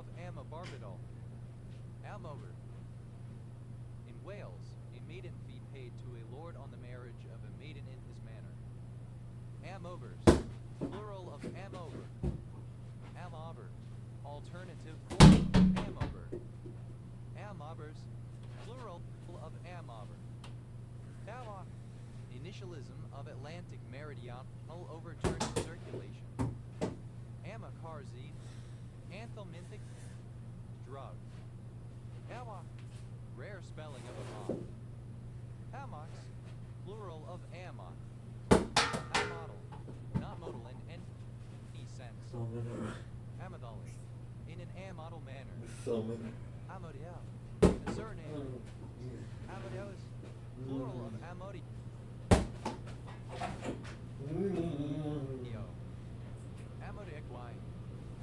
of amabarbidal. Amover. In Wales, a maiden fee paid to a lord on the marriage of a maiden in his manor. Amovers, plural of amover. Amover, alternative form of amover. Amovers, plural of amover. Tawa, initialism of Atlantic meridional overturned circulation. Amacarzi, anthelmintic drug. Tawa, rare spelling of a moth. Hamox, plural of amok. Amodal, not modal in any sense. So many. Amadali, in an amodal manner. So many. Amodiel, a surname. Amodios, plural of amodi. Amodiac wine,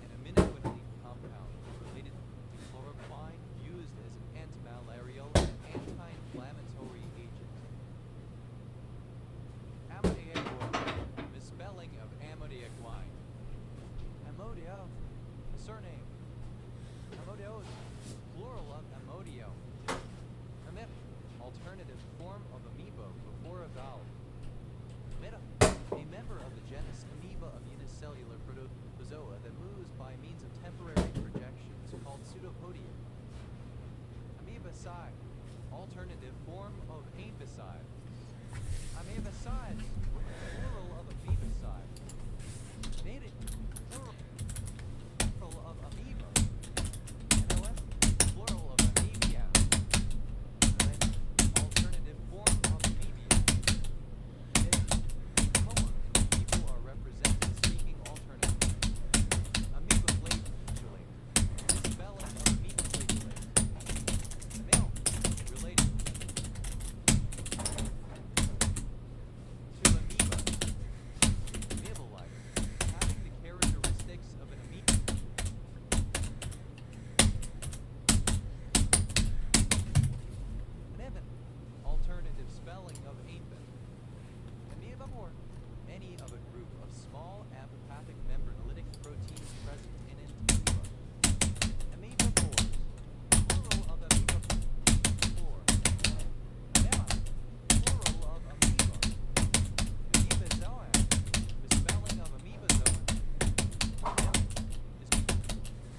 an aminoquinine compound related to chloroquine used as an antimalarial and anti-inflammatory agent. Amodiac oil, misspelling of Amodiac wine. Amodio, a surname. Amodios, plural of amodio. Amip, alternative form of amoeba before a vowel. Amida, a member of the genus Amoeba of unicellular protozoa that moves by means of temporary projections called pseudopodia. Amoebicide, alternative form of amebicide. Amoebicides, plural of amoebicide. Mated, plural of amoeba. NOS, plural of amebia. Alternative form of amebia. People are represented speaking alternatively. Amoeba flagellate. Spelling of amoeba flagellate. Male, related to amoeba. Amoeba-like, having the characteristics of an amoeba. Amoeba, alternative spelling of amoeba. Amoebivore, any of a group of small apopathic membranolytic proteins present in an amoeba. Amoebivores, plural of amoebivore. Amoeba, plural of amoeba. Amoebazoan, misspelling of amoebazoan. Amoeba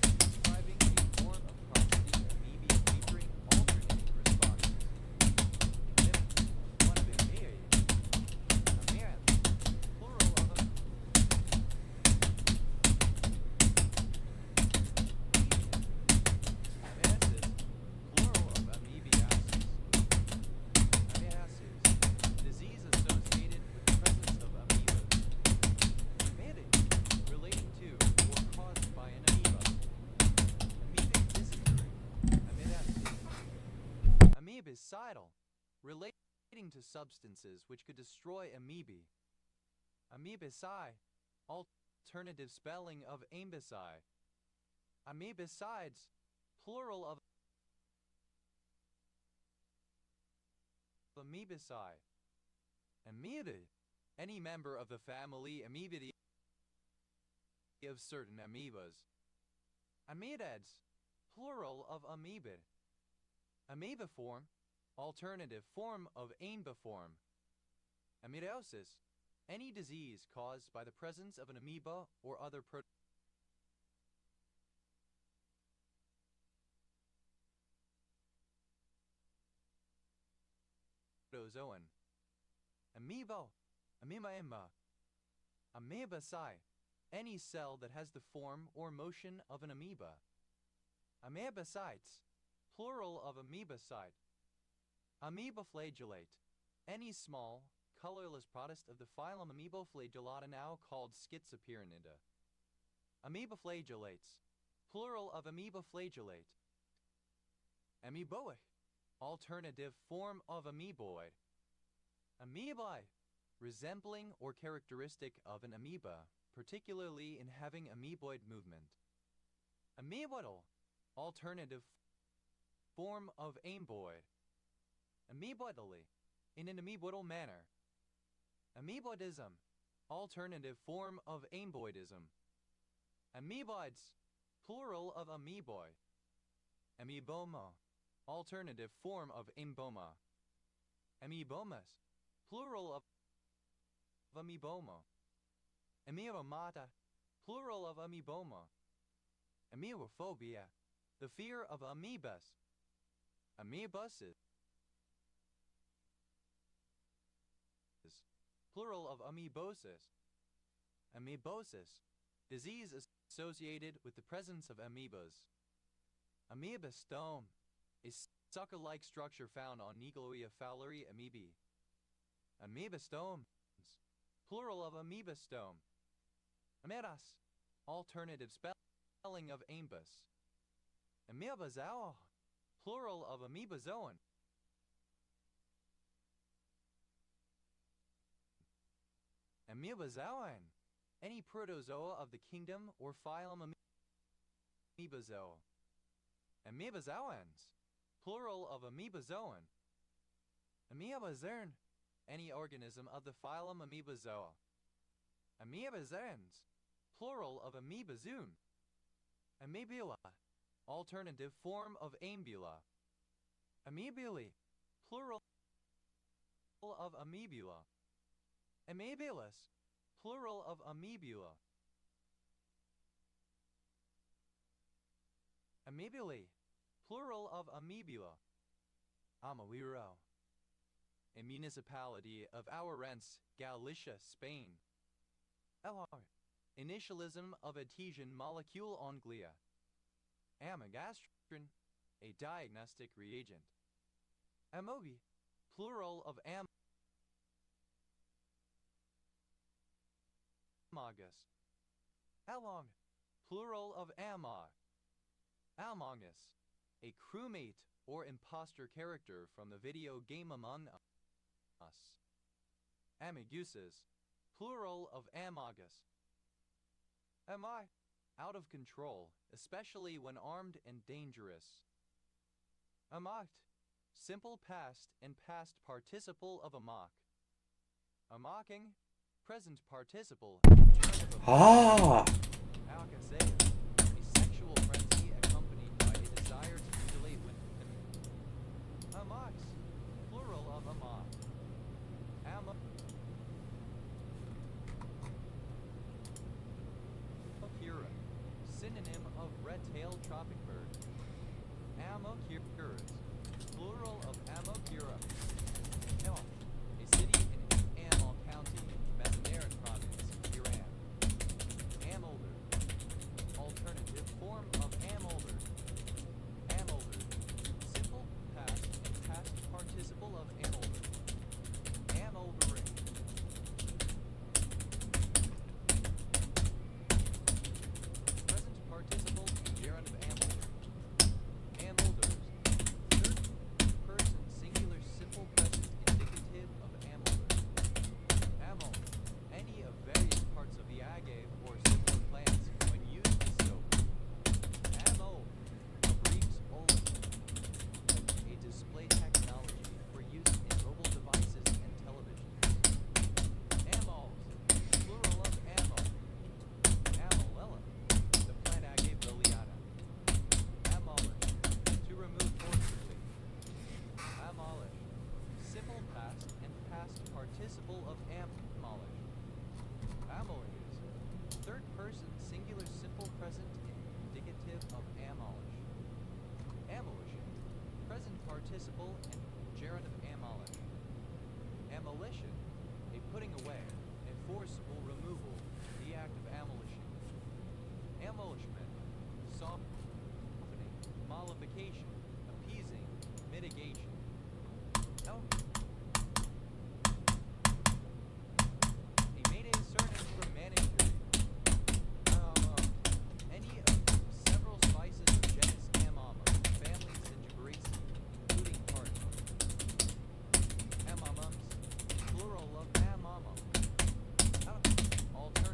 is describing a form of prostate amoeba featuring alternating responses. One of amoebae. Amaranth, plural of amoebasis, plural of amoebiasis. Amoebasis, disease associated with the presence of amoebas. Amoebic, relating to or caused by an amoeba. Amoebic dysentery. Amoebasis. Amoebicidal, relating to substances which could destroy amoebae. Amoebicide, alternative spelling of ambicide. Amoebicides, plural of amoebicide. Amoebidae, any member of the family Amoebidae of certain amoebas. Amoebids, plural of amoebid. Amoebiform, alternative form of amoebiform. Amoebiosis, any disease caused by the presence of an amoeba or other protozoan. Amoebo, amoeba, amoebaci, any cell that has the form or motion of an amoeba. Amoebacites, plural of amoebicide. Amoeboflagellate, any small, colorless protist of the phylum Amoeboflagellata now called Schizopyranida. Amoeboflagellates, plural of amoeboflagellate. Amoeboic, alternative form of amoeboid. Amoebae, resembling or characteristic of an amoeba, particularly in having amoeboid movement. Amoeboidal, alternative form of ameboid. Amoeboidally, in an amoeboidal manner. Amoeboidism, alternative form of ameboidism. Amoeboids, plural of amoeboid. Amoeboma, alternative form of amboma. Amoebomas, plural of amoeboma. Amoebomata, plural of amoeboma. Amoebophobia, the fear of amoebas. Amoebuses, plural of amoebosis. Amoebosis, disease associated with the presence of amoebas. Amoebastome, a sucker-like structure found on Nigeloia fowleri amoebae. Amoebastomes, plural of amoebastome. Ameras, alternative spelling of ambus. Amoebazoa, plural of amoebazoan. Amoebazoan, any protozoa of the kingdom or phylum Amoebazoa. Amoebazoans, plural of amoebazoan. Amoebazern, any organism of the phylum Amoebazoa. Amoebazans, plural of amoebazoon. Amoebula, alternative form of ambula. Amoebulae, plural of amoebula. Amoebulus, plural of amoebula. Amoebulae, plural of amoebula. Amoeiro, a municipality of Ourense, Galicia, Spain. LR, initialism of adhesion molecule on glia. Amogastrin, a diagnostic reagent. Amoebi, plural of amogus. Along, plural of amog. Almongus, a crewmate or imposter character from the video game Among Us. Amiguses, plural of amogus. Ami, out of control, especially when armed and dangerous. Amacht, simple past and past participle of amok. Amocking, present participle. Alcazar, a sexual frenzy accompanied by a desire to mutilate women. Amox, plural of amok. Amocura, synonym of red-tailed tropic bird. Amocuras, plural of Amocura. Elm, a city in Amal County, Mazandaran Province, Iran. Amolder, alternative form of amolder. Amolder, simple past and past participle of amolder. Amoldering. Present participle, gerund of amolder. Amolders, third person singular simple present indicative of amolder. Amol, any of various parts of the agave or similar plants when used as soap. Amol, Greek's olus, a display technology for use in mobile devices and televisions. Amols, plural of amol. Amolella, the plant agave liliana. Amolish, to remove forcibly. Amolish, simple past and past participle of amolish. Amolish, third person singular simple present indicative of amolish. Amolition, present participle and gerund of amolish. Amolition, a putting away, a forcible removal, the act of amolition. Amolishment, softening, mollification, appeasing, mitigation. Oh. A Mayday surname from manager. Any of several spices of genus Amama, family Zingiberaceae, including cardamom. Amamums, plural of amamum. Alternative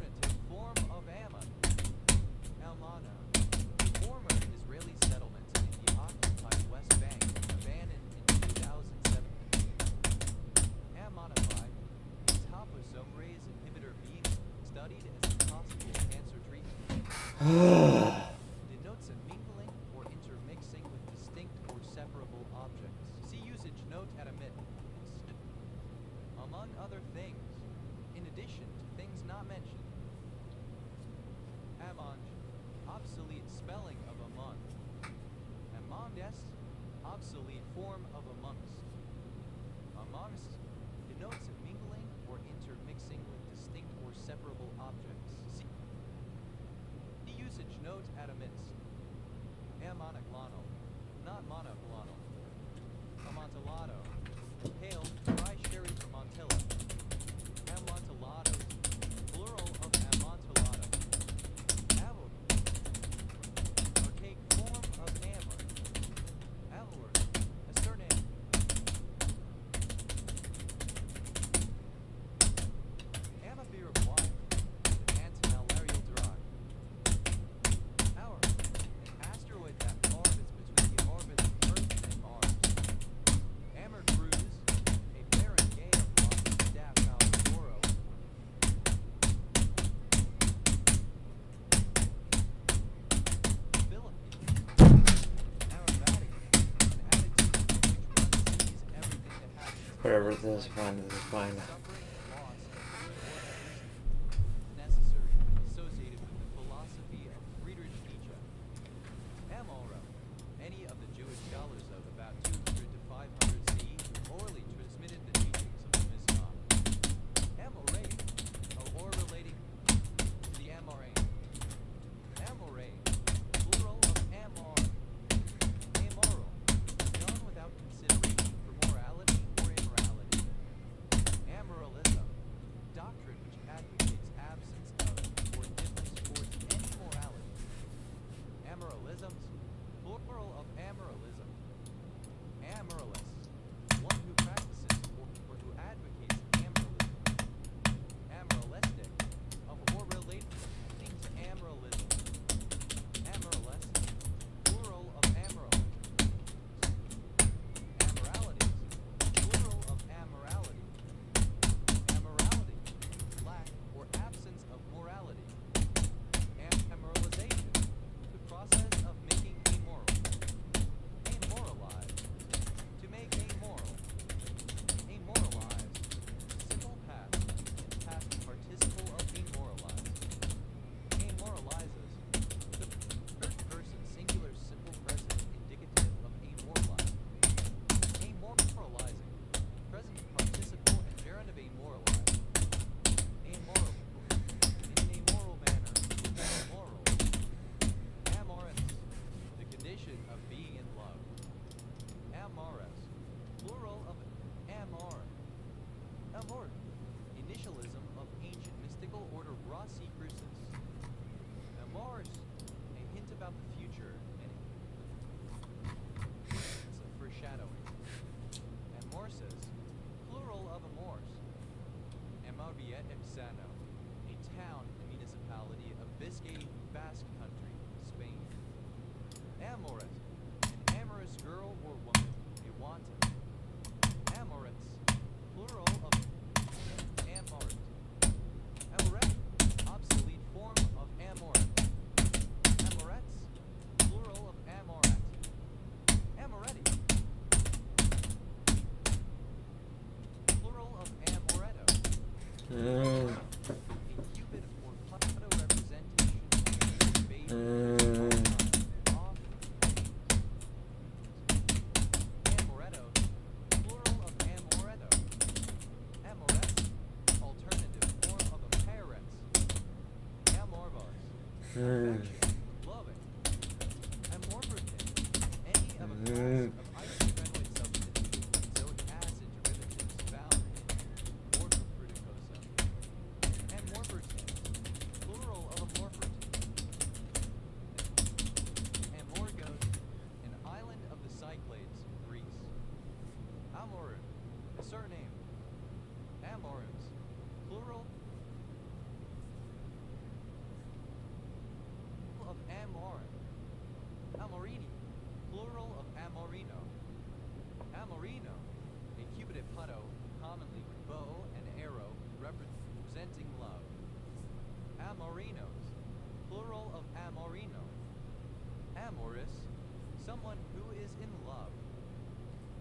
form of amongst. Amongst denotes mingling or intermixing with distinct or separable objects. See the usage note at amidst. Amonoglonal, not monoclonal. Amontillado, pale, dry sherry from Montilla. Amontillados, plural of amontillado. Avil, archaic form of amor. Avalor, a surname. Amabir of wine, an antimalarial drug. Hour, an asteroid that orbits between the orbits of Earth and Mars. Amor Cruz, a barren gale off the staff Alvaro. Philippines, aromatic, an attitude in which one sees everything that happens. Whatever this is fine, this is fine. Suffering, loss, and necessary, associated with the philosophy of Friedrich Nietzsche. Amora, any of the Jewish scholars of about 200 to 500 CE who orally transmitted the teachings of the Mizrah. Amorei, or relating to the Amorane. Amorei, plural of amor. Amoral, done without consideration for morality or immorality. Amoralism, doctrine which advocates absence of or indifference towards any morality. Amoralisms, plural of amoralism. Amoralist, one who practices or who advocates amoralism. Amoralistic, of or relating to amoralism. Amoralist, plural of amoralist. Amoralities, plural of amorality. Amorality, lack or absence of morality. Amoralization, the process of making amoral. Amoralize, to make amoral. Amoralize, simple past, past participle of amoralize. Amoralizes, the third person singular simple present indicative of amoralize. Amoralizing, present participle and gerund of amoralize. Amoral, in an amoral manner, amoral. Amorous, the condition of being in love. Amorous, plural of amor. Amor, initialism of ancient mystical order Rosicrucis. Amors, a hint about the future, and it's a foreshadowing. Amorces, plural of amors. Amarbiet Exano, a town and municipality of Biscay, Basque Country, Spain. Amorous, an amorous girl or woman, a wanton. Amorous, plural of amorous. Amoret, obsolete form of amoret. Amorets, plural of amoret. Amoretti, plural of amoretto. A cupid or Plato representation of the Amoretto, plural of amoretto. Amorets, alternative form of aperets. Amorvos, affection, loving. Amorphicin, any of a class of isophenylate substances with benzoic acid derivatives found in Morphofructosa. Amorphicin, plural of amorphicin. Amorgos, an island of the Cyclades, Greece. Amorim, a surname. Amorims, plural of amorim. Amorini, plural of amorino. Amorino, a cupid putto, commonly with bow and arrow, representing love. Amorinos, plural of amorino. Amorous, someone who is in love.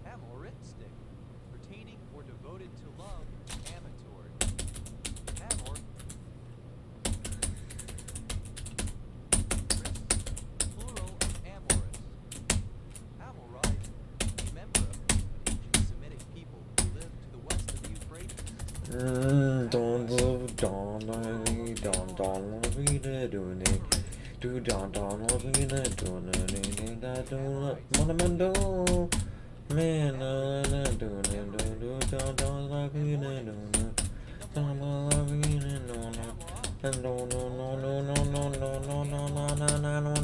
Amoristic, pertaining or devoted to love, amatory. Amor, plural of amorous. Amorite, a member of doing it. Do don don loving it, doing it, that do monumental. Man, doing it, do don don loving it, doing it. Don loving it, no no. And no no no no no no no no no no no no no no no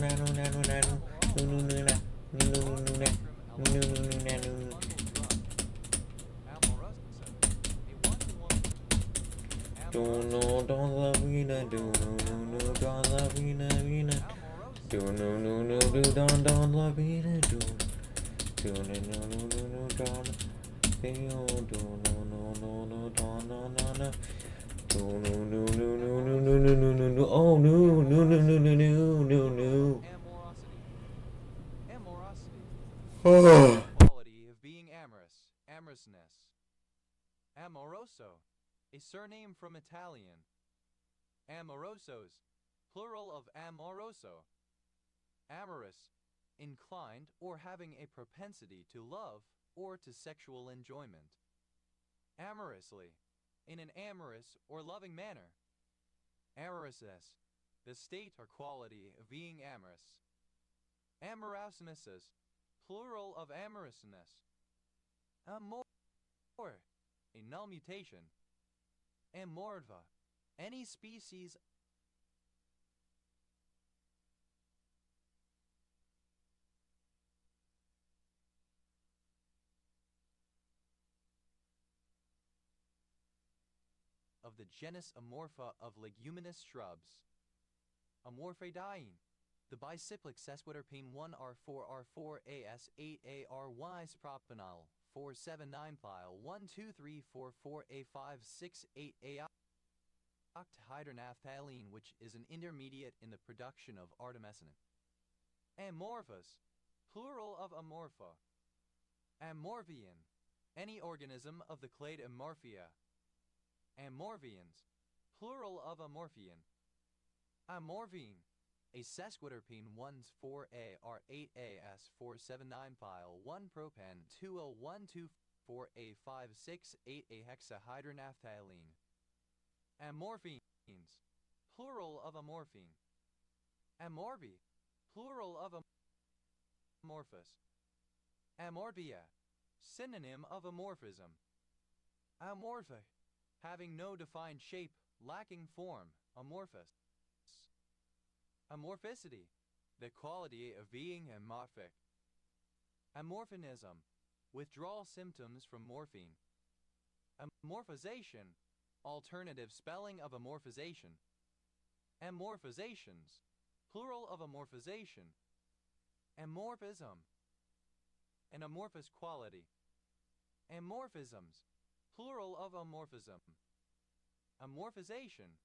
don't know, don't love me, no, do no, no, no, don't love me, no, do no, no, no, do don't love me, no, do no, no, no, no, no, don't do no, no, no, no, don't no, no, no. No, no, no, no, no, no, no, no, no, no, no, oh, no, no, no, no, no, no, no, no. Amorosity. Amorosity. Oh. Quality of being amorous. Amorousness. Amoroso. A surname from Italian. Amorosos. Plural of amoroso. Amorous. Inclined or having a propensity to love or to sexual enjoyment. Amorously. In an amorous or loving manner. Amorousness, the state or quality of being amorous. Amorousnesses, plural of amorousness. Amor, a null mutation. Amorva, any species of the genus Amorpha of leguminous shrubs. Amorphidae, the bicyclic sesquiterpene 1R4R4AS8ARY propanol 479-pile 12344A568A octahydronaphthalene, which is an intermediate in the production of artemisinin. Amorphous, plural of amorpha. Amorphian, any organism of the clade Amorphia. Amorphians, plural of amorphian. Amorphine, a sesquiterpene 1,4A R8AS 479-pile 1-propan 20124A568A hexahydronaphthalene. Amorphines, plural of amorphine. Amorphi, plural of amorphous. Amorphia, synonym of amorphism. Amorphic, having no defined shape, lacking form, amorphous. Amorphicity, the quality of being amorphic. Amorphinism, withdrawal symptoms from morphine. Amorphization, alternative spelling of amorphization. Amorphizations, plural of amorphization. Amorphism, an amorphous quality. Amorphisms, plural of amorphism. Amorphization,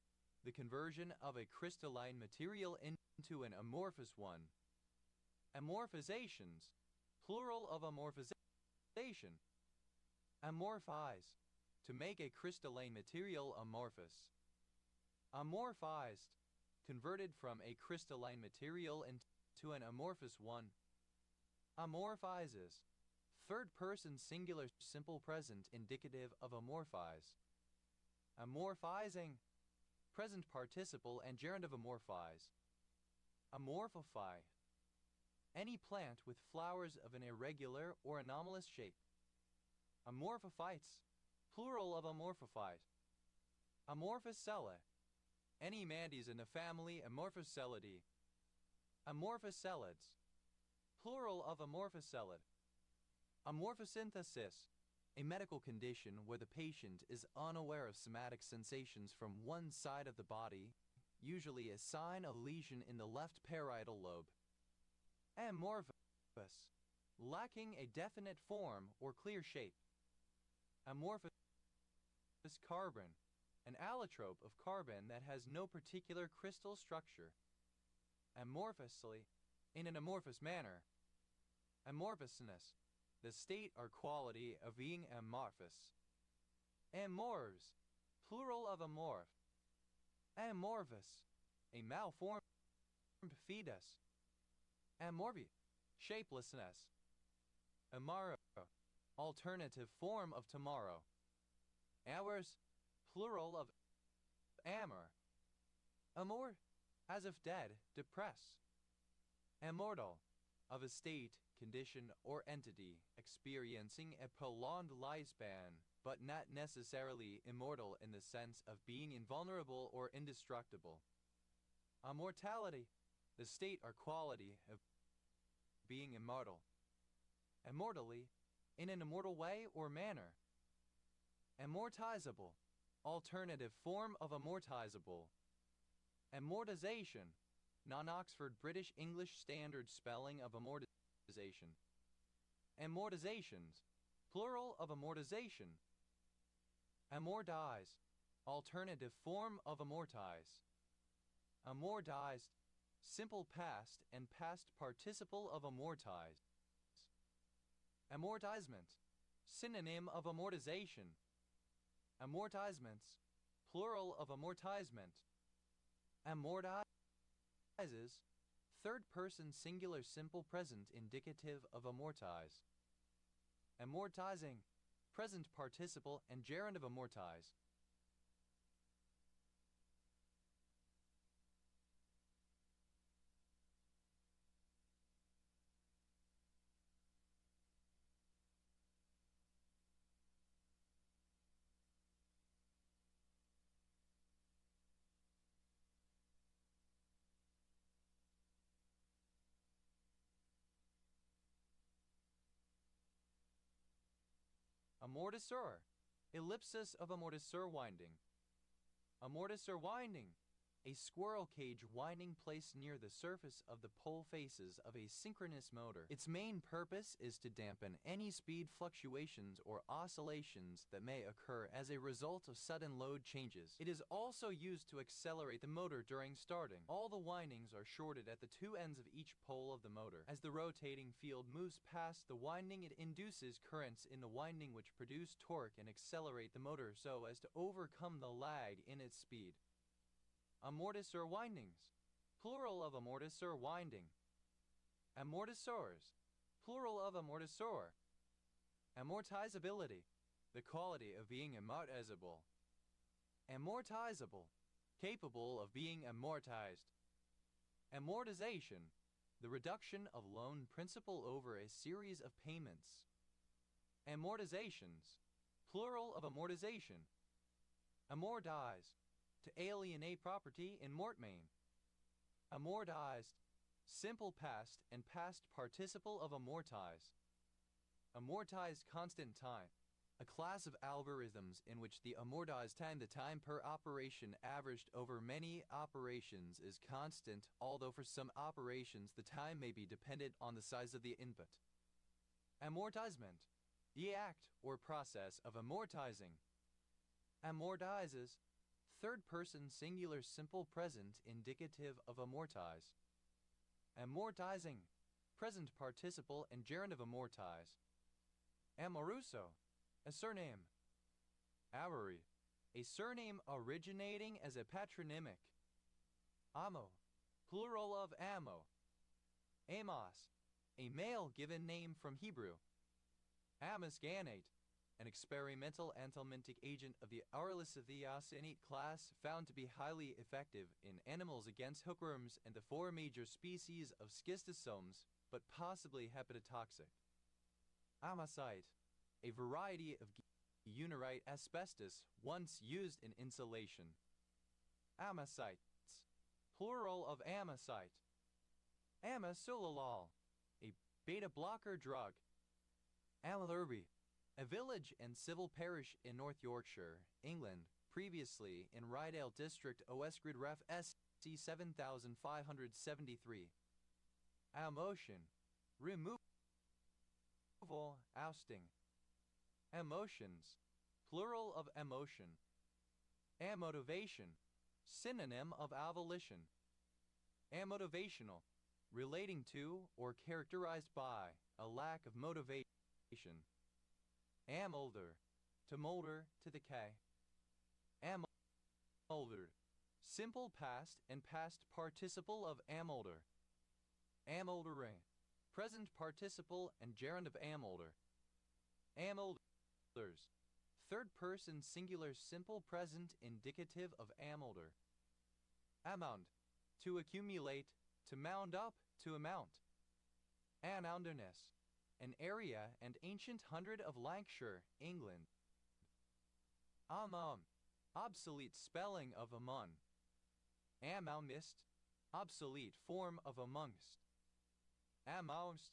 the conversion of a crystalline material into an amorphous one. Amorphizations, plural of amorphization. Amorphize, to make a crystalline material amorphous. Amorphized, converted from a crystalline material into an amorphous one. Amorphizes, third person singular simple present indicative of amorphize. Amorphizing, present participle and gerund of amorphize. Amorphify, any plant with flowers of an irregular or anomalous shape. Amorphophytes, plural of amorphophyte. Amorphocella, any mantis in the family Amorphocelidae. Amorphocelids, plural of amorphocellid. Amorphosynthesis, a medical condition where the patient is unaware of somatic sensations from one side of the body, usually a sign of lesion in the left parietal lobe. Amorphous, lacking a definite form or clear shape. Amorphous carbon, an allotrope of carbon that has no particular crystal structure. Amorphously, in an amorphous manner. Amorphousness, the state or quality of being amorphous. Amorphs, plural of amorph. Amorphous, a malformed fetus. Amorphi, shapelessness. Amaro, alternative form of tomorrow. Hours, plural of amor. Amor, as if dead, depress. Immortal, of a state, condition, or entity experiencing a prolonged lifespan, but not necessarily immortal in the sense of being invulnerable or indestructible. Immortality, the state or quality of being immortal. Immortally, in an immortal way or manner. Amortizable, alternative form of amortizable. Amortization, non-Oxford British English Standard spelling of amortization. Amortizations, plural of amortization. Amortize, alternative form of amortize. Amortized, simple past and past participle of amortize. Amortizement, synonym of amortization. Amortisements, plural of amortizement. Amortizes, third person singular simple present indicative of amortize. Amortizing, present participle and gerund of amortize. Amortisseur, ellipsis of amortisseur winding. Amortisseur winding, a squirrel cage winding placed near the surface of the pole faces of a synchronous motor. Its main purpose is to dampen any speed fluctuations or oscillations that may occur as a result of sudden load changes. It is also used to accelerate the motor during starting. All the windings are shorted at the two ends of each pole of the motor. As the rotating field moves past the winding, it induces currents in the winding which produce torque and accelerate the motor so as to overcome the lag in its speed. Amortisseur windings, plural of amortisseur winding. Amortisseurs, plural of amortisseur. Amortizability, the quality of being amortizable. Amortizable, capable of being amortized. Amortization, the reduction of loan principal over a series of payments. Amortizations, plural of amortization. Amortize, to alienate property in mortmain. Amortized, simple past and past participle of amortize. Amortized constant time, a class of algorithms in which the amortized time, the time per operation averaged over many operations, is constant, although for some operations the time may be dependent on the size of the input. Amortizement, the act or process of amortizing. Amortizes, third person singular simple present indicative of amortize. Amortizing, present participle and gerund of amortize. Amoruso, a surname. Amory, a surname originating as a patronymic. Amo, plural of ammo. Amos, a male given name from Hebrew. Amisganate, an experimental anthelmintic agent of the Auricithiacinate class found to be highly effective in animals against hookworms and the four major species of schistosomes, but possibly hepatotoxic. Amosite, a variety of unirite asbestos once used in insulation. Amosites, plural of amosite. Amisulolol, a beta blocker drug. Amalurby, a village and civil parish in North Yorkshire, England, previously in Rydale District, Oesgrid Ref SC 7573. Amotion, removal, ousting. Emotions, plural of emotion. Amotivation, synonym of avolition. Amotivational, relating to or characterized by a lack of motivation. Amolder, to molder, to decay. Amoldered, simple past and past participle of amolder. Amoldering, present participle and gerund of amolder. Amolders, third person singular simple present indicative of amolder. Amount, to accumulate, to mound up, to amount. Amounderness, an area and ancient hundred of Lancashire, England. Obsolete spelling of among. Amongst, obsolete form of amongst. Amongst,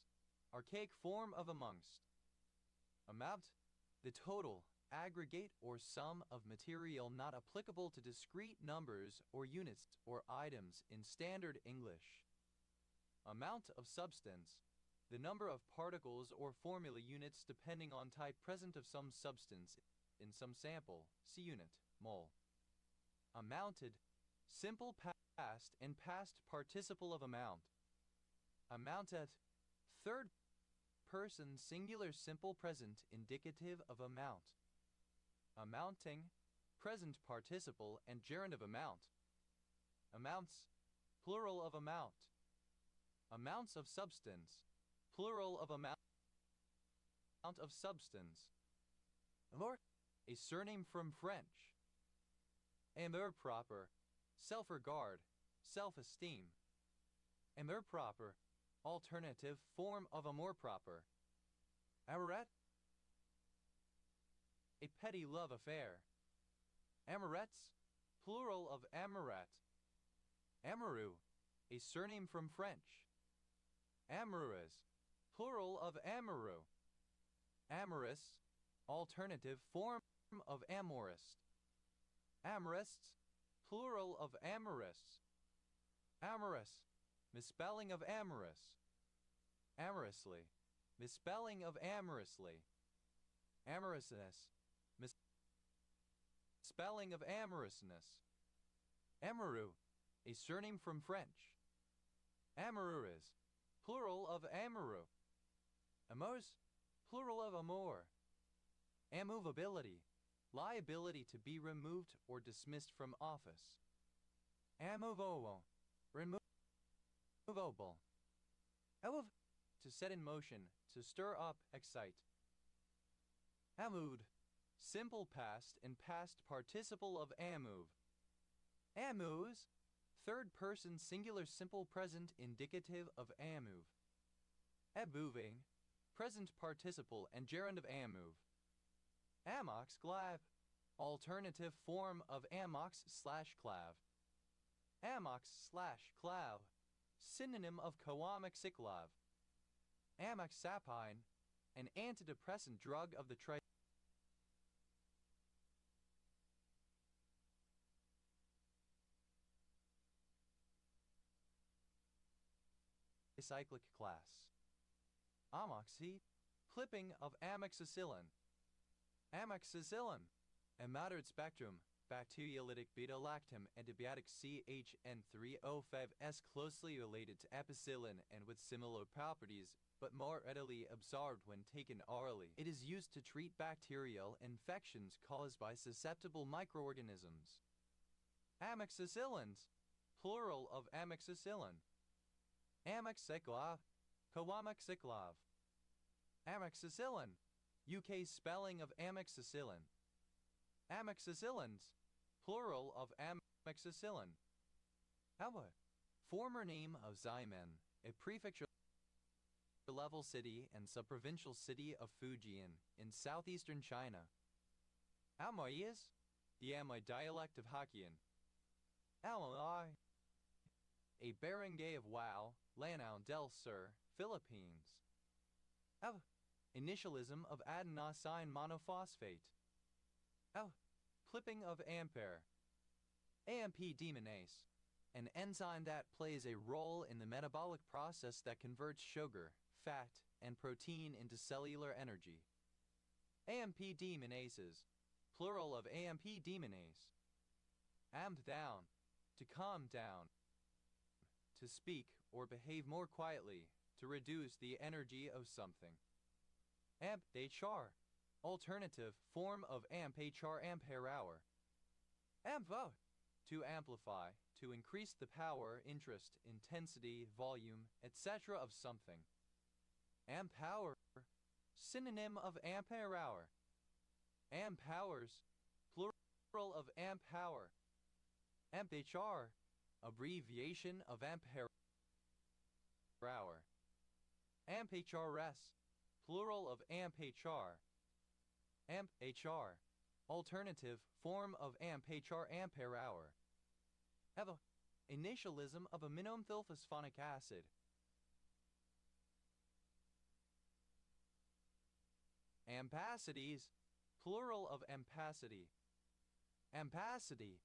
archaic form of amongst. Amount, the total, aggregate or sum of material not applicable to discrete numbers or units or items in standard English. Amount of substance, the number of particles or formula units depending on type present of some substance in some sample, see unit, mole. Amounted, simple past and past participle of amount. Amounteth, third person singular simple present indicative of amount. Amounting, present participle and gerund of amount. Amounts, plural of amount. Amounts of substance, plural of amount of substance. Amor, a surname from French. Amour proper, self-regard, self-esteem. Amour proper, alternative form of amour proper. Amourette, a petty love affair. Amourettes, plural of amourette. Amoureux, a surname from French. Amoureux, plural of amoureux. Amorous, alternative form of amorist. Amorists, plural of amorists. Amorous, misspelling of amorous. Amorously, misspelling of amorously. Amorousness, misspelling of amorousness. Amoureux, a surname from French. Amoureux, plural of amoureux. Amours, plural of amour. Immovability, liability to be removed or dismissed from office. Immovable, removable. Move, to set in motion, to stir up, excite. Amoud, simple past and past participle of amove. Amuse, third person singular simple present indicative of amove. Abuving, present participle and gerund of amove. Amox glav, alternative form of amox slash clav. Amox slash clav, synonym of coamoxiclav. Amoxapine, an antidepressant drug of the tricyclic class. Amoxy, clipping of amoxicillin. Amoxicillin, a moderate spectrum, bacteriolytic beta-lactam antibiotic CHN305S closely related to ampicillin and with similar properties, but more readily absorbed when taken orally. It is used to treat bacterial infections caused by susceptible microorganisms. Amoxicillins, plural of amoxicillin. Amoxiclav, coamoxiclav. Amoxicillin, UK spelling of amoxicillin. Amoxicillins, plural of amoxicillin. Awa, former name of Ximen, a prefecture level city and subprovincial city of Fujian in southeastern China. Amoyes, the Amoy dialect of Hokkien. Amoy, a barangay of Wao, Lanao del Sur, Philippines. Initialism of adenosine monophosphate. Clipping of ampere. AMP deaminase, an enzyme that plays a role in the metabolic process that converts sugar, fat, and protein into cellular energy. AMP deaminases, plural of AMP deaminase. Amped down, to calm down. To speak or behave more quietly, to reduce the energy of something. Amp HR, alternative form of amp HR ampere hour. Amp vote, to amplify, to increase the power, interest, intensity, volume, etc. of something. Amp power, synonym of ampere hour. Amp powers, plural of amp power. Amp HR, abbreviation of ampere hour. Amp-HRS, plural of amp-HR. Amp-HR, alternative form of amp-HR ampere hour. Eva, initialism of aminomethylphosphonic acid. Ampacities, plural of ampacity. Ampacity,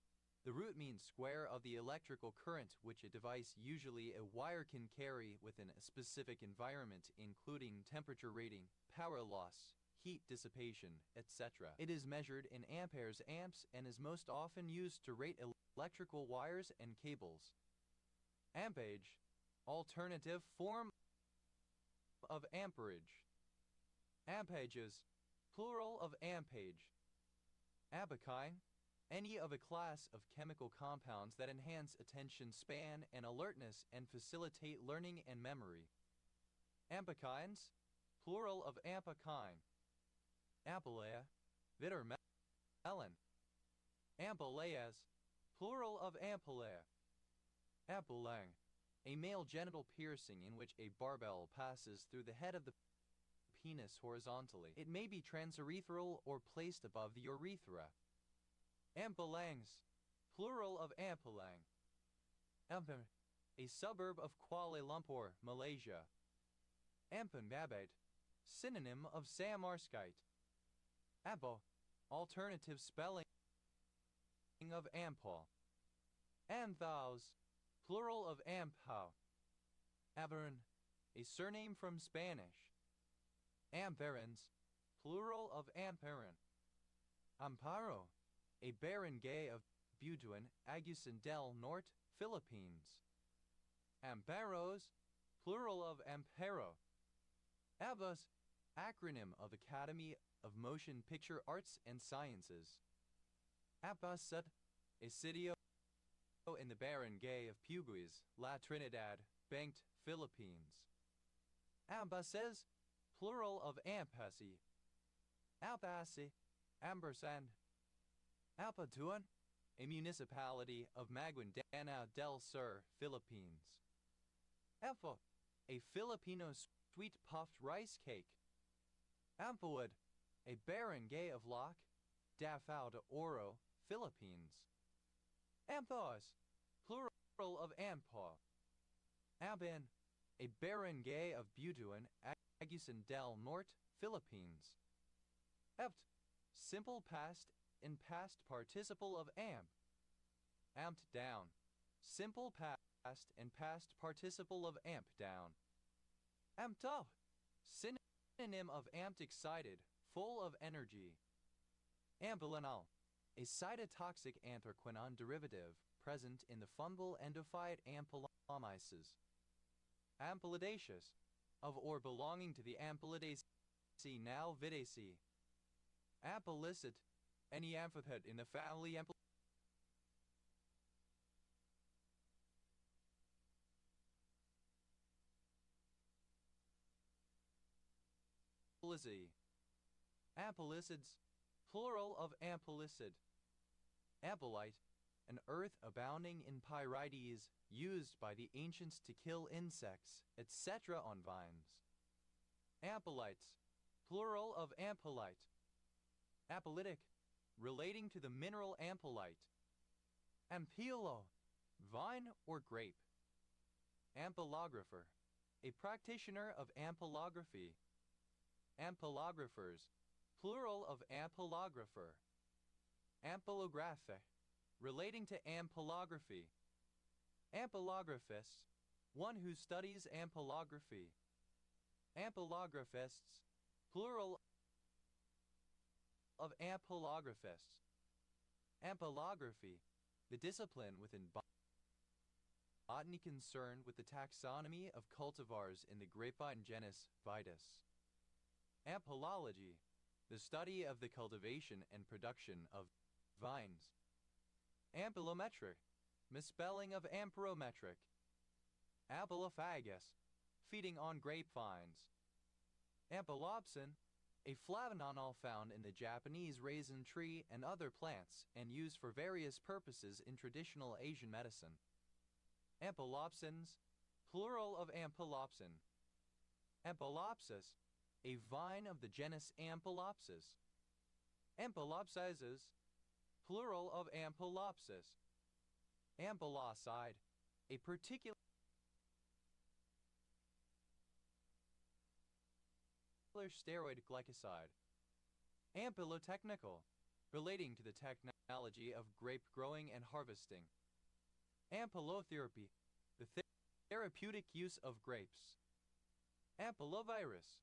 the root means square of the electrical current which a device, usually a wire, can carry within a specific environment, including temperature rating, power loss, heat dissipation, etc. It is measured in amperes amps and is most often used to rate electrical wires and cables. Ampage, alternative form of amperage. Ampages, plural of ampage. Apocyne, any of a class of chemical compounds that enhance attention span and alertness and facilitate learning and memory. Ampakines, plural of ampakine. Ampelea, bitter melon. Ampeleas, plural of ampelea. Ampelang, a male genital piercing in which a barbell passes through the head of the penis horizontally. It may be transurethral or placed above the urethra. Ampelangs, plural of ampelang. Ampere, a suburb of Kuala Lumpur, Malaysia. Ampenbabate, synonym of samarskite. Ampo, alternative spelling of ampol. Anthaus, plural of ampao. Averin, a surname from Spanish. Amperins, plural of amperin. Amparo, a barangay of Butuan, Agusan del Norte, Philippines. Amparos, plural of ampero. Abbas, acronym of Academy of Motion Picture Arts and Sciences. Abbasat, a city in the barangay of Puguis, La Trinidad, Banked, Philippines. Ambases, plural of ampasi. Albasi, ampersand. Alpatuan, a municipality of Maguindanao del Sur, Philippines. Elfo, a Filipino sweet puffed rice cake. Ampawad, a barangay of Loc, Davao de Oro, Philippines. Amthos, plural of Ampaw. Aban, a barangay of Butuan, Agusan del Norte, Philippines. Ept, simple past and past participle of amp. Amped down, simple past and past participle of amp down. Amped up, synonym of amped excited, full of energy. Ambulinol, a cytotoxic anthraquinone derivative present in the fungal endophyte Ampelomyces. Ampulidaceous, of or belonging to the Ampulidaceae now Vidaceae. Ampulicid, any amphiped in the family Ampulizae. Ampulicids, plural of ampulicid. Ampelite, an earth abounding in pyrites, used by the ancients to kill insects, etc. on vines. Ampelites, plural of ampelite. Apelitic, relating to the mineral ampelite. Ampulo, vine or grape. Ampelographer, a practitioner of ampelography. Ampelographers, plural of ampelographer. Ampelographe, relating to ampelography. Ampelographist, one who studies ampelography. Ampelographists, plural of ampelographists. Ampelography, the discipline within botany concerned with the taxonomy of cultivars in the grapevine genus Vitis. Ampelology, the study of the cultivation and production of vines. Ampelometric, misspelling of amperometric. Ampelophagus, feeding on grapevines. Ampelopsin, a flavonol found in the Japanese raisin tree and other plants and used for various purposes in traditional Asian medicine. Ampelopsins, plural of ampelopsin. Ampelopsis, a vine of the genus Ampelopsis. Ampelopsises, plural of Ampelopsis. Ampelocide, a particular steroid glycoside. Ampelotechnical, relating to the technology of grape growing and harvesting. Ampelotherapy, the therapeutic use of grapes. Ampelovirus,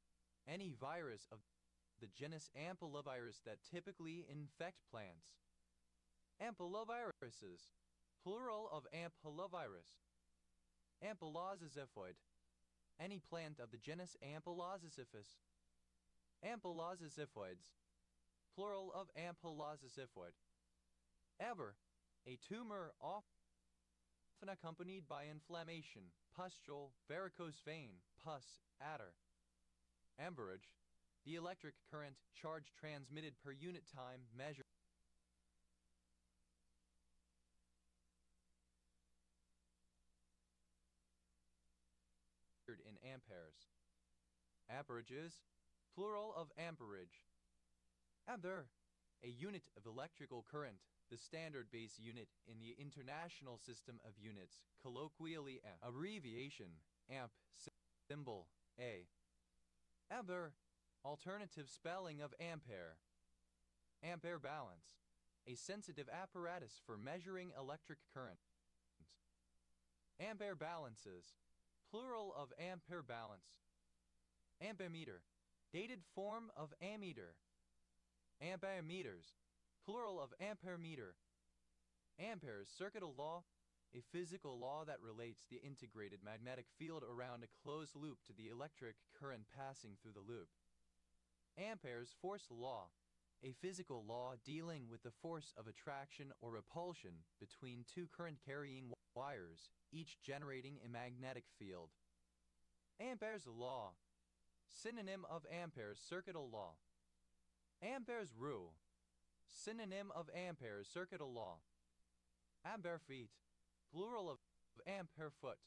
any virus of the genus Ampelovirus that typically infect plants. Ampeloviruses, plural of Ampelovirus. Ampeloziziphoid, any plant of the genus Ampelozizipus. Ampeloziziphoids, plural of Ampeloziziphoid. Aber, a tumor often accompanied by inflammation, pustule, varicose vein, pus, adder. Amperage, the electric current charge transmitted per unit time measured in amperes. Amperages, plural of amperage. Ampere, a unit of electrical current, the standard base unit in the International System of Units, colloquially abbreviation, amp, symbol, A. Ampere, alternative spelling of ampere. Ampere balance, a sensitive apparatus for measuring electric current. Ampere balances, plural of ampere balance. Amperemeter, dated form of ammeter. Amperemeters, plural of amperemeter. Ampere's circuital law, a physical law that relates the integrated magnetic field around a closed loop to the electric current passing through the loop. Ampere's force law, a physical law dealing with the force of attraction or repulsion between two current-carrying wires, each generating a magnetic field. Ampere's law, synonym of Ampere's circuital law. Ampere's rule, synonym of Ampere's circuital law. Ampere feet, plural of ampere foot.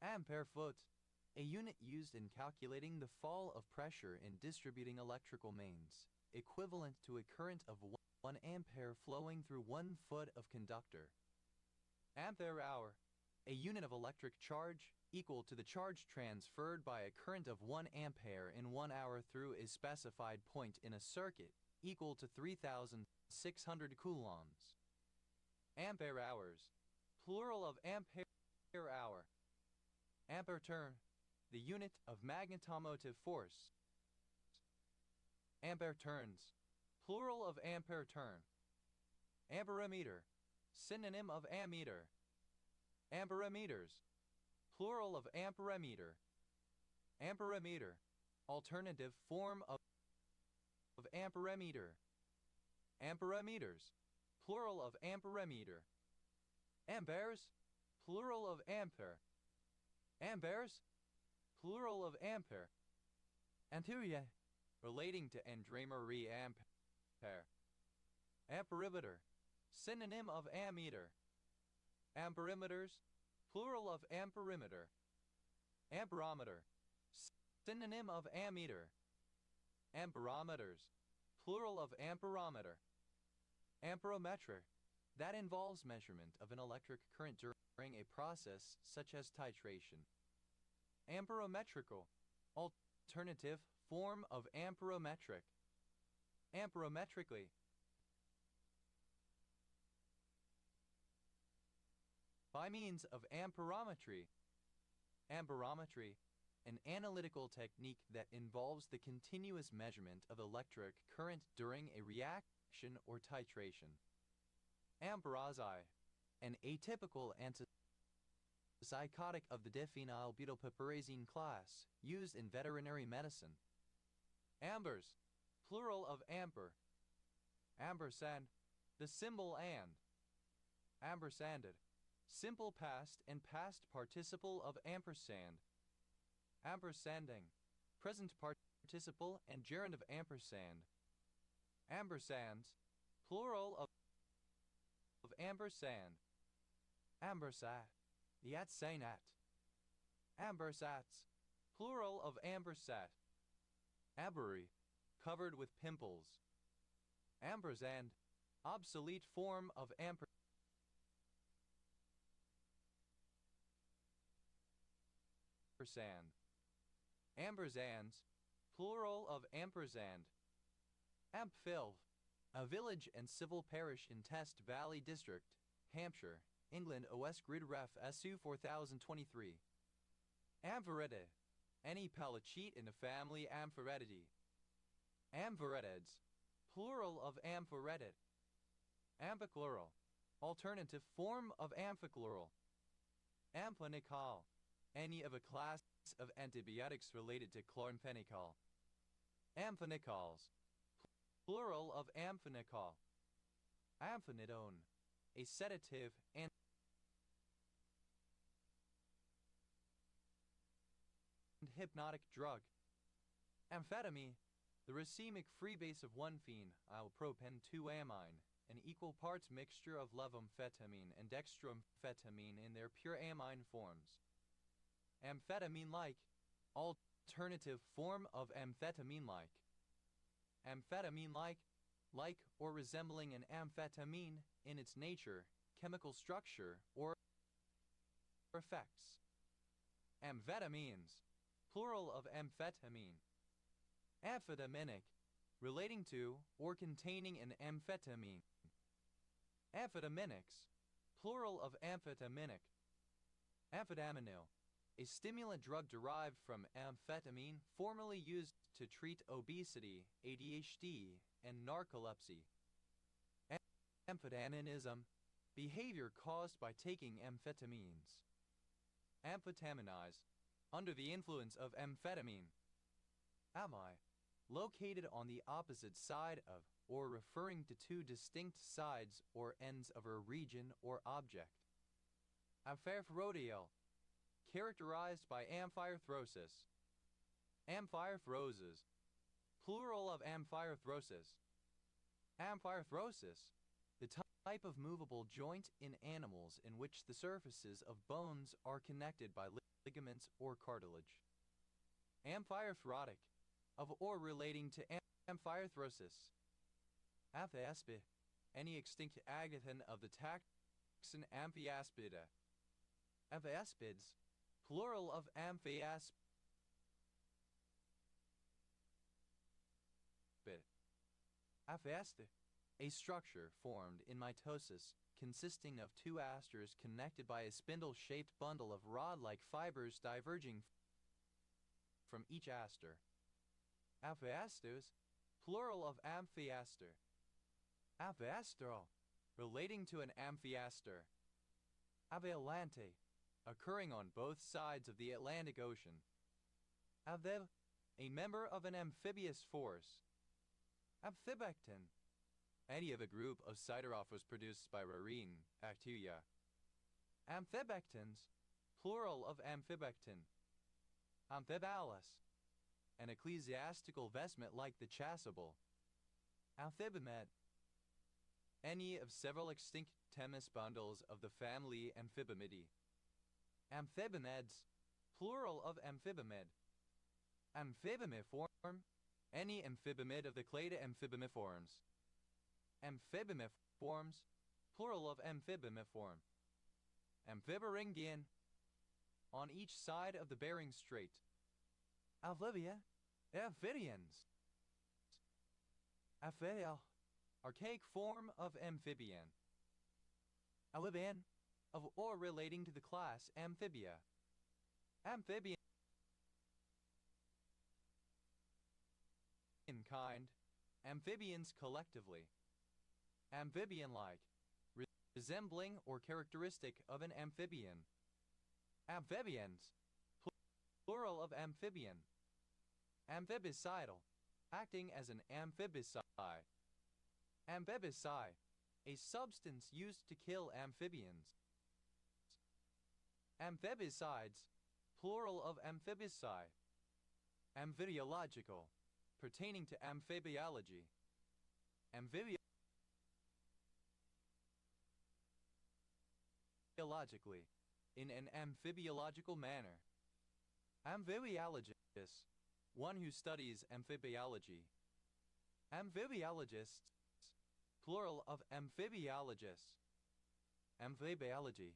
Ampere foot, a unit used in calculating the fall of pressure in distributing electrical mains, equivalent to a current of 1 ampere flowing through 1 foot of conductor. Ampere hour, a unit of electric charge equal to the charge transferred by a current of 1 ampere in 1 hour through a specified point in a circuit, equal to 3,600 coulombs. Ampere hours, plural of ampere hour. Ampere turn, the unit of magnetomotive force. Ampere turns, plural of ampere turn. Amperemeter, synonym of ammeter. Amperemeters, plural of amperemeter. Amperemeter, alternative form of amperemeter. Amperemeters, plural of amperemeter. Amperes, plural of ampere. Amperes, plural of ampere. Anterior, relating to André-Marie Ampère. Amperemeter, synonym of ammeter. Amperemeters, plural of amperemeter. Amperometer, synonym of ammeter. Amperometers, plural of amperometer. Amperometer, that involves measurement of an electric current during a process such as titration. Amperometrical, alternative form of amperometric. Amperometrically, by means of amperometry. Amperometry, an analytical technique that involves the continuous measurement of electric current during a reaction or titration. Amperoxide, an atypical antipsychotic of the diphenylbutylpiperazine class, used in veterinary medicine. Ambers, plural of amper. Ampersand, the symbol and. Ampersanded, simple past and past participle of ampersand. Ampersanding, present participle and gerund of ampersand. Ampersands, plural of ampersand. Ambersat, Yatsanat. Ambersats, plural of ambersat. Ambery, covered with pimples. Ampersand, obsolete form of ampersand. Ambersands, plural of ampersand. Ampfil, a village and civil parish in Test Valley District, Hampshire, England. OS Grid Ref SU 4023. Amphoretid, any palacheat in the family Amphoretidee. Amphoreteds, plural of amphoretid. Amphichloral, alternative form of amphichloral. Amphenicol, any of a class of antibiotics related to chloramphenicol. Amphenicols, plural of amphenicol. Amphenidone, a sedative and hypnotic drug. Amphetamine, the racemic freebase of 1-phenyl-propane-2-amine, an equal parts mixture of levamphetamine and dextroamphetamine in their pure amine forms. Amphetamine-like, alternative form of amphetamine-like. Amphetamine-like, like or resembling an amphetamine in its nature, chemical structure, or effects. Amphetamines, plural of amphetamine. Amphetaminic, relating to or containing an amphetamine. Amphetaminics, plural of amphetaminic. Amphetamino, a stimulant drug derived from amphetamine formerly used to treat obesity, ADHD, and narcolepsy. Amphetamonism, behavior caused by taking amphetamines. Amphetaminize, under the influence of amphetamine. Ami, located on the opposite side of or referring to two distinct sides or ends of a region or object. Amphiarthrodale, characterized by amphiarthrosis. Amphiarthroses, plural of amphiarthrosis. Amphiarthrosis, the type of movable joint in animals in which the surfaces of bones are connected by ligaments or cartilage. Amphiarthrotic, of or relating to amphiarthrosis. Amphiaspi, any extinct agathon of the taxon Amphiaspida. Amphiaspids, plural of amphiaspid. Aphiaste, a structure formed in mitosis consisting of two asters connected by a spindle-shaped bundle of rod-like fibers diverging from each aster. Amphiastos, plural of amphiaster. Amphiastral, relating to an amphiaster. Aviolante, occurring on both sides of the Atlantic Ocean. Avib, a member of an amphibious force. Amphibactin, any of a group of siderophores produced by rarine bacteria. Amphibactins, plural of amphibactin. Amphibalus, an ecclesiastical vestment like the chasuble. Amphibimed, any of several extinct Themis bundles of the family Amphibimidae. Amphibimids, plural of amphibimed. Amphibimiform, any amphibimid of the clade Amphibimiforms. Amphibimiforms, plural of amphibimiform. Amphibiringian, on each side of the Bering Strait. Alvivia, amphibians. Amphibial, archaic form of amphibian. Alibian, of or relating to the class Amphibia. Amphibian kind, amphibians collectively. Amphibian-like, resembling or characteristic of an amphibian. Amphibians, plural of amphibian. Amphibicidal, acting as an amphibicide. Amphibicide, a substance used to kill amphibians. Amphibicides, plural of amphibicide. Amphibiological, pertaining to amphibiology. Amphibiologically, in an amphibiological manner. Amphibiologist, one who studies amphibiology. Amphibiologists, plural of amphibiologists. Amphibiology.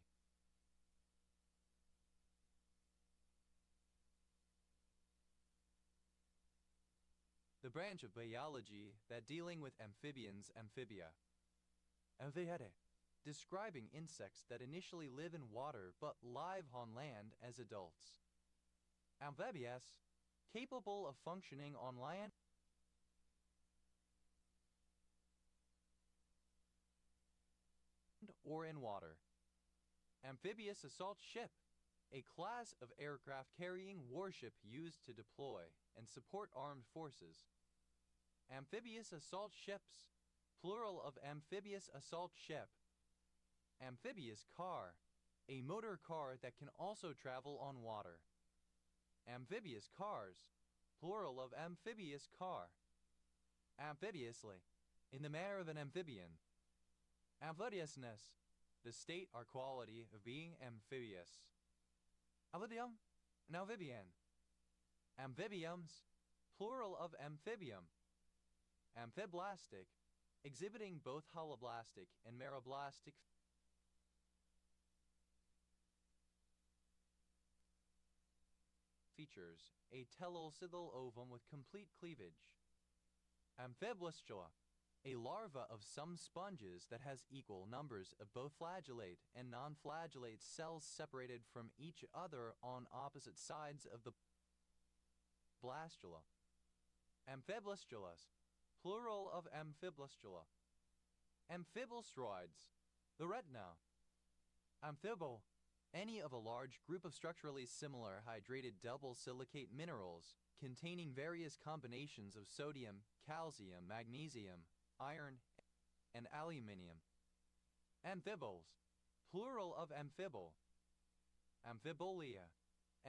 The branch of biology that dealing with amphibians, amphibia. Amphibiadae, describing insects that initially live in water but live on land as adults. Amphibious, capable of functioning on land or in water. Amphibious assault ship, a class of aircraft carrying warship used to deploy and support armed forces. Amphibious assault ships, plural of amphibious assault ship. Amphibious car, a motor car that can also travel on water. Amphibious cars, plural of amphibious car. Amphibiously, in the manner of an amphibian. Amphibiousness, the state or quality of being amphibious. Amphibium, an amphibian. Amphibiums, plural of amphibium. Amphiblastic, exhibiting both holoblastic and meriblastic features, a telocidal ovum with complete cleavage. Amphiblastula, a larva of some sponges that has equal numbers of both flagellate and non-flagellate cells separated from each other on opposite sides of the blastula. Amphiblastulas, plural of amphiblastula. Amphiblastroids, the retina. Amphibo, any of a large group of structurally similar hydrated double silicate minerals containing various combinations of sodium, calcium, magnesium, iron, and aluminium. Amphiboles, plural of amphibo. Amphibolia,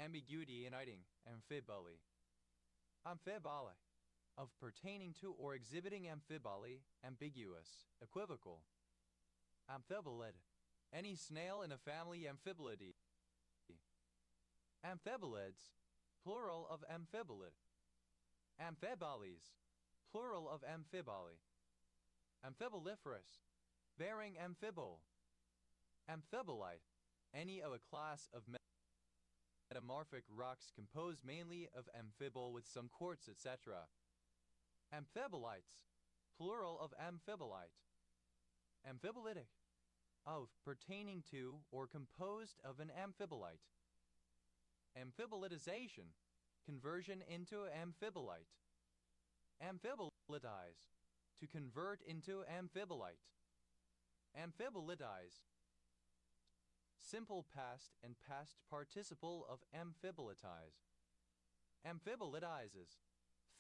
ambiguity uniting amphiboly. Amphibole, of pertaining to or exhibiting amphiboly, ambiguous, equivocal. Amphibolid, any snail in a family Amphibolidae. Amphibolids, plural of amphibolid. Amphiboles, plural of amphibole. Amphiboliferous, bearing amphibole. Amphibolite, any of a class of metamorphic rocks composed mainly of amphibole with some quartz, etc. Amphibolites, plural of amphibolite. Amphibolitic, of, pertaining to, or composed of an amphibolite. Amphibolitization, conversion into amphibolite. Amphibolitize, to convert into amphibolite. Amphibolitize, simple past and past participle of amphibolitize. Amphibolitizes,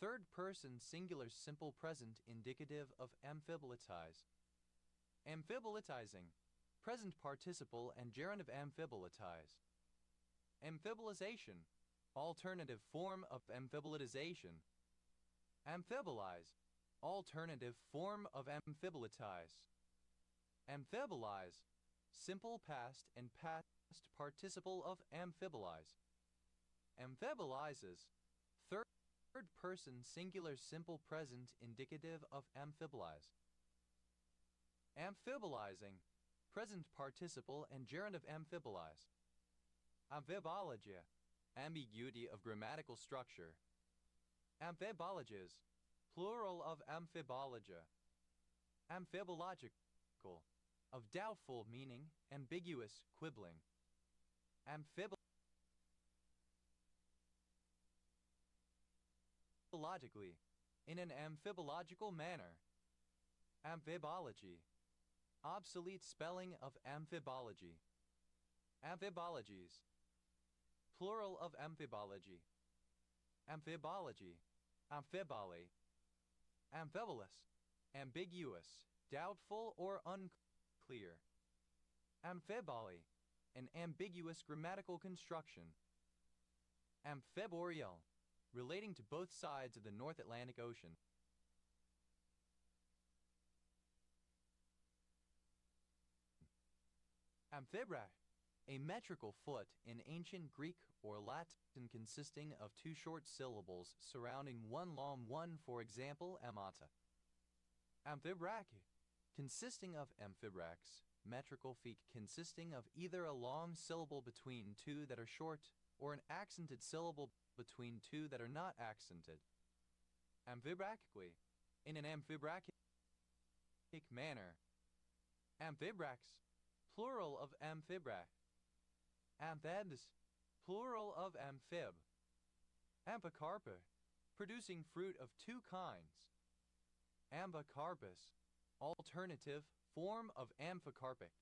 third person singular simple present indicative of amphibolitize. Amphibolitizing, present participle and gerund of amphibolitize. Amphibolization, alternative form of amphibolitization. Amphibolize, alternative form of amphibolitize. Amphibolize, simple past and past participle of amphibolize. Amphibolizes, third person singular simple present indicative of amphibolize. Amphibolizing, present participle and gerund of amphibolize. Amphibologia, ambiguity of grammatical structure. Amphibologies, plural of amphibologia. Amphibological, of doubtful meaning, ambiguous, quibbling. Amphibologically, in an amphibological manner. Amphibology, obsolete spelling of amphibology. Amphibologies, plural of amphibology. Amphibology, amphibole. Amphibolous, ambiguous, doubtful or unclear. Amphibole, an ambiguous grammatical construction. Amphiboreal, relating to both sides of the North Atlantic Ocean. Amphibra, A metrical foot in ancient Greek or Latin consisting of two short syllables surrounding one long one, for example, amata. Amphibrach, consisting of amphibrax, metrical feet consisting of either a long syllable between two that are short or an accented syllable between two that are not accented. Amphibrachically, in an amphibrachic manner. Amphibrax, plural of amphibrach. Amphibs, plural of amphib. Amphicarpa, producing fruit of two kinds. Amphicarpus, alternative form of amphicarpic.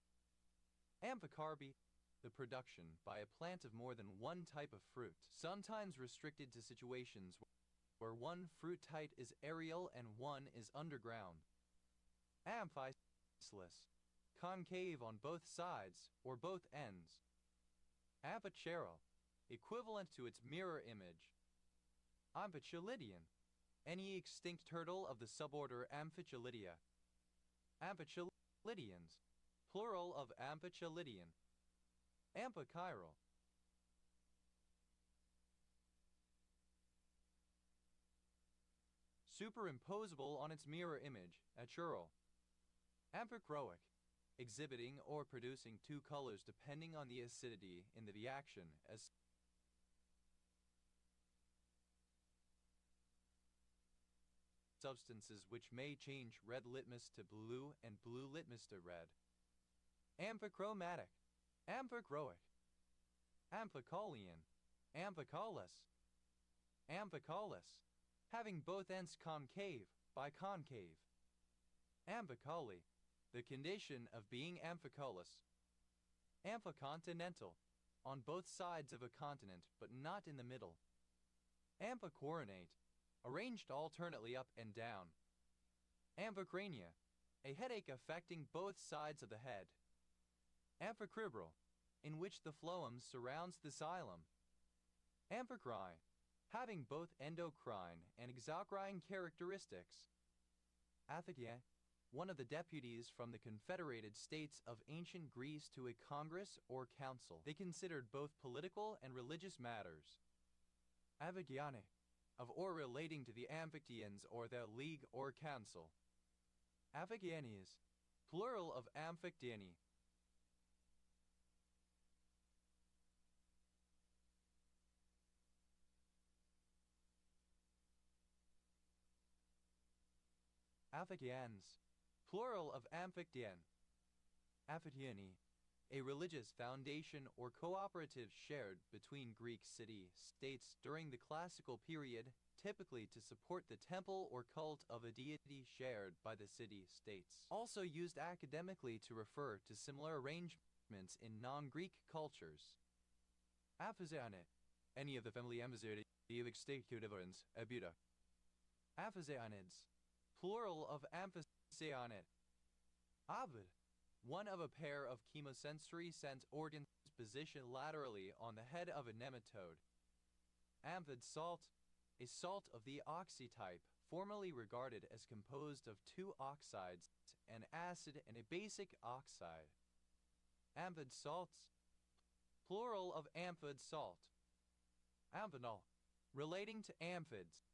Amphicarpi, the production by a plant of more than one type of fruit, sometimes restricted to situations where one fruit type is aerial and one is underground. Amphiceles, concave on both sides or both ends. Amphicheral, equivalent to its mirror image. Amphichelidian, any extinct turtle of the suborder Amphichelidia. Amphichelidians, plural of Amphichelidian. Amphichiral. Superimposable on its mirror image, achural. Amphichroic, exhibiting or producing two colors depending on the acidity in the reaction, as substances which may change red litmus to blue and blue litmus to red. Amphichromatic, amphichroic. Amphicholian, amphicholus. Amphicholus, having both ends concave, biconcave. Amphicoli, the condition of being amphicolus. Amphicontinental, on both sides of a continent but not in the middle. Amphicoronate, arranged alternately up and down. Amphicrania, a headache affecting both sides of the head. Amphicribral, in which the phloem surrounds the xylem. Amphicrine, having both endocrine and exocrine characteristics. Aphikia, one of the deputies from the Confederated States of ancient Greece to a congress or council. They considered both political and religious matters. Aphikiane, of or relating to the Amphictyons or their league or council. Aphikianes, plural of Amphictyani. Aphikians, plural of Amphictyan. Amphictyani, a religious foundation or cooperative shared between Greek city-states during the classical period, typically to support the temple or cult of a deity shared by the city-states. Also used academically to refer to similar arrangements in non-Greek cultures. Aphiziane, any of the family Amphizeridae of extinct abuta. Aphizianids, plural of Amphicyonid. Avid, one of a pair of chemosensory sense organs positioned laterally on the head of a nematode. Amphid salt, a salt of the oxy-type, formerly regarded as composed of two oxides, an acid and a basic oxide. Amphid salts, plural of amphid salt. Amphinol, relating to amphids.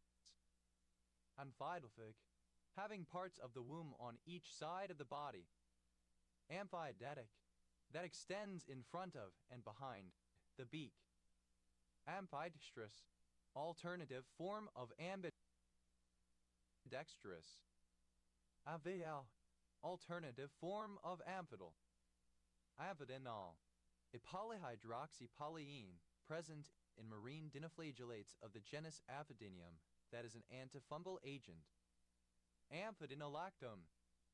Amphidelphic, having parts of the womb on each side of the body. Amphidatic, that extends in front of and behind the beak. Amphidextrous, alternative form of ambidextrous. Amphial, alternative form of amphidal. Amphidenol, a polyhydroxypolyene present in marine dinoflagellates of the genus Amphidinium that is an antifungal agent. Amphidinolactone,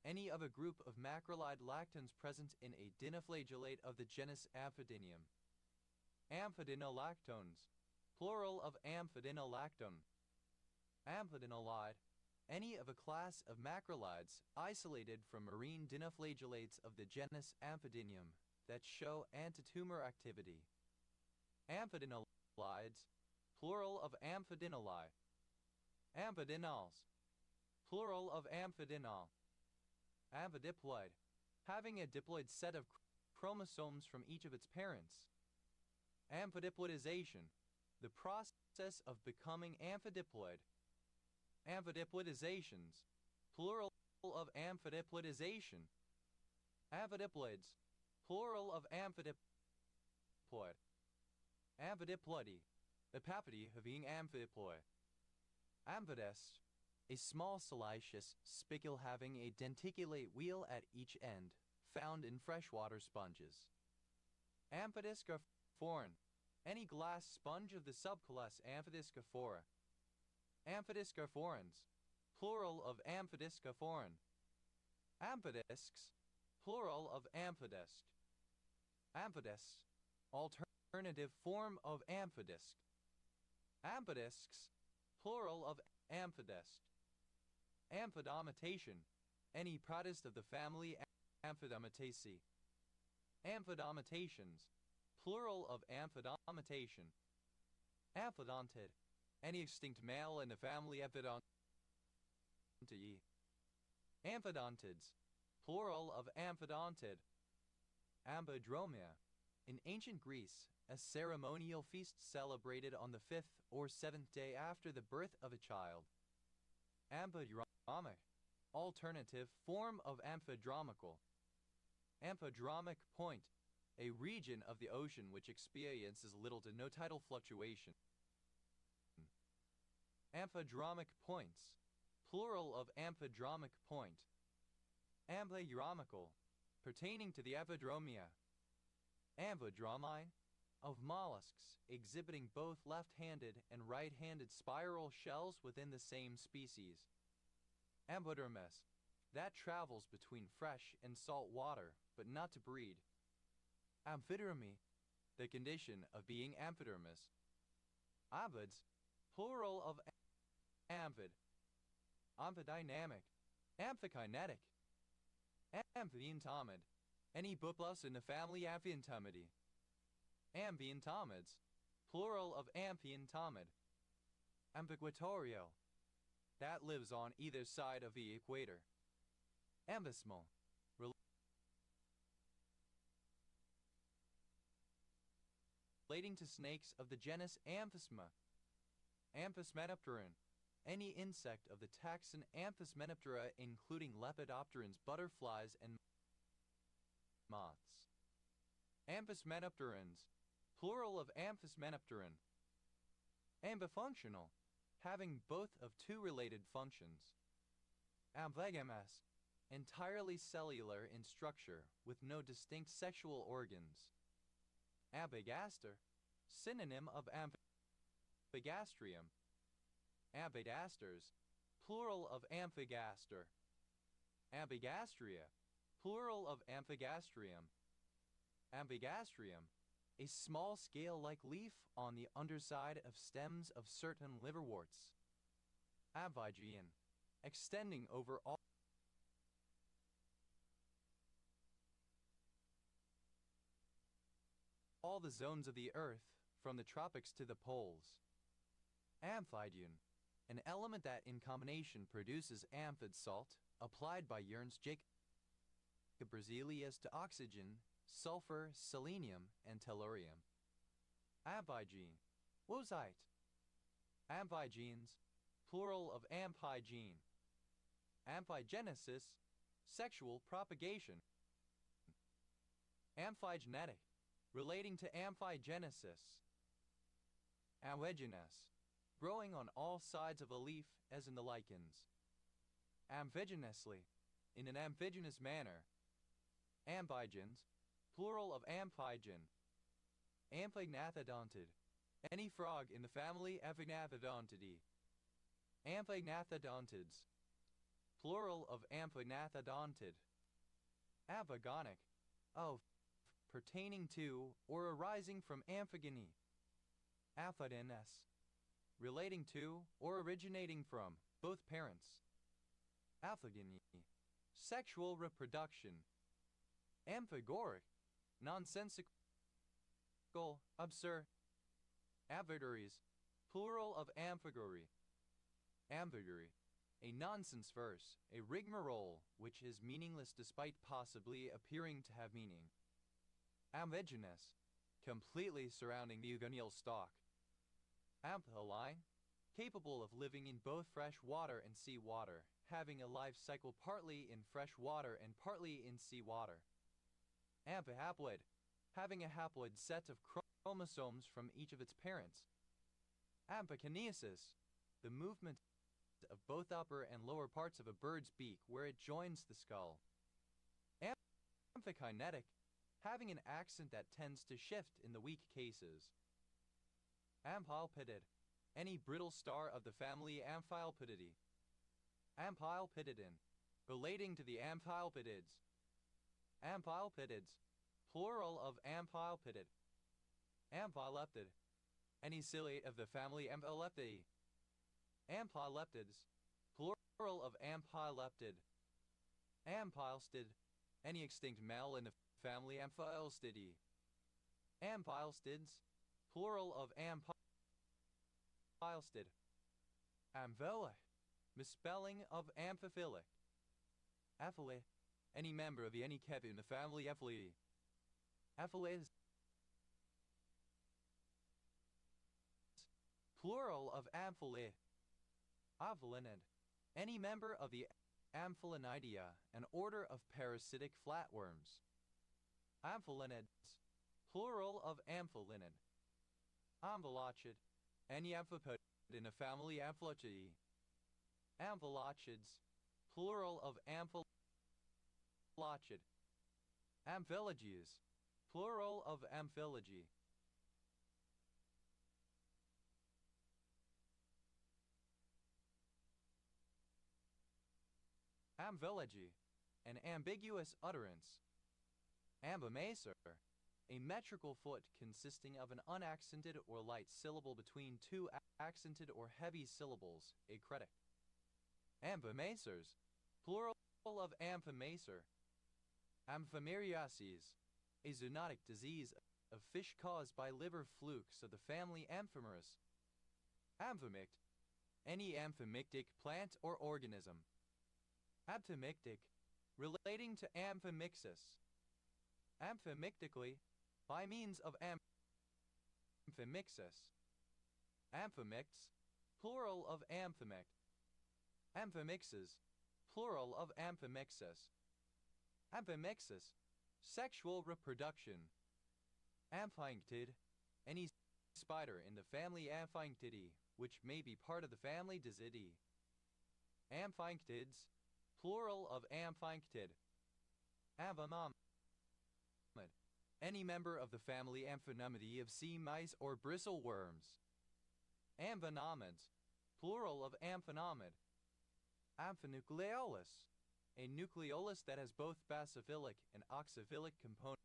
any of a group of macrolide lactones present in a dinoflagellate of the genus Amphidinium. Amphidinolactones, plural of amphidinolactone. Amphidinolide, any of a class of macrolides isolated from marine dinoflagellates of the genus Amphidinium that show antitumor activity. Amphidinolides, plural of amphidinoli. Amphidinols, plural of amphidinol. Amphidiploid, having a diploid set of chromosomes from each of its parents. Amphidiploidization, the process of becoming amphidiploid. Amphidiploidizations, plural of amphidiploidization. Amphidiploids, plural of amphidiploid. Amphidiploidy, epapody of being amphidiploid. Amphides, a small siliceous spicule having a denticulate wheel at each end, found in freshwater sponges. Amphidiscophoran, any glass sponge of the subclass Amphidiscophora. Amphidiscophorans, plural of amphidiscophoran. Amphidiscs, plural of amphidisc. Amphidisc, alternative form of amphidisc. Amphidiscs, plural of amphidisc. Amphidomitation, any protist of the family Amphidomitaceae. Amphidomitations, plural of amphidomitation. Amphidontid, any extinct male in the family Amphidontidae. Amphidontids, plural of amphidontid. Ambidromia, in ancient Greece, a ceremonial feast celebrated on the 5th or 7th day after the birth of a child. Amphidromic, alternative form of amphidromical. Amphidromic point, a region of the ocean which experiences little to no tidal fluctuation. Amphidromic points, plural of amphidromic point. Amphidromical, pertaining to the amphidromia. Amphidromine, of mollusks exhibiting both left-handed and right-handed spiral shells within the same species. Amphidermis, that travels between fresh and salt water, but not to breed. Amphidermy, the condition of being amphidermis. Amphids, plural of amphid. Amphidynamic, amphikinetic. Amphientomid, any buplus in the family Amphientomidae. Amphientomids, plural of amphientomid. Ambiguatorio, that lives on either side of the equator. Ambysmal, relating to snakes of the genus Amphisma. Amphismenopteran, any insect of the taxon Amphismenoptera including lepidopterans, butterflies, and moths. Amphismenopterans, plural of Amphismenopteran. Ambifunctional, having both of two related functions. Amphigamous, entirely cellular in structure with no distinct sexual organs. Ampigaster, synonym of ampigastrium. Ampigasters, plural of amphigaster. Ampigastria, plural of amphigastrium. Ampigastrium, a small scale-like leaf on the underside of stems of certain liverworts. Amphigean, extending over all the zones of the earth, from the tropics to the poles. Amphidian, an element that in combination produces amphid salt, applied by Ernst Jacob Berzelius to oxygen, sulfur, selenium, and tellurium. Amphigene, wozite. Amphigenes, plural of amphigene. Amphigenesis, sexual propagation. Amphigenetic, relating to amphigenesis. Amphigenous, growing on all sides of a leaf as in the lichens. Amphigenously, in an amphigenous manner. Amphigens, plural of amphigen. Amphignathodontid, any frog in the family Amphignathodontidae. Amphignathodontids, plural of amphignathodontid. Amphigonic, of, pertaining to, or arising from amphigony. Amphigenes, relating to, or originating from, both parents. Amphigony, sexual reproduction. Amphigoric, nonsensical, absurd. Amphigores, plural of amphigory. Amphigoury, a nonsense verse, a rigmarole which is meaningless despite possibly appearing to have meaning. Ambigenous, completely surrounding the eugonal stalk. Amphiline, capable of living in both fresh water and sea water, having a life cycle partly in fresh water and partly in sea water. Amphihaploid, having a haploid set of chromosomes from each of its parents. Amphikinesis, the movement of both upper and lower parts of a bird's beak where it joins the skull. Amphikinetic, having an accent that tends to shift in the weak cases. Amphilepidid, any brittle star of the family Amphilepididae. Amphilepididin, relating to the Amphilepidids. Amphilepidids, plural of Amphilepidid. Amphileptid, any ciliate of the family Amphileptidae. Amphileptids, plural of Amphileptid. Amphilestid, any extinct mammal in the family Amphilestidae. Amphilestids, plural of Amphilestid. Amphila, misspelling of amphiphilic. Aphile, any member of any kevu in the family Aphilidae. Aphiles, plural of amphile. Amphilinid, any member of the Amphilinidae, an order of parasitic flatworms. Amphilinids, plural of amphilinid. Amphilochid, any amphipod in a family Amphilochidae. Amphilochids, plural of amphilochid. Amphilogies, plural of amphilogy. Amphilology, an ambiguous utterance. Ambimacer, a metrical foot consisting of an unaccented or light syllable between two accented or heavy syllables, a cretic. Amphimacers, plural of amphimacer. Amphimeriasis, a zoonotic disease of fish caused by liver flukes of the family Amphimerus. Amphimict, any amphimictic plant or organism. Amphimictic, relating to amphimixis. Amphimictically, by means of amphimixis. Amphimicts, plural of amphimict. Amphimixes, plural of amphimixis. Amphimixis, sexual reproduction. Amphinctid, any spider in the family Amphinctidae, which may be part of the family Dazidae. Amphinctids, plural of amphinctid. Amphinomid, any member of the family Amphinomidae of sea mice or bristleworms. Amphinomids, plural of amphinomid. Amphinucleolus, a nucleolus that has both basophilic and oxophilic components.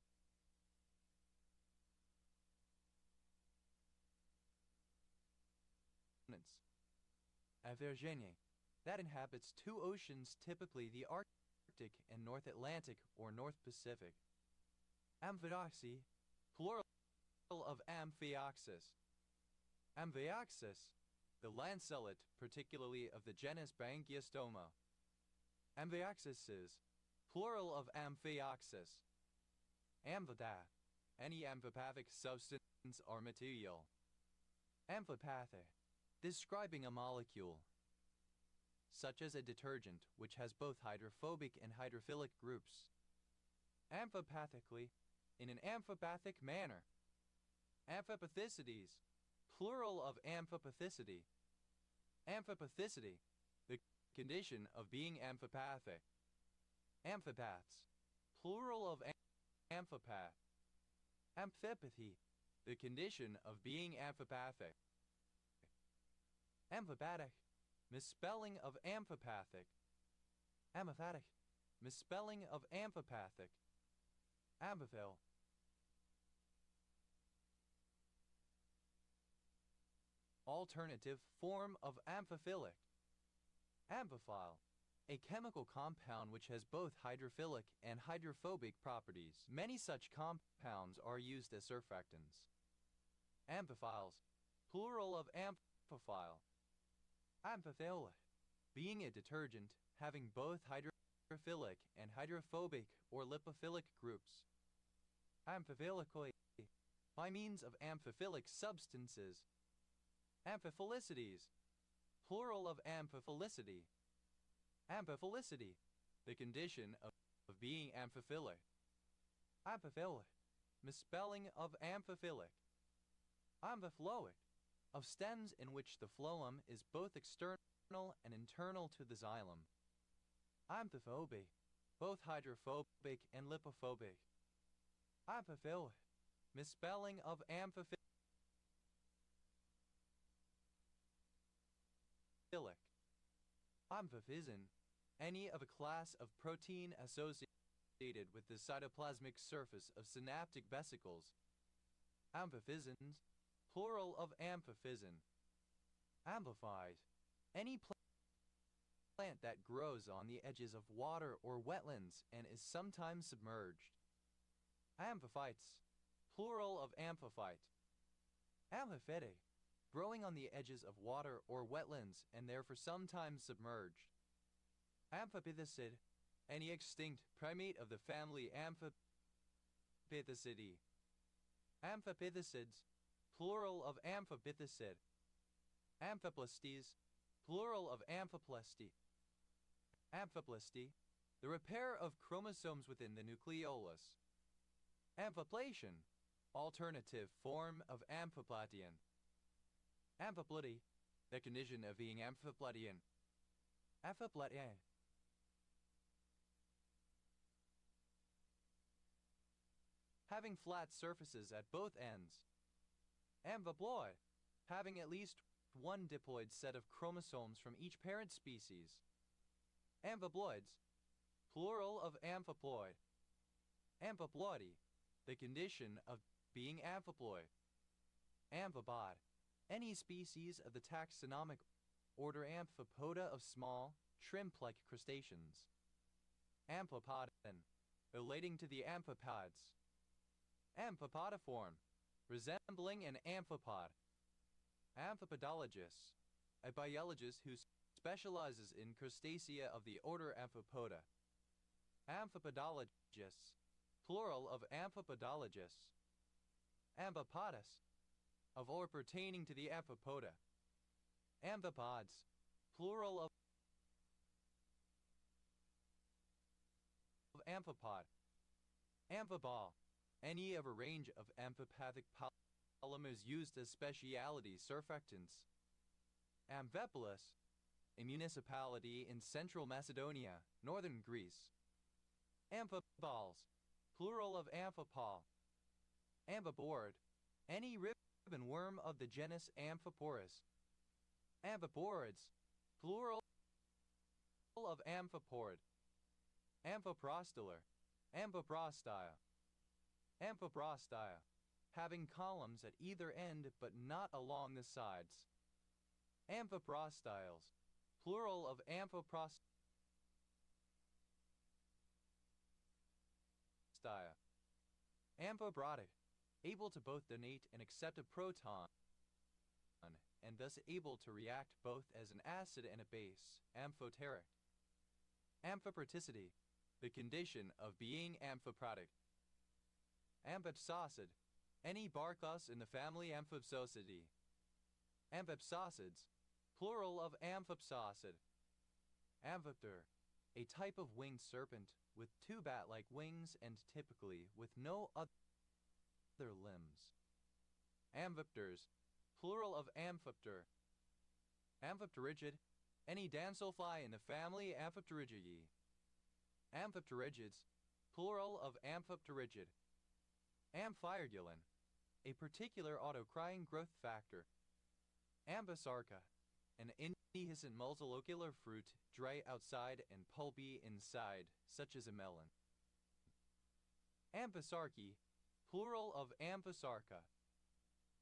Avergene, that inhabits two oceans, typically the Arctic and North Atlantic or North Pacific. Amphioxy, plural of Amphioxus. Amphioxus, the lancelet, particularly of the genus Branchiostoma. Amphioxuses, plural of Amphioxus. Amphipatha, any amphipathic substance or material. Amphipathic, describing a molecule, such as a detergent which has both hydrophobic and hydrophilic groups. Amphipathically, in an amphipathic manner. Amphipathicides, plural of amphipathicity. Amphipathicity, the condition of being amphipathic. Amphipaths, plural of amphipath. Amphipathy, the condition of being amphipathic. Amphipathic, misspelling of amphipathic. Amphipathic, misspelling of amphipathic. Amphiphil, alternative form of amphiphilic. Amphiphile, a chemical compound which has both hydrophilic and hydrophobic properties. Many such compounds are used as surfactants. Amphiphiles, plural of amphiphile. Amphiphilic, being a detergent having both hydrophilic and hydrophobic or lipophilic groups. Amphiphilically, by means of amphiphilic substances. Amphiphelicities, plural of amphiphilicity. Amphiphilicity, the condition of being amphiphilic. Amphiphilic, misspelling of amphiphilic. Amphiploic, of stems in which the phloem is both external and internal to the xylem. Amphiphobic, both hydrophobic and lipophobic. Amphiphilic, misspelling of amphiphilic. Amphiphysin, any of a class of protein associated with the cytoplasmic surface of synaptic vesicles. Amphiphysins, plural of amphiphysin. Amplified, any plant that grows on the edges of water or wetlands and is sometimes submerged. Amphiphytes, plural of amphiphyte. Amphiphytic, growing on the edges of water or wetlands and therefore sometimes submerged. Amphipithecid, any extinct primate of the family Amphipithecidae. Amphipithecids, plural of amphipithecid. Amphiplasties, plural of amphiplasty. Amphiplasty, the repair of chromosomes within the nucleolus. Amphiplation, alternative form of amphiplation. Amphiplody, the condition of being amphipladian. Amphipladian. Having flat surfaces at both ends. Amphiploid, having at least one diploid set of chromosomes from each parent species. Amphiploids, plural of amphiploid. Amphiploidy, the condition of being amphiploid. Amphipod, any species of the taxonomic order Amphipoda of small, shrimp-like crustaceans. Amphipodon, relating to the amphipods. Amphipodiform, resembling an amphipod. Amphipodologist, a biologist who specializes in crustacea of the order Amphipoda. Amphipodologists, plural of amphipodologists. Amphipodus, of or pertaining to the Amphipoda. Amphipods, plural of amphipod. Amphibol, any of a range of amphipathic polymers used as specialty surfactants. Amphipolis, a municipality in central Macedonia, northern Greece. Amphibols, plural of amphipol. Amphiborid, any ribbon worm of the genus Amphiporus. Amphiporids, plural of amphiporid. Amphiprostylar, amphiprostyle. Amphiprostyle, having columns at either end but not along the sides. Amphiprostyles, plural of amphiprostyle. Amphibrotic, able to both donate and accept a proton, and thus able to react both as an acid and a base. Amphoteric. Amphiproticity, the condition of being amphiprotic. Amphipsocid, any barcus in the family Amphipsocidae. Amphipsocids, plural of amphipsocid. Amphipter, a type of winged serpent with two bat-like wings and typically with no other limbs. Amphipters, plural of amphipter. Amphipterygid, any damselfly in the family Amphipterygidae. Amphipterygids, plural of amphipterygid. Amphiargulin, a particular autocrine growth factor. Amphisarca, an indehiscent multilocular fruit, dry outside and pulpy inside, such as a melon. Amphisarchy, plural of amphisarca.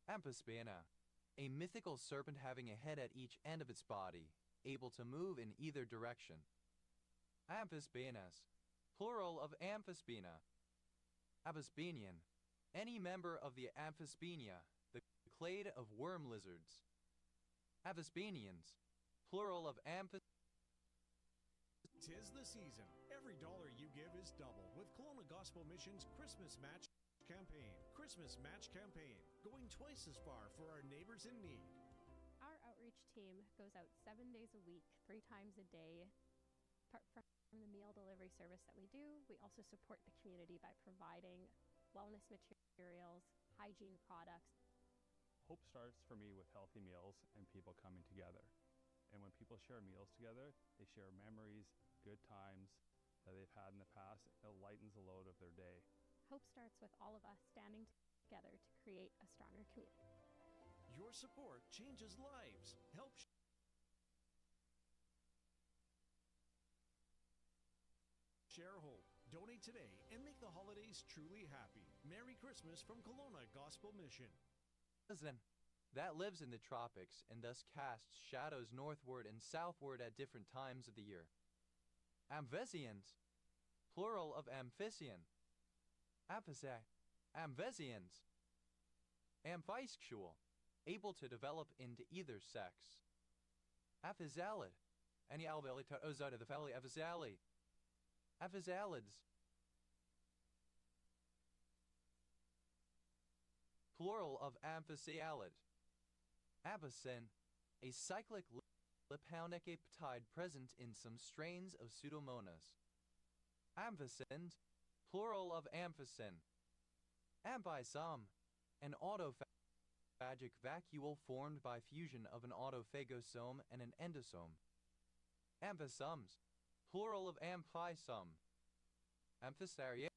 Amphispina, a mythical serpent having a head at each end of its body, able to move in either direction. Amphispinas, plural of amphispina. Amphispinian, any member of the Amphispinia, the clade of worm lizards. Amphispinians, plural of amphis. 'Tis the season. Every dollar you give is double with Kelowna Gospel Mission's Christmas Match campaign, Christmas match campaign, going twice as far for our neighbors in need. Our outreach team goes out 7 days a week, 3 times a day. Apart from the meal delivery service that we do, we also support the community by providing wellness materials, hygiene products. Hope starts for me with healthy meals and people coming together. And when people share meals together, they share memories, good times that they've had in the past. It lightens the load of their day. Hope starts with all of us standing together to create a stronger community. Your support changes lives. Help share hope. Donate today and make the holidays truly happy. Merry Christmas from Kelowna Gospel Mission. Listen, that lives in the tropics and thus casts shadows northward and southward at different times of the year. Amphisians, plural of amphissian. Amphisi, amphisians. Amphysexual, able to develop into either sex. Aphizalid, any alveoli ozide of the family Aphizali. Aphizalids, plural of amphisialid. Ampicin, a cyclic lipounic peptide present in some strains of Pseudomonas. Amphicin, plural of amphicin. Amphisome, an autophagic vacuole formed by fusion of an autophagosome and an endosome. Amphisomes, plural of amphisome. Amphisaria,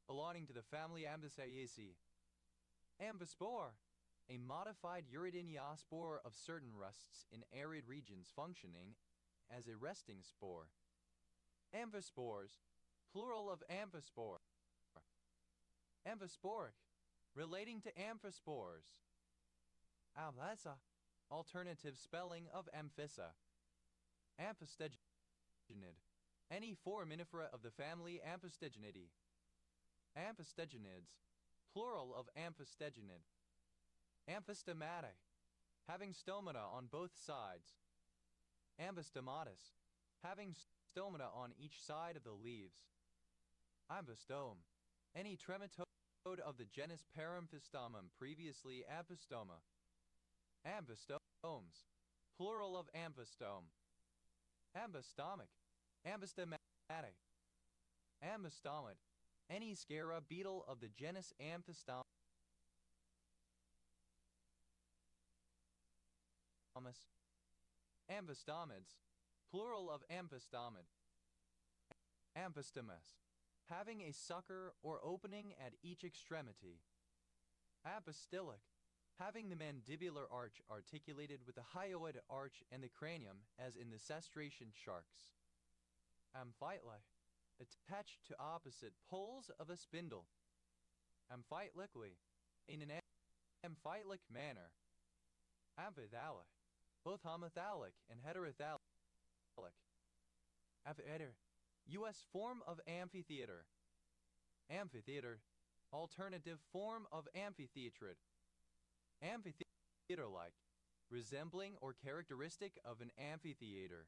belonging to the family Amphisariaceae. Amphispore, a modified uridinospore of certain rusts in arid regions functioning as a resting spore. Amphispores, plural of amphispore. Amphisporic, relating to amphispores. Amphissa, alternative spelling of amphissa. Amphisteginid, any foraminifera of the family Amphisteginidae. Amphisteginids, plural of amphisteginid. Amphistomata, having stomata on both sides. Amphistomatus, having stomata on each side of the leaves. Amphistome, any trematode of the genus Paramphistomum, previously Amphistoma. Amphistomes, plural of amphistome. Amphistomic, amphistomatic. Amphistomid, any scara beetle of the genus Amphistomus. Amphistomids, plural of amphistomid. Amphistomus, having a sucker or opening at each extremity. Amphistylic, having the mandibular arch articulated with the hyoid arch and the cranium as in the cestration sharks. Amphytli, attached to opposite poles of a spindle. Amphytlically, in an amphytlic manner. Amphithallic, both homothallic and heterothallic. Amphitheater, U.S. form of amphitheater. Amphitheater, alternative form of amphitheatrid. Amphitheater-like, resembling or characteristic of an amphitheater.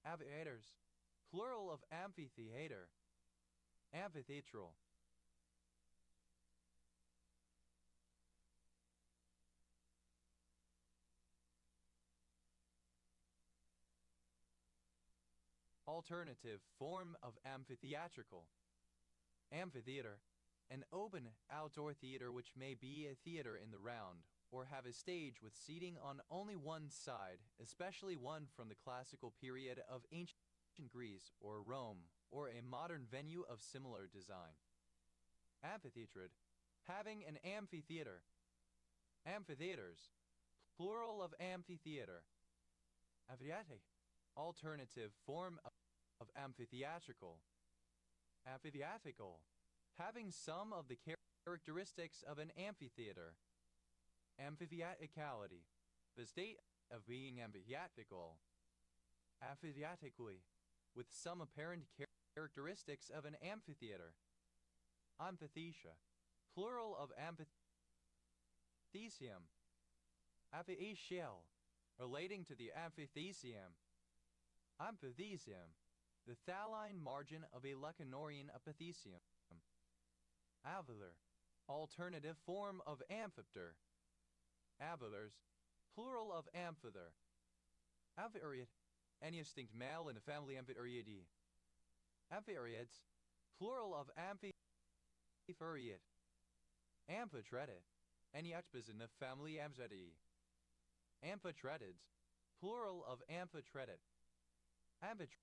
Amphitheaters, plural of amphitheater. Amphitheatral. Alternative form of amphitheatrical. Amphitheater, an open outdoor theater which may be a theater in the round, or have a stage with seating on only one side, especially one from the classical period of ancient Greece or Rome, or a modern venue of similar design. Amphitheatrid, having an amphitheater. Amphitheaters, plural of amphitheater. Amphitheatic, alternative form of amphitheatrical. Amphitheatrical, having some of the characteristics of an amphitheater. Amphitheatricality, the state of being amphitheatrical. Amphitheatrically, with some apparent characteristics of an amphitheater. Amphithesia, plural of amphithesium. Amphitheatial, relating to the amphithesium. Amphithesium, the thaline margin of a Lecanorian epithecium. Alveolar, alternative form of amphipter. Alveolars, plural of amphither. Alveoriid, any extinct male in the family Amphioriidae. Amphioriids, plural of Amphifuriid. Amphitretiid, any expes in the family Amphitidae. Amphitretids, plural of Amphitretid. Amphitrite,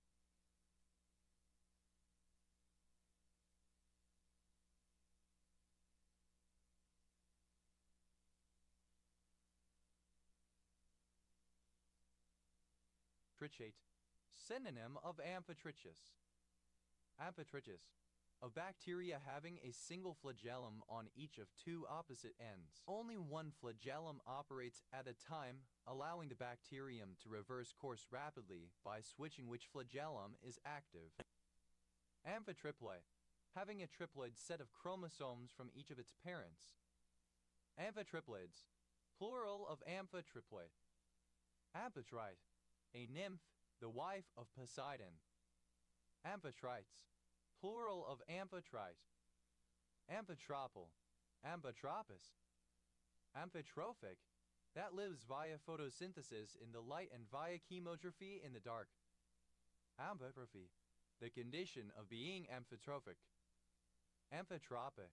synonym of Amphitrichus. Amphitrichus, a bacteria having a single flagellum on each of two opposite ends. Only one flagellum operates at a time, allowing the bacterium to reverse course rapidly by switching which flagellum is active. Amphitriploid, having a triploid set of chromosomes from each of its parents. Amphitriploids, plural of amphitriploid. Amphitrite, a nymph, the wife of Poseidon. Amphitrites, plural of amphitrite. Amphitropal, amphitropis. Amphitrophic, that lives via photosynthesis in the light and via chemotrophy in the dark. Amphitrophy, the condition of being amphitrophic. Amphitropic,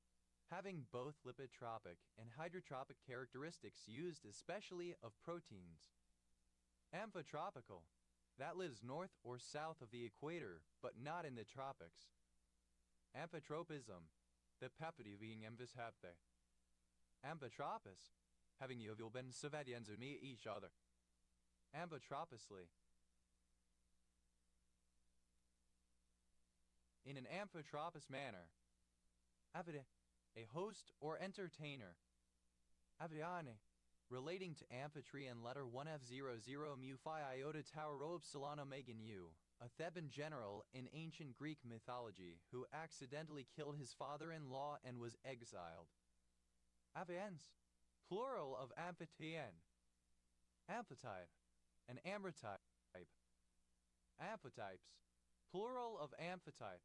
having both lipotropic and hydrotropic characteristics used especially of proteins. Amphitropical, that lives north or south of the equator, but not in the tropics. Amphitropism, the peptide being amphishapte. Amphitropis, having the ovule been savadians of each other. Amphitropisly. In an amphitropous manner. Avide, a host or entertainer. Aviane, relating to Amphitryon letter 1F00 mu phi iota tau rho epsilon omega nu, a Theban general in ancient Greek mythology who accidentally killed his father-in-law and was exiled. Aviens, plural of amphityen. Amphitype, an amrtype. Amphitypes, plural of amphitype.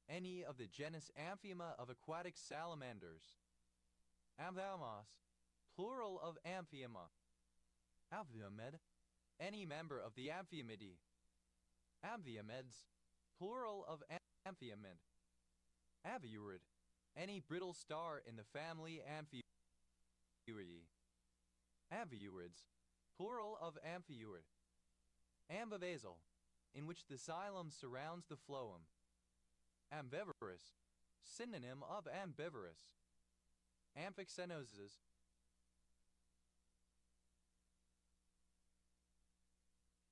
Any of the genus Amphiema of aquatic salamanders. Amphiamos, plural of Amphiema. Amphiomed, any member of the Amphiomydae. Amphiomeds, plural of Amphiomed. Aviurid, any brittle star in the family Amphiuridae. Aviurids, plural of Amphiurid. Ambivasal, in which the xylem surrounds the phloem. Ambivorous, synonym of ambivorous. Amphixenosis,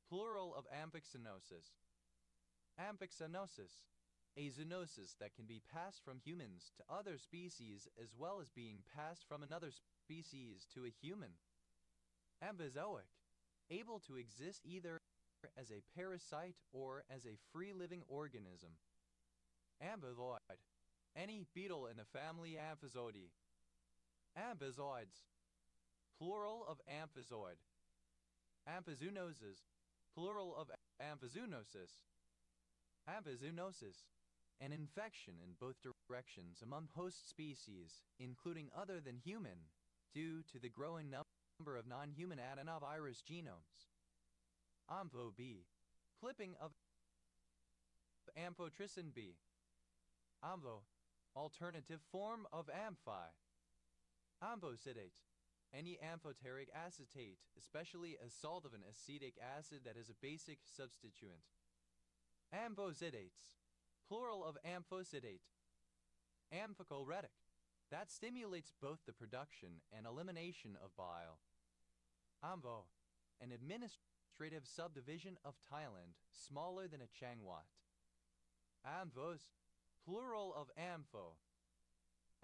plural of amphixenosis. Amphixenosis, a zoonosis that can be passed from humans to other species as well as being passed from another species to a human. Ambizoic, able to exist either as a parasite or as a free-living organism. Ambizoid, any beetle in the family Amphizoidae. Ambizoids, plural of amphizoid. Amphizoonosis, plural of amphizoonosis. Amphizoonosis, an infection in both directions among host species, including other than human, due to the growing number of non-human adenovirus genomes. Ampho B, clipping of amphotricin B. Ampho, alternative form of amphi. Amphosydate, any amphoteric acetate, especially a salt of an acetic acid that is a basic substituent. Amphosidates, plural of amphosydate. Amphichoretic, that stimulates both the production and elimination of bile. Ampho, an administrative subdivision of Thailand, smaller than a Changwat. Amphos, plural of ampho.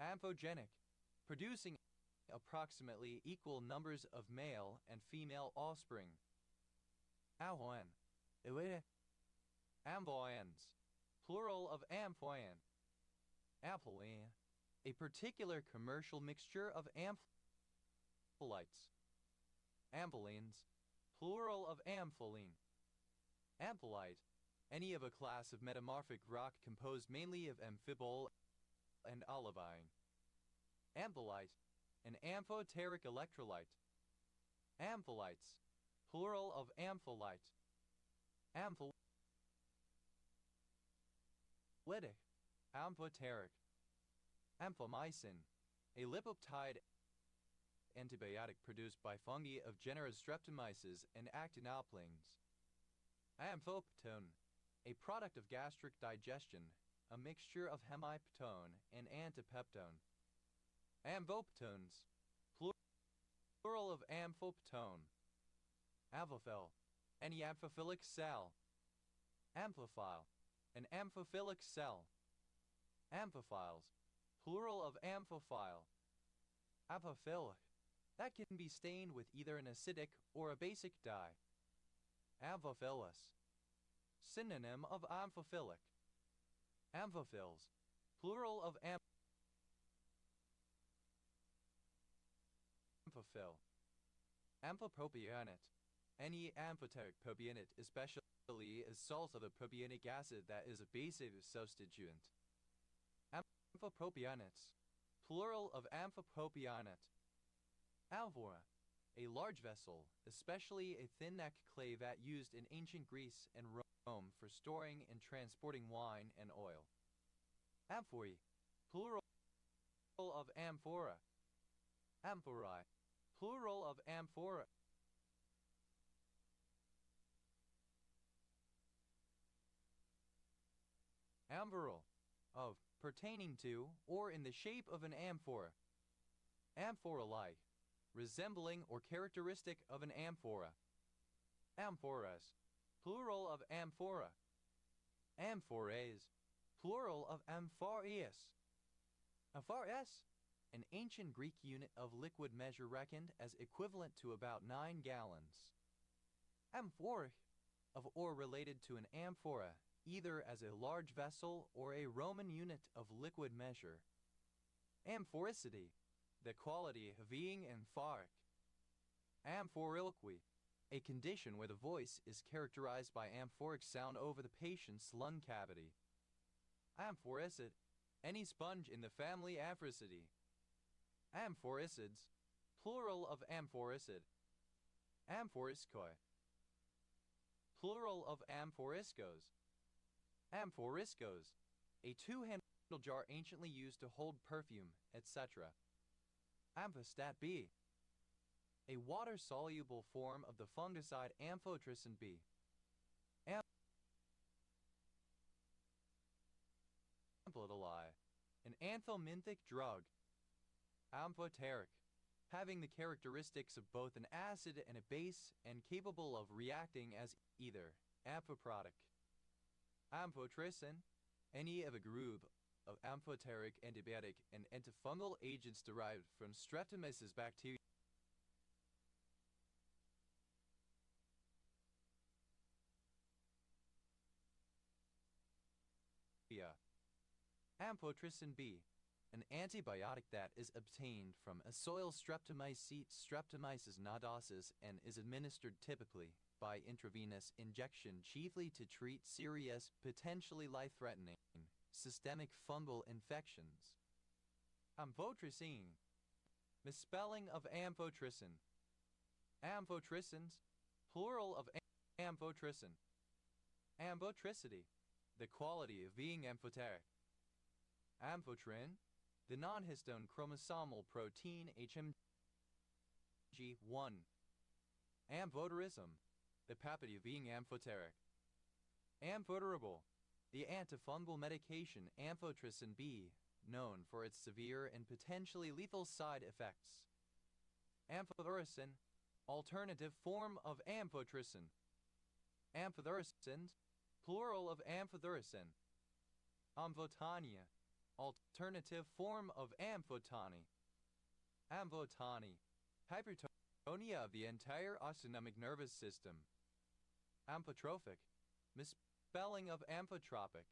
Amphogenic, producing approximately equal numbers of male and female offspring. Ahoen, amphoans, plural of amphoan. Ampholine, a particular commercial mixture of ampholites. Ampholines, plural of ampholine. Amphibolite, any of a class of metamorphic rock composed mainly of amphibole and olivine. Amphibolite, an amphoteric electrolyte. Amphilites, plural of amphilite. Amphilytic, amphoteric. Amphomycin, a lipoptide antibiotic produced by fungi of genera Streptomyces and actinoplanes. Amphoptone, a product of gastric digestion, a mixture of hemiptone and antipeptone. Amphoptones, plural of amphoptone. Amphophil, any amphiphilic cell. Amphiphile, an amphiphilic cell. Amphiphiles, plural of amphiphile. Amphiphilic, that can be stained with either an acidic or a basic dye. Amphiphilus, synonym of amphiphilic. Amphiphils, plural of amphiphil. Amphipropionate, any amphoteric propionate, especially as salts of the propionic acid that is a basic substituent. Amphipropionates, plural of amphipropionate. Amphora, a large vessel, especially a thin-neck clay vat used in ancient Greece and Rome for storing and transporting wine and oil. Amphorae, plural of amphora. Amphorae, plural of amphora. Amphoral, of, pertaining to, or in the shape of an amphora. Amphoralike, resembling or characteristic of an amphora. Amphoras, plural of amphora. Amphoraes, plural of amphoreus. Amphoreus, an ancient Greek unit of liquid measure reckoned as equivalent to about 9 gallons. Amphoric, of or related to an amphora, either as a large vessel or a Roman unit of liquid measure. Amphoricity, the quality of being amphoric. Amphoriloquy, a condition where the voice is characterized by amphoric sound over the patient's lung cavity. Amphoricid, any sponge in the family Amphoricidae. Amphoricids, plural of amphoricid. Amphoriscoi, plural of amphoriscos. Amphoriscos, a two-handled jar anciently used to hold perfume, etc. Amphostat B, a water-soluble form of the fungicide amphotericin B. Amphiloli, an anthelminthic drug. Amphoteric, having the characteristics of both an acid and a base and capable of reacting as either. Amphiprotic. Amphotericin, any of a group of amphoteric antibiotic and antifungal agents derived from Streptomyces bacteria. Amphotericin B, an antibiotic that is obtained from a soil Streptomyces nodosus and is administered typically by intravenous injection, chiefly to treat serious, potentially life-threatening, systemic fungal infections. Amphotericin, misspelling of amphotericin. Amphotericins, plural of amphotericin. Amphotericity, the quality of being amphoteric. Amphotrin, the non-histone chromosomal protein HMG1. Amphoterism, the property of being amphoteric. Amphoterable, the antifungal medication amphotericin B, known for its severe and potentially lethal side effects. Amphotericin, alternative form of amphotericin. Amphotericins, plural of amphotericin. Amphotania, alternative form of amphotany. Amphotany, hypertonia of the entire autonomic nervous system. Amphotrophic, misspelling of amphotropic.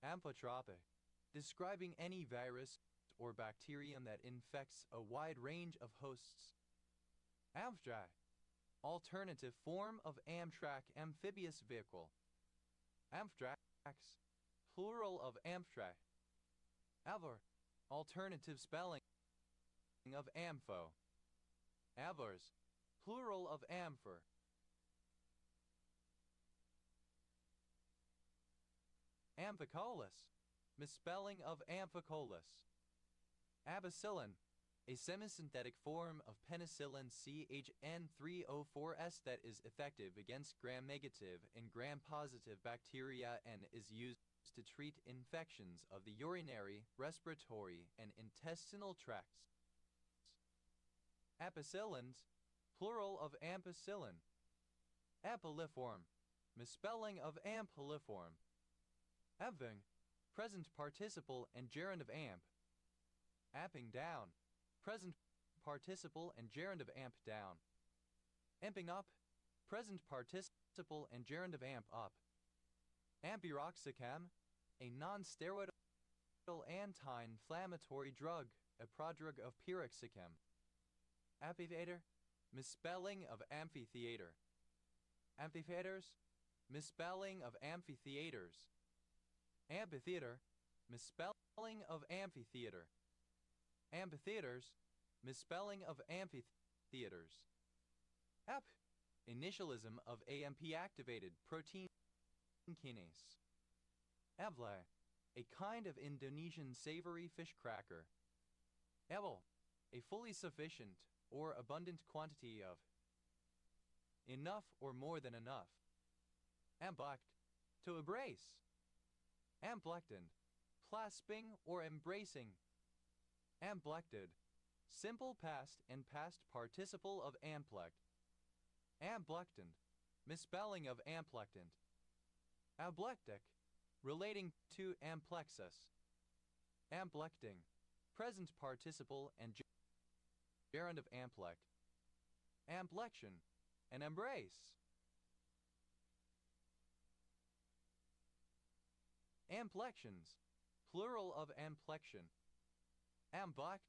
Amphotropic, describing any virus or bacterium that infects a wide range of hosts. Amphdry, alternative form of Amtrak amphibious vehicle. Amtrak's, plural of Amtrak. Avor, alternative spelling of Amfo. Avars, plural of Amfer. Amphicolis, misspelling of Amphicolis. Ampicillin, a semisynthetic form of penicillin CHN304S that is effective against gram-negative and gram-positive bacteria and is used to treat infections of the urinary, respiratory, and intestinal tracts. Ampicillins, plural of ampicillin. Ampelliform, misspelling of ampelliform. Amping, present participle and gerund of amp. Amping down, present participle and gerund of amp down. Amping up, present participle and gerund of amp up. Ampiroxicam, a non-steroidal anti-inflammatory drug, a prodrug of piroxicam. Amphitheater, misspelling of amphitheater. Amphitheaters, misspelling of amphitheaters. Amphitheater, misspelling of amphitheater. Amphitheaters, misspelling of amphitheaters. Ap, initialism of AMP-activated protein kinase. Avla, a kind of Indonesian savory fish cracker. Ebel, a fully sufficient or abundant quantity of. Enough or more than enough. Amblect, to embrace. Amblected, clasping or embracing. Amblected, simple past and past participle of amplect. Amblectant, misspelling of amplectant. Amblectic, relating to amplexus. Amblecting, present participle and gerund of amplect. Amplection, an embrace. Amplections, plural of amplection. Amblex,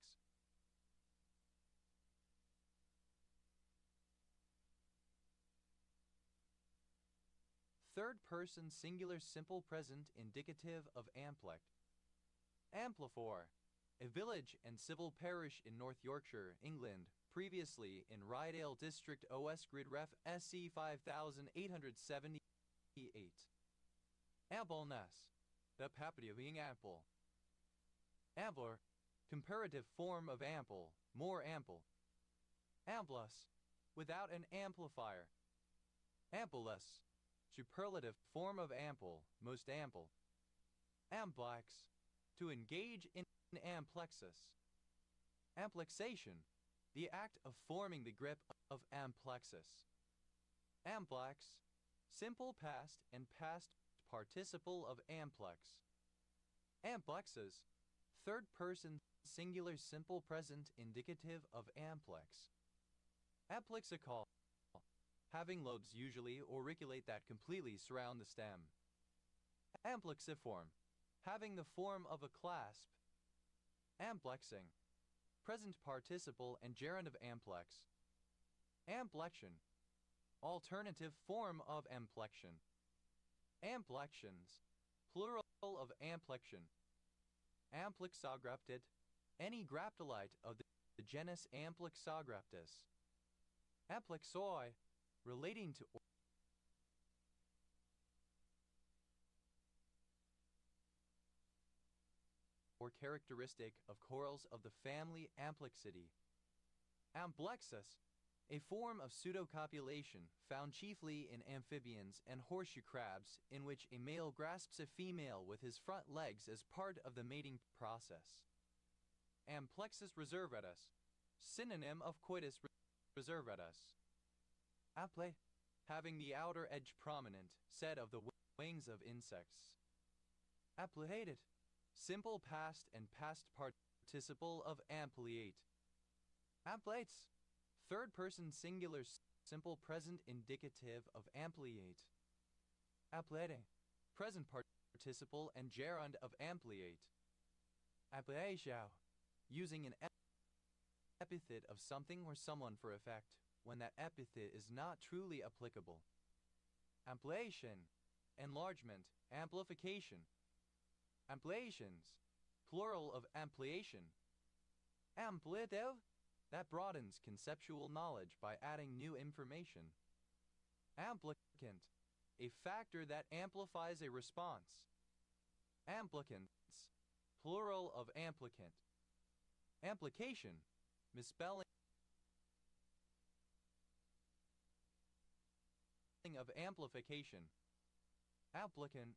third person singular simple present indicative of amplect. Amplifor, a village and civil parish in North Yorkshire, England, previously in Rydale District OS Grid Ref SC 5878. Ampleness, the property of being ample. Ampler, comparative form of ample, more ample. Amplus, without an amplifier. Ampleless, superlative form of ample, most ample. Amplex, to engage in amplexus. Amplexation, the act of forming the grip of amplexus. Amplex, simple past and past participle of amplex. Amplexes, third person singular simple present indicative of amplex. Amplexicol, having lobes usually auriculate that completely surround the stem. Amplexiform, having the form of a clasp. Amplexing, present participle and gerund of amplex. Amplection, alternative form of amplection. Amplections, plural of amplection. Amplexograptid, any graptolite of the genus Amplexograptus. Amplexoi, relating to or characteristic of corals of the family Amplexidae. Amblexus, a form of pseudocopulation found chiefly in amphibians and horseshoe crabs in which a male grasps a female with his front legs as part of the mating process. Amplexus reservatus, synonym of coitus reservatus. Ample, having the outer edge prominent, said of the wings of insects. Ampliated, simple past and past participle of ampliate. Ampliates, third person singular simple present indicative of ampliate. Ampliate, present participle and gerund of ampliate. Ampliatio, using an epithet of something or someone for effect, when that epithet is not truly applicable. Ampliation, enlargement, amplification. Ampliations, plural of ampliation. Ampliative, that broadens conceptual knowledge by adding new information. Amplicant, a factor that amplifies a response. Amplicants, plural of amplicant. Amplication, misspelling of amplification. Applicant,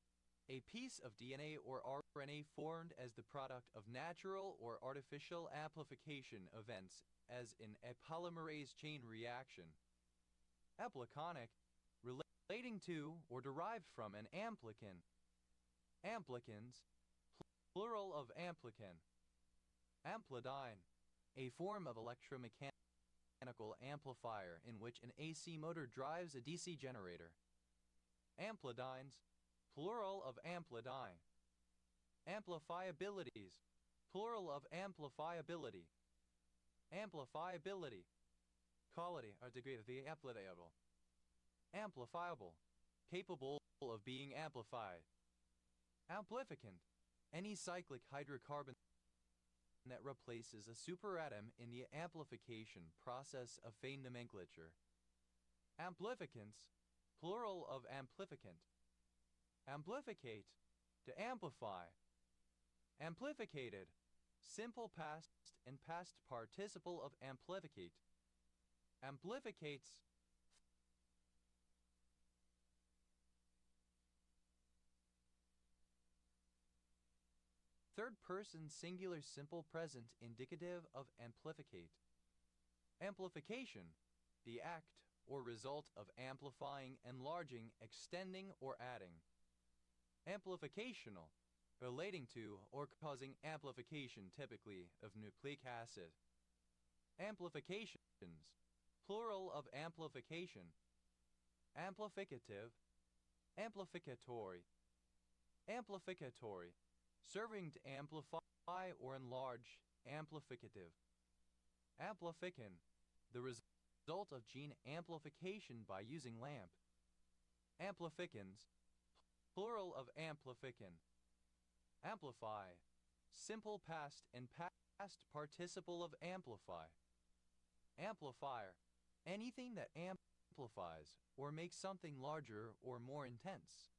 a piece of DNA or RNA formed as the product of natural or artificial amplification events, as in a polymerase chain reaction. Appliconic, relating to or derived from an amplicant. Amplicans, plural of amplicant. Amplidyne, a form of electromechanical amplifier in which an AC motor drives a DC generator. Amplidynes, plural of amplidyne. Amplifiabilities, plural of amplifiability. Amplifiability, quality or degree of the amplifiable. Amplifiable, capable of being amplified. Amplificant, any cyclic hydrocarbon that replaces a superatom in the amplification process of Fein nomenclature. Amplificants, plural of amplificant. Amplificate, to amplify. Amplificated, simple past and past participle of amplificate. Amplificates, third person singular simple present indicative of amplificate. Amplification, the act or result of amplifying, enlarging, extending, or adding. Amplificational, relating to or causing amplification typically of nucleic acid. Amplifications, plural of amplification. Amplificative, amplificatory. Amplificatory, serving to amplify or enlarge, amplificative. Amplificant, the result of gene amplification by using LAMP. Amplificans, plural of amplificant. Amplify, simple past and past participle of amplify. Amplifier, anything that amplifies or makes something larger or more intense.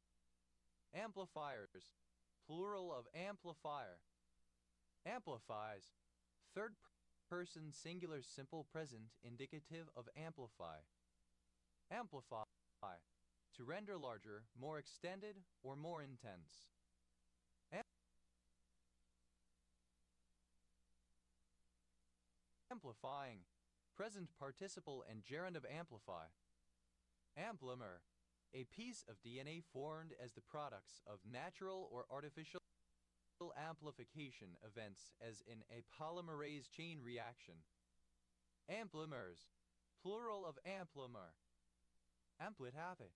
Amplifiers, plural of amplifier. Amplifies, third person singular simple present indicative of amplify. Amplify, to render larger, more extended, or more intense. Amplifying, present participle and gerund of amplify. Amplimer, a piece of DNA formed as the products of natural or artificial amplification events, as in a polymerase chain reaction. Amplimers, plural of amplimer. Amplitopic,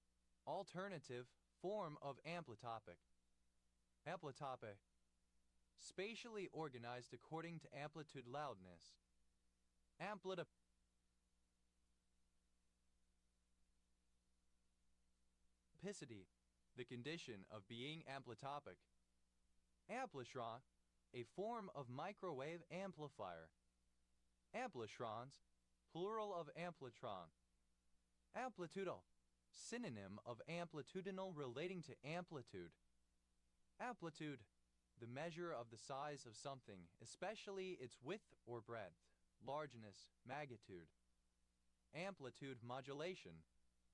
alternative form of amplitopic. Amplitopic, spatially organized according to amplitude loudness. Amplitopicity, the condition of being amplitopic. Amplitron, a form of microwave amplifier. Amplitrons, plural of amplitron. Amplitudal, synonym of amplitudinal relating to amplitude. Amplitude, the measure of the size of something, especially its width or breadth, largeness, magnitude. Amplitude modulation,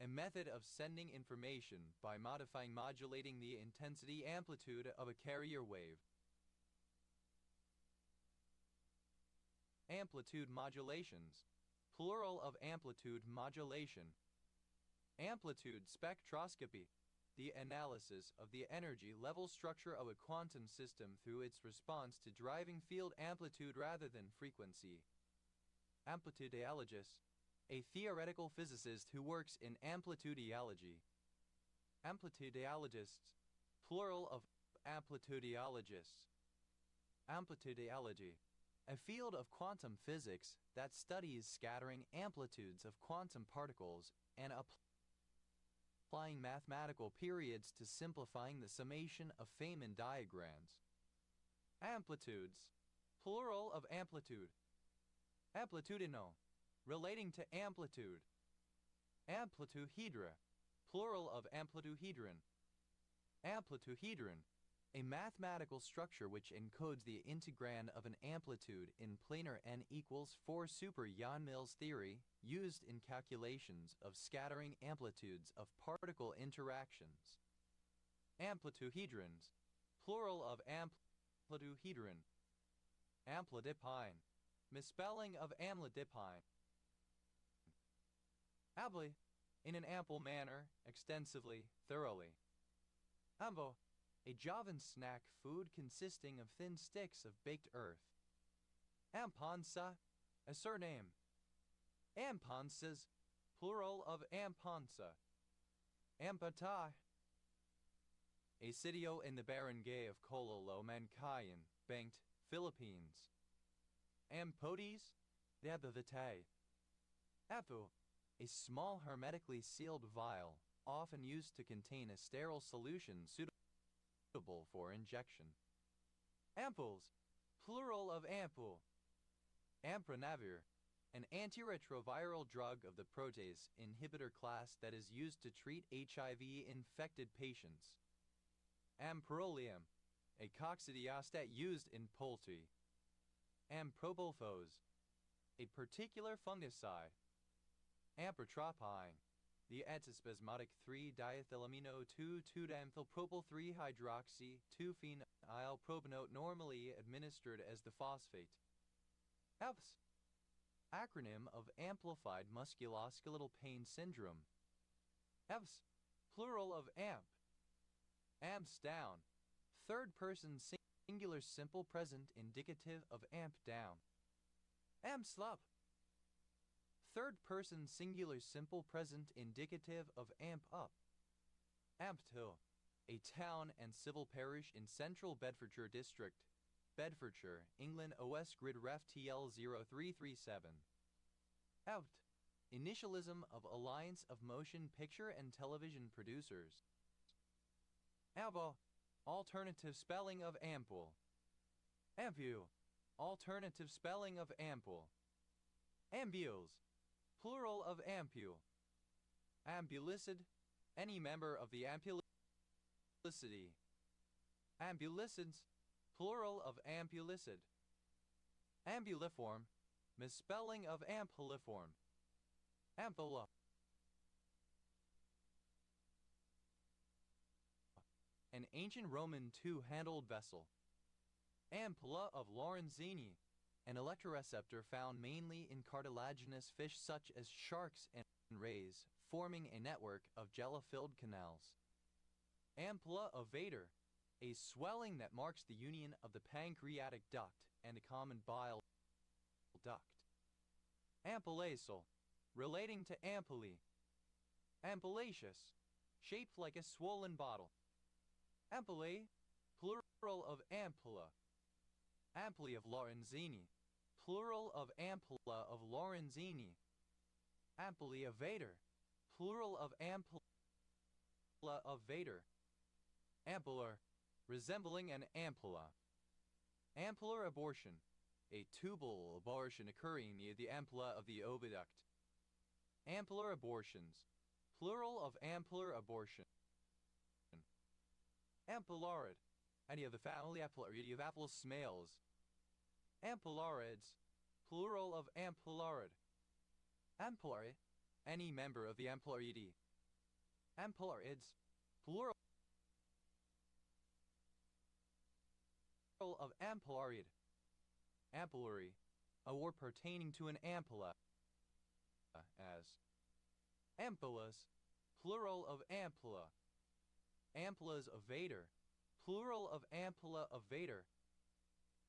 a method of sending information by modulating the intensity amplitude of a carrier wave. Amplitude modulations, plural of amplitude modulation. Amplitude spectroscopy, the analysis of the energy level structure of a quantum system through its response to driving field amplitude rather than frequency. Amplitudeologist, a theoretical physicist who works in amplitudeology. Amplitudeologists, plural of amplitudeologists. Amplitudeology, a field of quantum physics that studies scattering amplitudes of quantum particles and applying mathematical periods to simplifying the summation of Feynman diagrams. Amplitudes, plural of amplitude. Amplitudinal, relating to amplitude. Amplituhedra, plural of amplituhedron. Amplituhedron, a mathematical structure which encodes the integrand of an amplitude in planar n equals 4 super Yang-Mills theory used in calculations of scattering amplitudes of particle interactions. Amplituhedrons, plural of amplituhedron. Amplodipine, misspelling of amlodipine. Amply, in an ample manner, extensively, thoroughly. Ambo, a Javan snack food consisting of thin sticks of baked earth. Ampansa, a surname. Ampansas, plural of ampansa. Ampata, a sitio in the barangay of Cololo, Mankayan, Banked, Philippines. Ampodes, the Abavitae. Apu, a small hermetically sealed vial, often used to contain a sterile solution suitable for injection. Ampules, plural of ampule. Ampronavir, an antiretroviral drug of the protease inhibitor class that is used to treat HIV-infected patients. Amprolium, a coccidiostat used in poultry. Ampropofos, a particular fungicide. Ampotropine, the antispasmodic 3-diethylamino 2,2-dimethyl-propyl-3-hydroxy-2-phenyl-propanoate normally administered as the phosphate. APS, acronym of Amplified Musculoskeletal Pain Syndrome. EVS, plural of AMP. AMPS down, third person singular simple present indicative of AMP down. AMPS up, third person singular simple present indicative of AMP up. Ampthill, a town and civil parish in central Bedfordshire District, Bedfordshire, England. OS Grid Ref TL 0337. Out, initialism of Alliance of Motion Picture and Television Producers. Ambo, alternative spelling of ample. Ampu, alternative spelling of ample. Ambules, plural of ampule. Ambulicid, any member of the ampulicity. Ambulicens, plural of ambulicid. Ambuliform, misspelling of ampuliform. Amphula, an ancient Roman two-handled vessel. Ampulla of Lorenzini, an electroreceptor found mainly in cartilaginous fish such as sharks and rays, forming a network of gel-filled canals. Ampulla of Vader, a swelling that marks the union of the pancreatic duct and the common bile duct. Ampullaceal, relating to ampullae. Ampullaceous, shaped like a swollen bottle. Ampullae, plural of ampulla. Ampli of Lorenzini, plural of ampulla of Lorenzini. Ampli of Vader, plural of ampulla of Vader. Ampullar, resembling an ampulla. Ampullar abortion, a tubal abortion occurring near the ampulla of the oviduct. Ampullar abortions, plural of ampullar abortion. Ampullarid, any of the family Ampullaridae of apple snails. Ampullarids, plural of ampullarid. Ampullari, any member of the Ampullaridae. Ampullarids, plural of ampullarid. Ampullary, a word pertaining to an ampulla, as ampullas, plural of ampulla. Ampullas of Vader, plural of ampulla of Vader.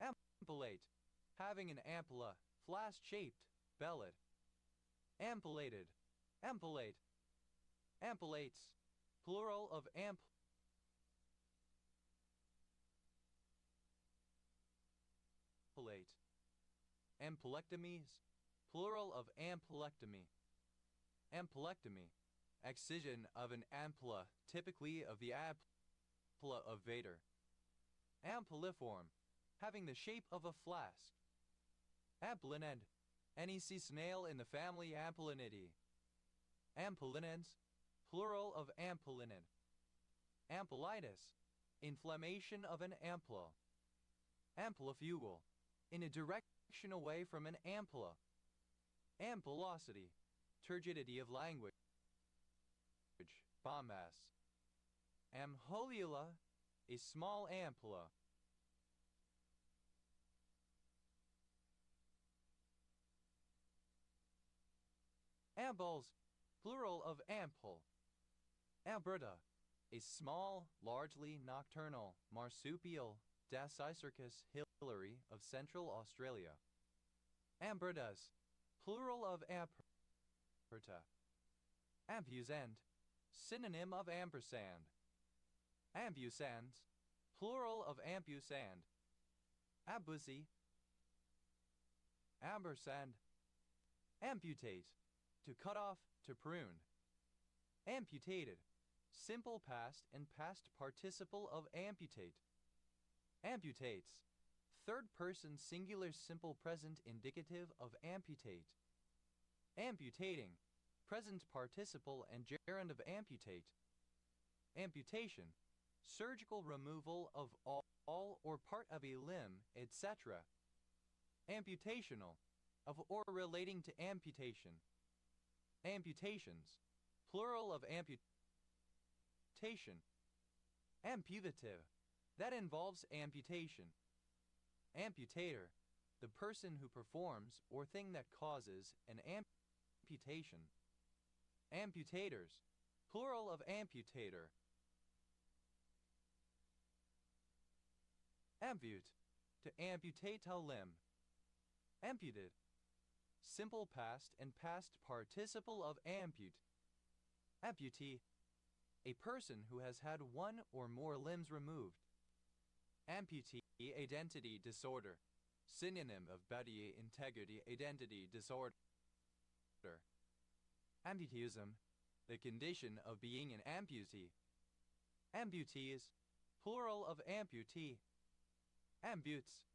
Ampullate, having an ampulla, flask-shaped, bellet. Ampullated, ampullate. Ampullates, plural of ampullate. Ampulectomies, plural of ampulectomy. Ampulectomy, excision of an ampulla, typically of the ampulla of Vater. Ampuliform, having the shape of a flask. Ampulinid, any sea snail in the family Ampulinidae. Ampulinens, plural of ampulinid. Ampulitis, inflammation of an ampulla. Ampullifugal, in a direction away from an ampulla. Ampullosity, turgidity of language. Bombast. Amholula, a small ampulla. Ampuls, plural of ampull. Amberta, a small, largely nocturnal marsupial Dasycercus hillary of Central Australia. Ambertas, plural of amperta. Ambusend, synonym of ampersand. Ambusands, plural of ambusand. Ambusi, ampersand. Amputate, to cut off, to prune. Amputated, simple past and past participle of amputate. Amputates, third person singular simple present indicative of amputate. Amputating, present participle and gerund of amputate. Amputation, surgical removal of all or part of a limb, etc. Amputational, of or relating to amputation. Amputations, plural of amputation. Amputative, that involves amputation. Amputator, the person who performs or thing that causes an amputation. Amputators, plural of amputator. Ampute, to amputate a limb. Amputed, simple past and past participle of ampute. Amputee, a person who has had one or more limbs removed. Amputee identity disorder, synonym of body integrity identity disorder. Amputism, the condition of being an amputee. Amputees, plural of amputee. Ambutes,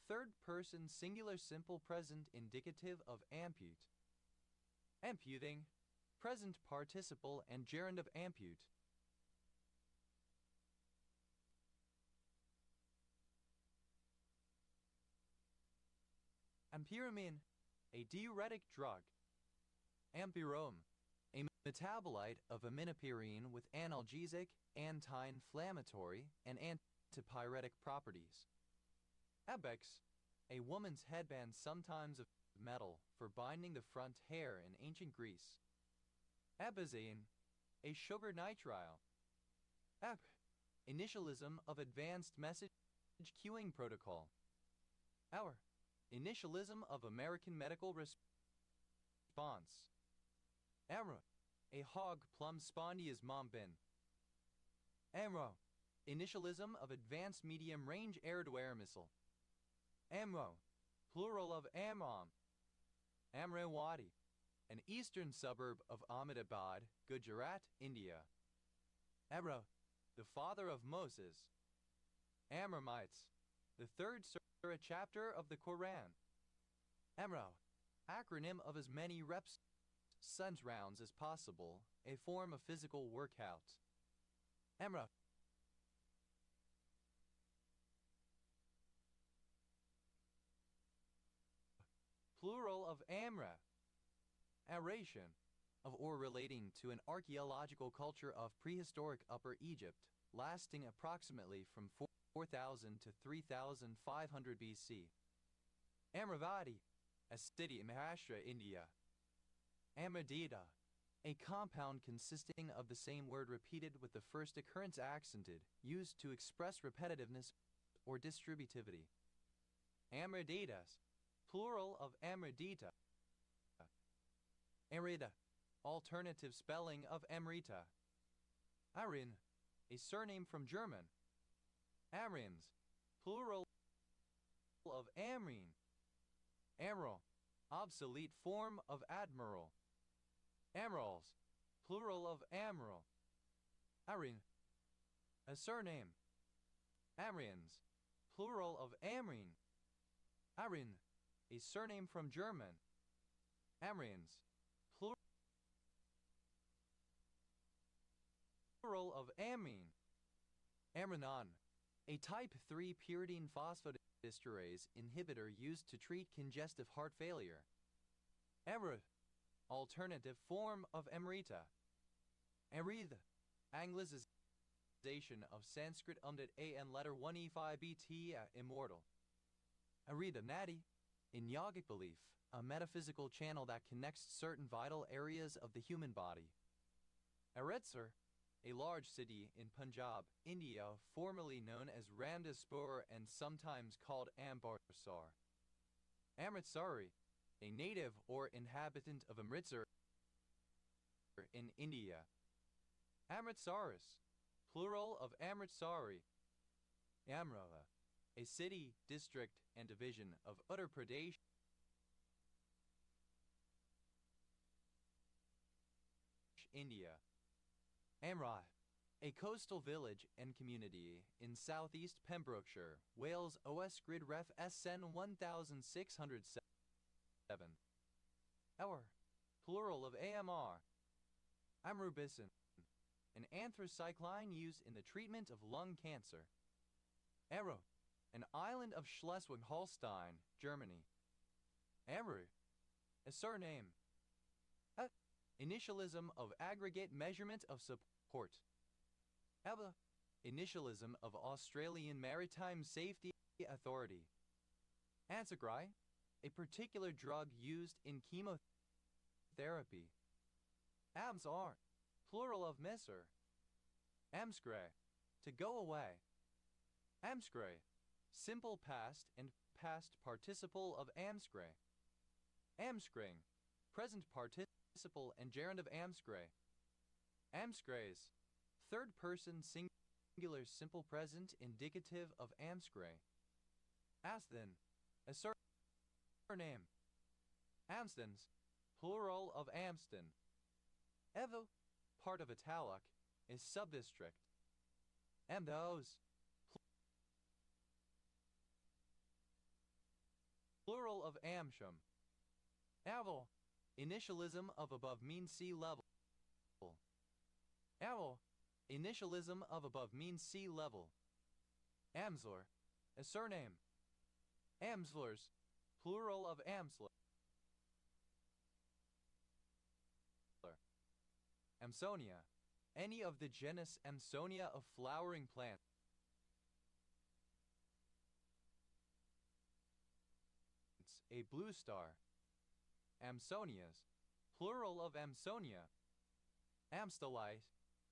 third person singular simple present indicative of ampute. Amputing, present participle and gerund of ampute. Amphetamine, a diuretic drug. Ampyrome, a metabolite of aminopyrine with analgesic, anti-inflammatory, and antipyretic properties. Abex, a woman's headband sometimes of metal for binding the front hair in ancient Greece. Abazine, a sugar nitrile. App, initialism of advanced message queuing protocol. Hour, initialism of American medical response. Amra, a hog plum spondias mombin. Amro, initialism of advanced medium range air-to-air missile. Amro, plural of Amram. Amrewadi, an eastern suburb of Ahmedabad, Gujarat, India. Amro, the father of Moses. Amramites, the third surah chapter of the Quran. Amro, acronym of as many reps suns rounds as possible, a form of physical workout. Amro, plural of Amra. Aration, of or relating to an archaeological culture of prehistoric Upper Egypt, lasting approximately from 4000 to 3500 BC. Amravati, a city in Maharashtra, India. Amradita, a compound consisting of the same word repeated with the first occurrence accented, used to express repetitiveness or distributivity. Amraditas, plural of Amradita. Amrita, alternative spelling of Amrita. Arin, a surname from German. Arins, plural of Amrine. Admiral, obsolete form of admiral. Amirals, plural of admiral. Arin, a surname. Amrians, plural of Amrine. Arin, a surname from German. Amrians, plural of amine. Amrinon, a type 3 pyridine phosphodiesterase inhibitor used to treat congestive heart failure. Emrith, alternative form of Amrita. Amrith, Anglicization of Sanskrit umdit an letter 1e5bt immortal. Arita Nadi, in yogic belief, a metaphysical channel that connects certain vital areas of the human body. Amritsar, a large city in Punjab, India, formerly known as Ramdaspur and sometimes called Amritsar. Amritsari, a native or inhabitant of Amritsar in India. Amritsaris, plural of Amritsari. Amrava, a city, district, and division of Uttar Pradesh, India. Amroth, a coastal village and community in southeast Pembrokeshire, Wales. OS Grid Ref SN 1607. Our, plural of AMR. Amrubicin, an anthracycline used in the treatment of lung cancer. Ero, an island of Schleswig-Holstein, Germany. Amru, a surname. Initialism of aggregate measurement of support. Eva, initialism of Australian Maritime Safety Authority. Ansagrai, a particular drug used in chemotherapy. Amsar, plural of Misr. Amskre, to go away. Amskre, simple past and past participle of amskre. Amskring, present participle and gerund of amskre. Amskres, third person singular simple present indicative of amskre. Asthin, a surname. Amstons, plural of Amston. Evo, part of Italic, is subdistrict. Those, plural of Amsham. Aval, initialism of above mean sea level. Aval, initialism of above mean sea level. Amsler, a surname. Amslers, plural of Amsler. Amsonia, any of the genus Amsonia of flowering plants. A blue star. Amsonias, plural of Amsonia. Amstelite,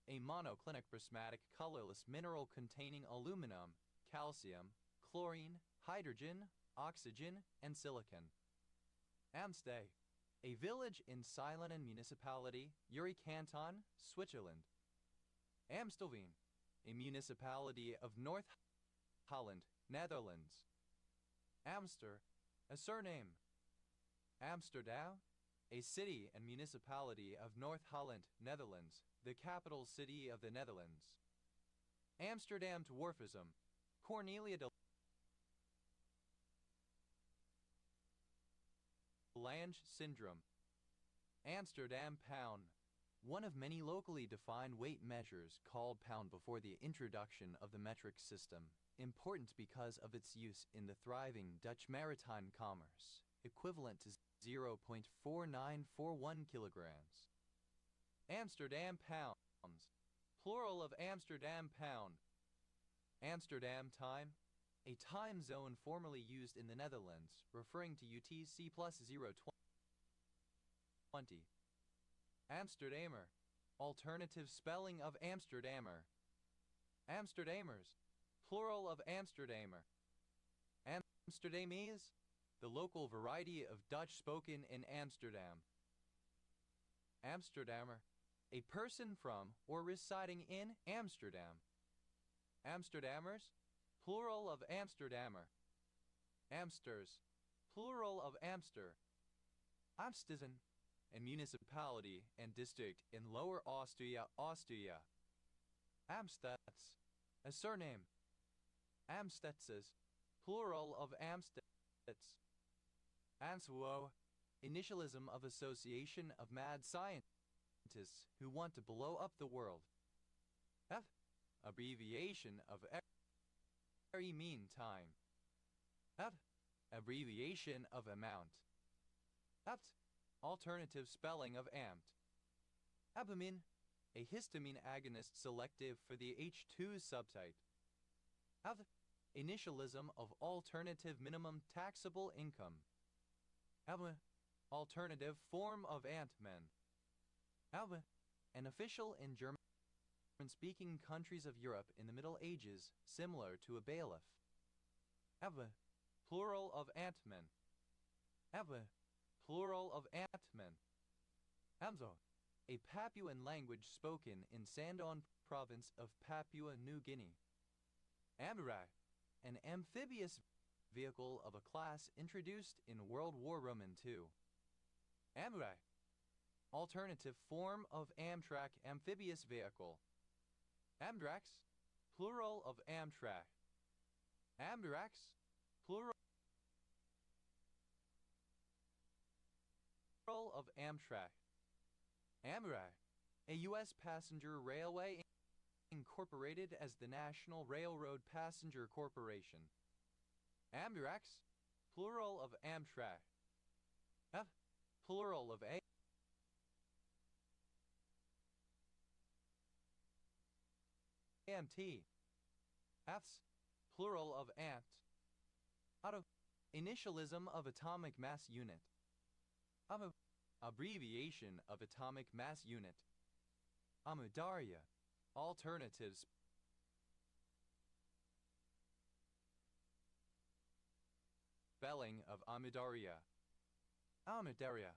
a monoclinic prismatic colorless mineral containing aluminum, calcium, chlorine, hydrogen, oxygen, and silicon. Amstey, a village in Silenin municipality, Uri Canton, Switzerland. Amstelveen, a municipality of North Holland, Netherlands. Amster, a surname. Amsterdam, a city and municipality of North Holland, Netherlands, the capital city of the Netherlands. Amsterdam dwarfism, Cornelia de Lange syndrome. Amsterdam pound, one of many locally defined weight measures called pound before the introduction of the metric system, important because of its use in the thriving Dutch maritime commerce, equivalent to 0.4941 kilograms. Amsterdam pounds, plural of Amsterdam pound. Amsterdam time, a time zone formerly used in the Netherlands, referring to UTC plus 020. Amsterdammer, alternative spelling of Amsterdammer. Amsterdammers, plural of Amsterdammer. Amsterdamese, the local variety of Dutch spoken in Amsterdam. Amsterdammer, a person from or residing in Amsterdam. Amsterdammers, plural of Amsterdammer. Amsters, plural of Amster. Amstisen, a municipality and district in Lower Austria, Austria. Amsteds, a surname. Amstetses, plural of Amsteds. Ansuo, initialism of association of mad scientists who want to blow up the world. F, abbreviation of very mean time. F, abbreviation of amount. F, alternative spelling of amt. Albumin, a histamine agonist selective for the H2 subtype. F, initialism of alternative minimum taxable income. Alba, alternative form of Ant-Man. Alba, an official in German-speaking countries of Europe in the Middle Ages, similar to a bailiff. Alba, plural of Ant-Man. Alba, plural of Ant-Man. Amzo, a Papuan language spoken in Sandaun province of Papua New Guinea. Amburai, an amphibious vehicle of a class introduced in World War II. Amburai, alternative form of Amtrak amphibious vehicle. Amdrax, plural of Amtrak. Amdirax, plural of Amtrak. Amtrak, a U.S. passenger railway incorporated as the National Railroad Passenger Corporation. Amdirax, plural of Amtrak. F, plural of AMT. F's, plural of ant. Auto, initialism of atomic mass unit. Amu, abbreviation of atomic mass unit. Amudarya, alternatives. Spelling of Amudarya. Amudarya,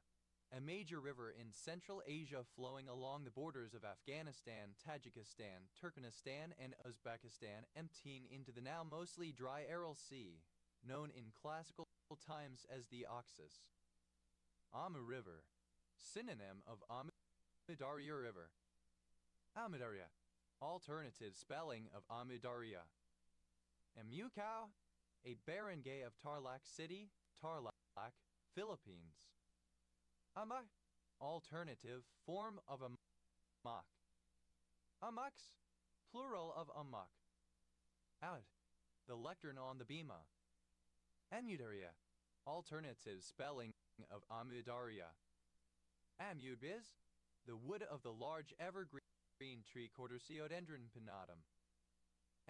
a major river in Central Asia flowing along the borders of Afghanistan, Tajikistan, Turkmenistan, and Uzbekistan, emptying into the now mostly dry Aral Sea, known in classical times as the Oxus. Amu River, synonym of Amudarya River. Amudarya, alternative spelling of Amudarya. Amukau, a barangay of Tarlac City, Tarlac, Philippines. Amak, alternative form of Amok. Amux, plural of Amok. Out, the lectern on the bema. Amudarya, alternative spelling of Amudarya. Amubiz, the wood of the large evergreen tree Cordyceodendron pinnatum.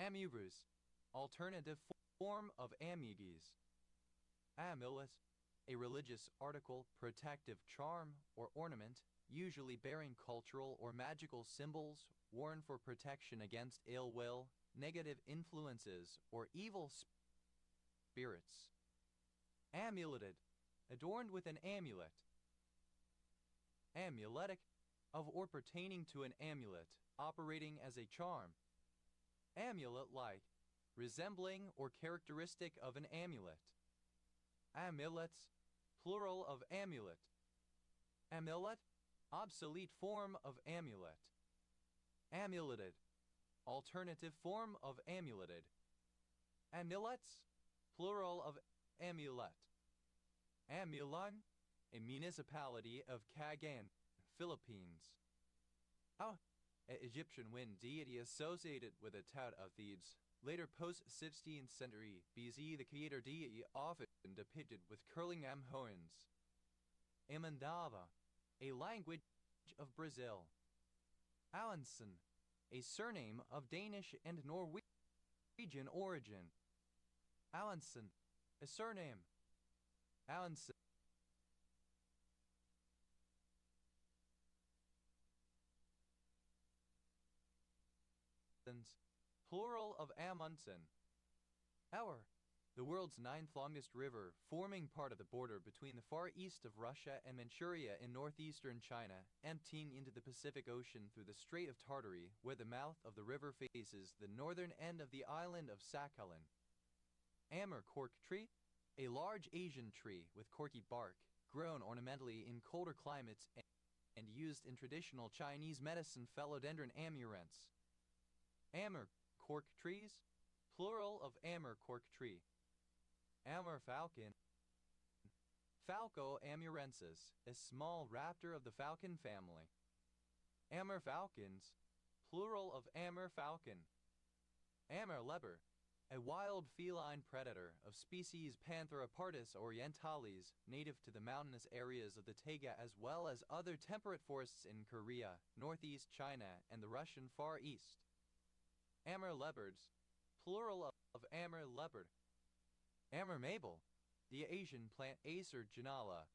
Amubrus, alternative form of Amugis. Amulet, a religious article, protective charm, or ornament, usually bearing cultural or magical symbols, worn for protection against ill will, negative influences, or evil spirits. Amuleted, adorned with an amulet. Amuletic, of or pertaining to an amulet, operating as a charm. Amulet-like, resembling or characteristic of an amulet. Amulets, plural of amulet. Amulet, obsolete form of amulet. Amuleted, alternative form of amuleted. Amulets, plural of amulet. Amulan, a municipality of Cagayan, Philippines. An Egyptian wind deity associated with the Tao of Thebes. Later post-16th century BC, the creator deity often depicted with curling horns. Amandava, a language of Brazil. Alanson, a surname of Danish and Norwegian origin. Alanson, a surname. Alanson, plural of Amundsen. Our, the world's ninth longest river, forming part of the border between the far east of Russia and Manchuria in northeastern China, emptying into the Pacific Ocean through the Strait of Tartary, where the mouth of the river faces the northern end of the island of Sakhalin. Amur cork tree, A large Asian tree with corky bark, grown ornamentally in colder climates and used in traditional Chinese medicine philodendron amurens. Amur cork trees, plural of amur cork tree. Amur falcon. Falco amurensis, a small raptor of the falcon family. Amur falcons, plural of amur falcon. Amur leber, a wild feline predator of species Pantheropardus orientalis, native to the mountainous areas of the taiga as well as other temperate forests in Korea, northeast China, and the Russian Far East. Amur leopards, plural of amur leopard. Amur maple, the Asian plant Acer genala,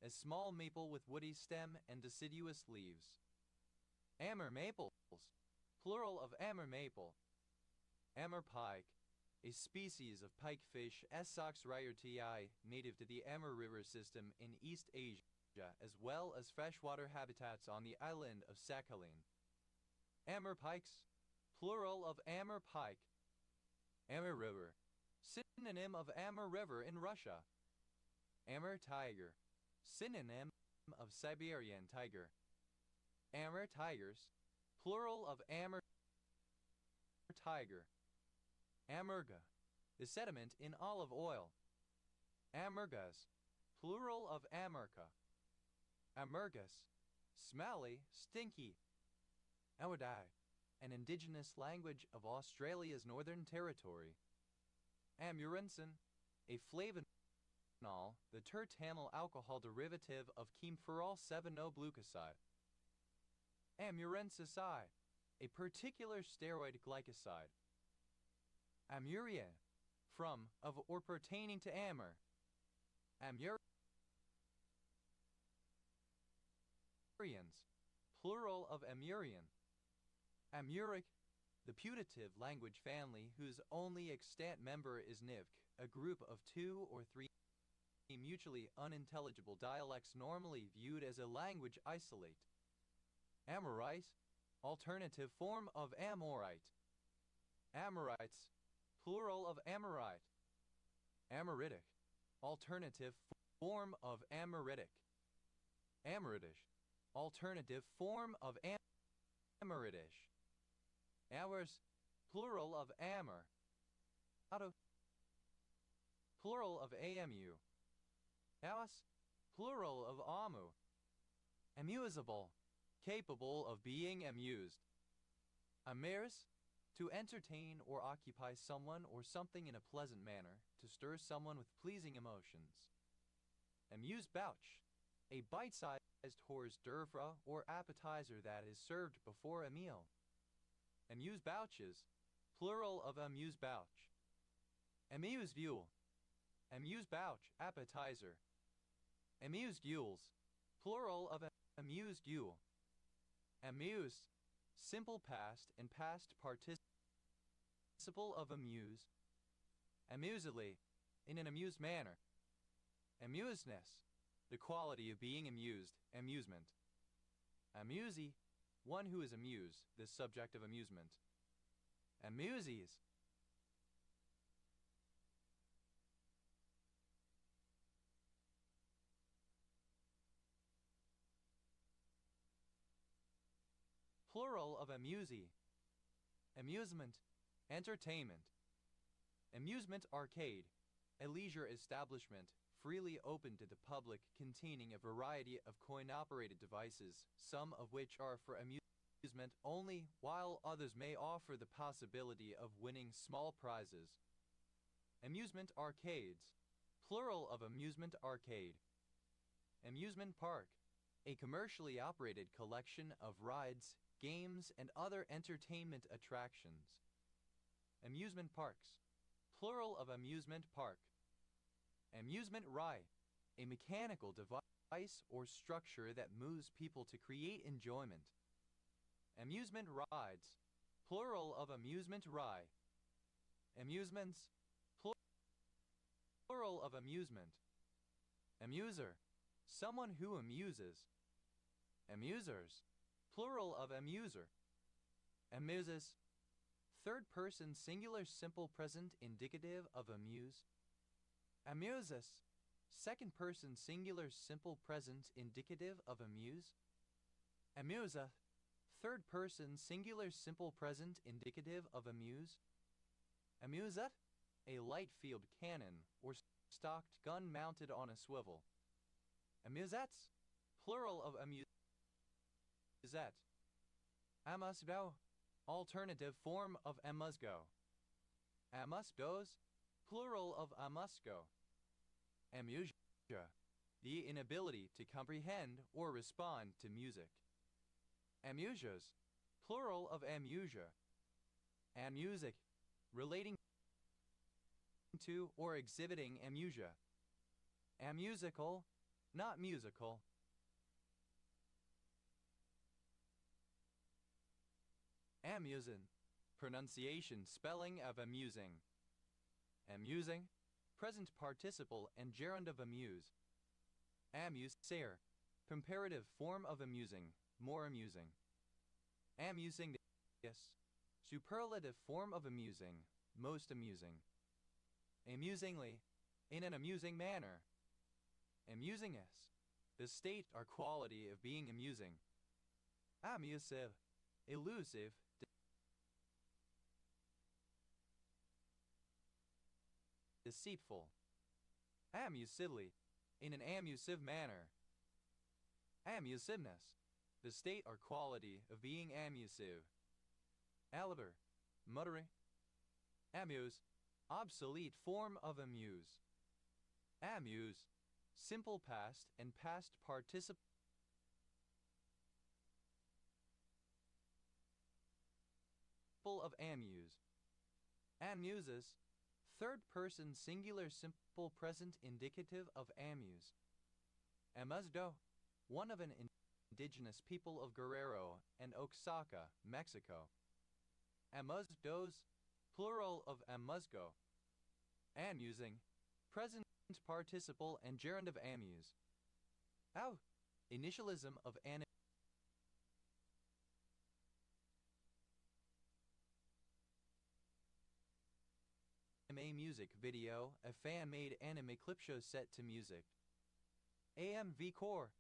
a small maple with woody stem and deciduous leaves. Amur maples, plural of amur maple. Amur pike, a species of pikefish Essox ryotii native to the Amur River system in East Asia as well as freshwater habitats on the island of Sakhalin. Amur pikes, plural of Amur pike. Amur river, synonym of Amur river in Russia. Amur tiger, synonym of Siberian tiger. Amur tigers, plural of Amur tiger. Amurga, the sediment in olive oil. Amurgas, plural of amurca. Amurgus, smelly, stinky. Awadai, an indigenous language of Australia's Northern Territory. Amurensin, a flavonol, the tertamyl alcohol derivative of chemferol 7-O-glucoside. Amurensis I, a particular steroid glycoside. Amuria, from, of, or pertaining to amur. Amurians, plural of Amurian. Amuric, the putative language family whose only extant member is Nivk, a group of 2 or 3 mutually unintelligible dialects normally viewed as a language isolate. Amorite, alternative form of Amorite. Amorites, plural of Amorite. Amoritic, alternative form of Amoritic. Amoritish, alternative form of Amoritish. Hours, plural of Amor. Auto, plural of AMU. Aus, plural of Amu. Amusable, capable of being amused. Amirs, to entertain or occupy someone or something in a pleasant manner, to stir someone with pleasing emotions. Amuse-bouche, a bite-sized hors d'oeuvre or appetizer that is served before a meal. Amuse-bouches, plural of amuse-bouche. Amuse-gueule, amuse-bouche, appetizer. Amuse-gueules, plural of amuse-gueule. Amuse, simple past and past participle of amuse. Amusedly, in an amused manner. Amusedness, the quality of being amused, amusement. Amusee, one who is amused, the subject of amusement. Amusees, plural of amusee. Amusement, entertainment. Amusement arcade, a leisure establishment freely open to the public containing a variety of coin-operated devices, some of which are for amusement only, while others may offer the possibility of winning small prizes. Amusement arcades, plural of amusement arcade. Amusement park, a commercially operated collection of rides, games, and other entertainment attractions. Amusement parks, plural of amusement park. Amusement ride, a mechanical device or structure that moves people to create enjoyment. Amusement rides, plural of amusement ride. Amusements, plural of amusement. Amuser, someone who amuses. Amusers, plural of amuser. Amuses, third person singular simple present indicative of amuse. Amuses. Second person singular simple present indicative of amuse. Amuseth. Third person singular simple present indicative of amuse. Amuseth. A light field cannon or stocked gun mounted on a swivel. Amusettes. Plural of amusette. Amusdo. Alternative form of amusgo. Amusdos. Plural of amusgo. Amusia. The inability to comprehend or respond to music. Amusias. Plural of amusia. Amusic. Relating to or exhibiting amusia. Amusical, not musical. Amusin. Pronunciation, spelling of amusing. Amusing. Present participle and gerund of amuse. Amuser. Comparative form of amusing, more amusing. Amusing. Superlative form of amusing, most amusing. Amusingly. In an amusing manner. Amusingness. The state or quality of being amusing. Amusive. Elusive. Deceitful. Amusively. In an amusive manner. Amusiveness. The state or quality of being amusive. Aliber. Muttering. Amuse. Obsolete form of amuse. Amuse. Simple past and past participle of amuse. Amuses. Third person singular simple present indicative of amuse. Amuzdo. One of an indigenous people of Guerrero and Oaxaca, Mexico. Amuzdos. Plural of amuzgo. Amusing. Present participle and gerund of amuse. Au. Initialism of anime music video, a fan-made anime clip show set to music. AMV Core.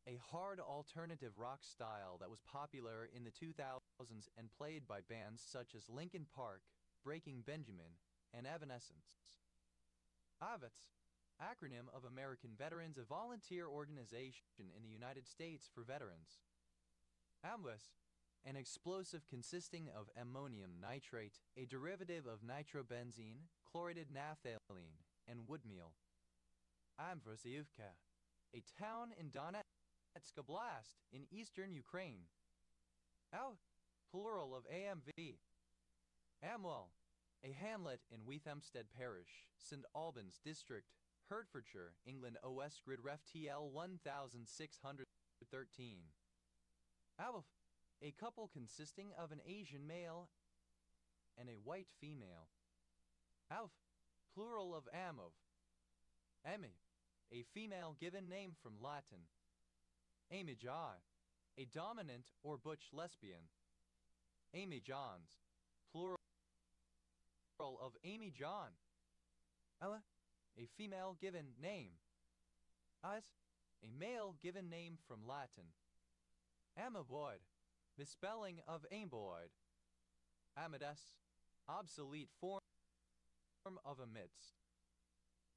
A hard alternative rock style that was popular in the 2000s and played by bands such as Linkin Park, Breaking Benjamin, and Evanescence. AVETS. Acronym of American Veterans, a volunteer organization in the United States for veterans. AMWIS. An explosive consisting of ammonium nitrate, a derivative of nitrobenzene, chlorinated naphthalene, and wood meal. Amvrosiivka. A town in Donetsk Oblast in eastern Ukraine. Au. Plural of AMV. Amwell. A hamlet in Weethampstead Parish, St. Albans District, Hertfordshire, England. OS Grid Ref TL 1613. Awf. A couple consisting of an Asian male and a white female. Awf. Plural of amov. Amy. A female given name from Latin. Amijai. A dominant or butch lesbian. Amy Johns. Plural of Amy John. Ella. A female given name. As. A male given name from Latin. Amaboid. Misspelling of amboid. Amadas. Obsolete form of amidst.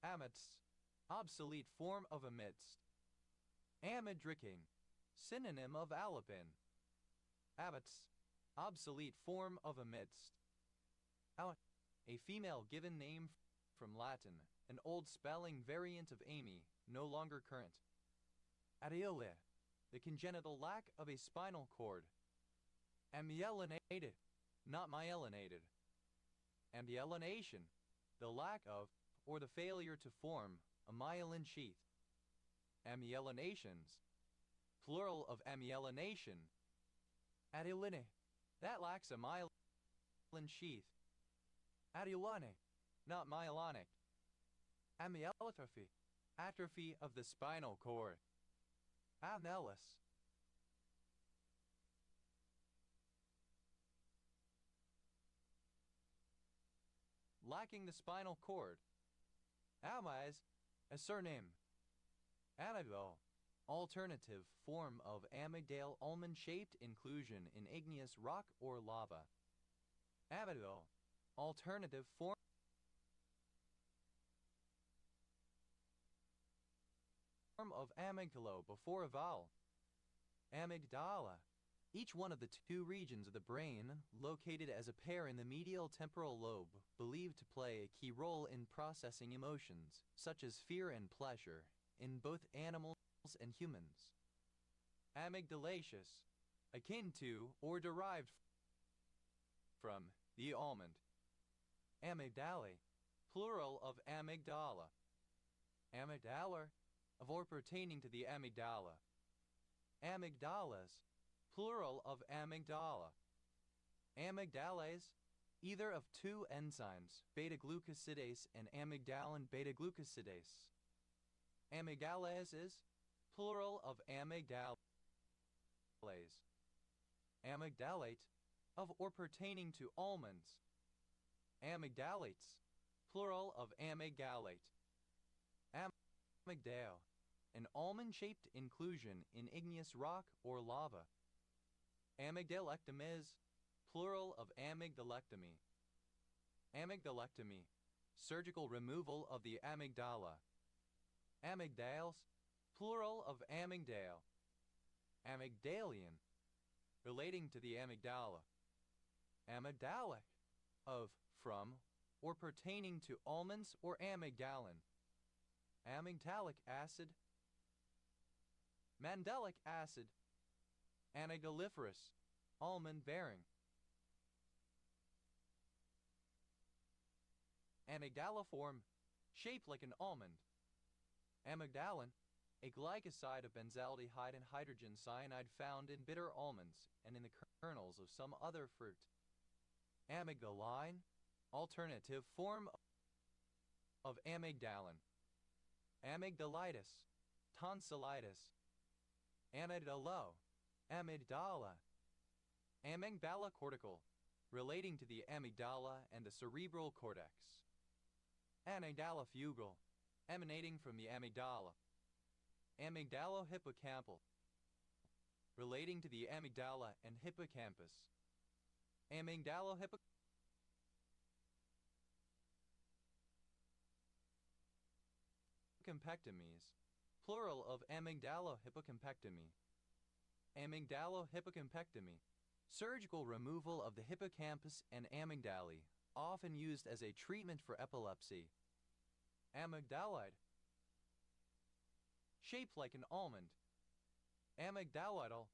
Amidst. Obsolete form of amidst. Amidricking. Synonym of alapin. Abbots. Obsolete form of amidst. A female given name from Latin, an old spelling variant of Amy, no longer current. Areole. The congenital lack of a spinal cord. Amyelinated, not myelinated. Amyelination. The lack of, or the failure to form, a myelin sheath. Amyelinations. Plural of amyelination. Adeline. That lacks a myelin sheath. Adeline. Not myelonic. Amyelotrophy. Atrophy of the spinal cord. Amnelis. Lacking the spinal cord. Almaz, a surname. Annabelle, alternative form of amygdale almond-shaped inclusion in igneous rock or lava. Abbeville, alternative form of amygdalo before a vowel. Amygdala, each one of the two regions of the brain located as a pair in the medial temporal lobe, believed to play a key role in processing emotions, such as fear and pleasure, in both animals and humans. Amygdalaceous, akin to or derived from the almond. Amygdalae, plural of amygdala. Amygdalar, of or pertaining to the amygdala. Amygdalas, plural of amygdala. Amygdalase, either of two enzymes, beta-glucosidase and amygdalin beta-glucosidase. Amygdalases, plural of amygdalase. Amygdalate, of or pertaining to almonds. Amygdalates, plural of amygdalate. Amygdale, an almond-shaped inclusion in igneous rock or lava. Amygdalectomies, plural of amygdalectomy. Amygdalectomy, surgical removal of the amygdala. Amygdales, plural of amygdale. Amygdalian, relating to the amygdala. Amygdalic, of, from, or pertaining to almonds or amygdalin. Amygdalic acid. Mandelic acid. Amygdaliferous, almond-bearing. Amygdaliform, shaped like an almond. Amygdalin, a glycoside of benzaldehyde and hydrogen cyanide found in bitter almonds and in the kernels of some other fruit. Amygdaline, alternative form of amygdalin. Amygdalitis, tonsillitis. Amygdalo, amygdala. Amygdala cortical, relating to the amygdala and the cerebral cortex. Amygdala fugal, emanating from the amygdala. Amygdalo-hippocampal, relating to the amygdala and hippocampus. Amygdalo-hippocampus. Hippocampeectomies, plural of amygdalo-hippocampectomy. Amygdalo-hippocampectomy, surgical removal of the hippocampus and amygdalae, often used as a treatment for epilepsy. Amygdalide, shaped like an almond. Amygdalidal,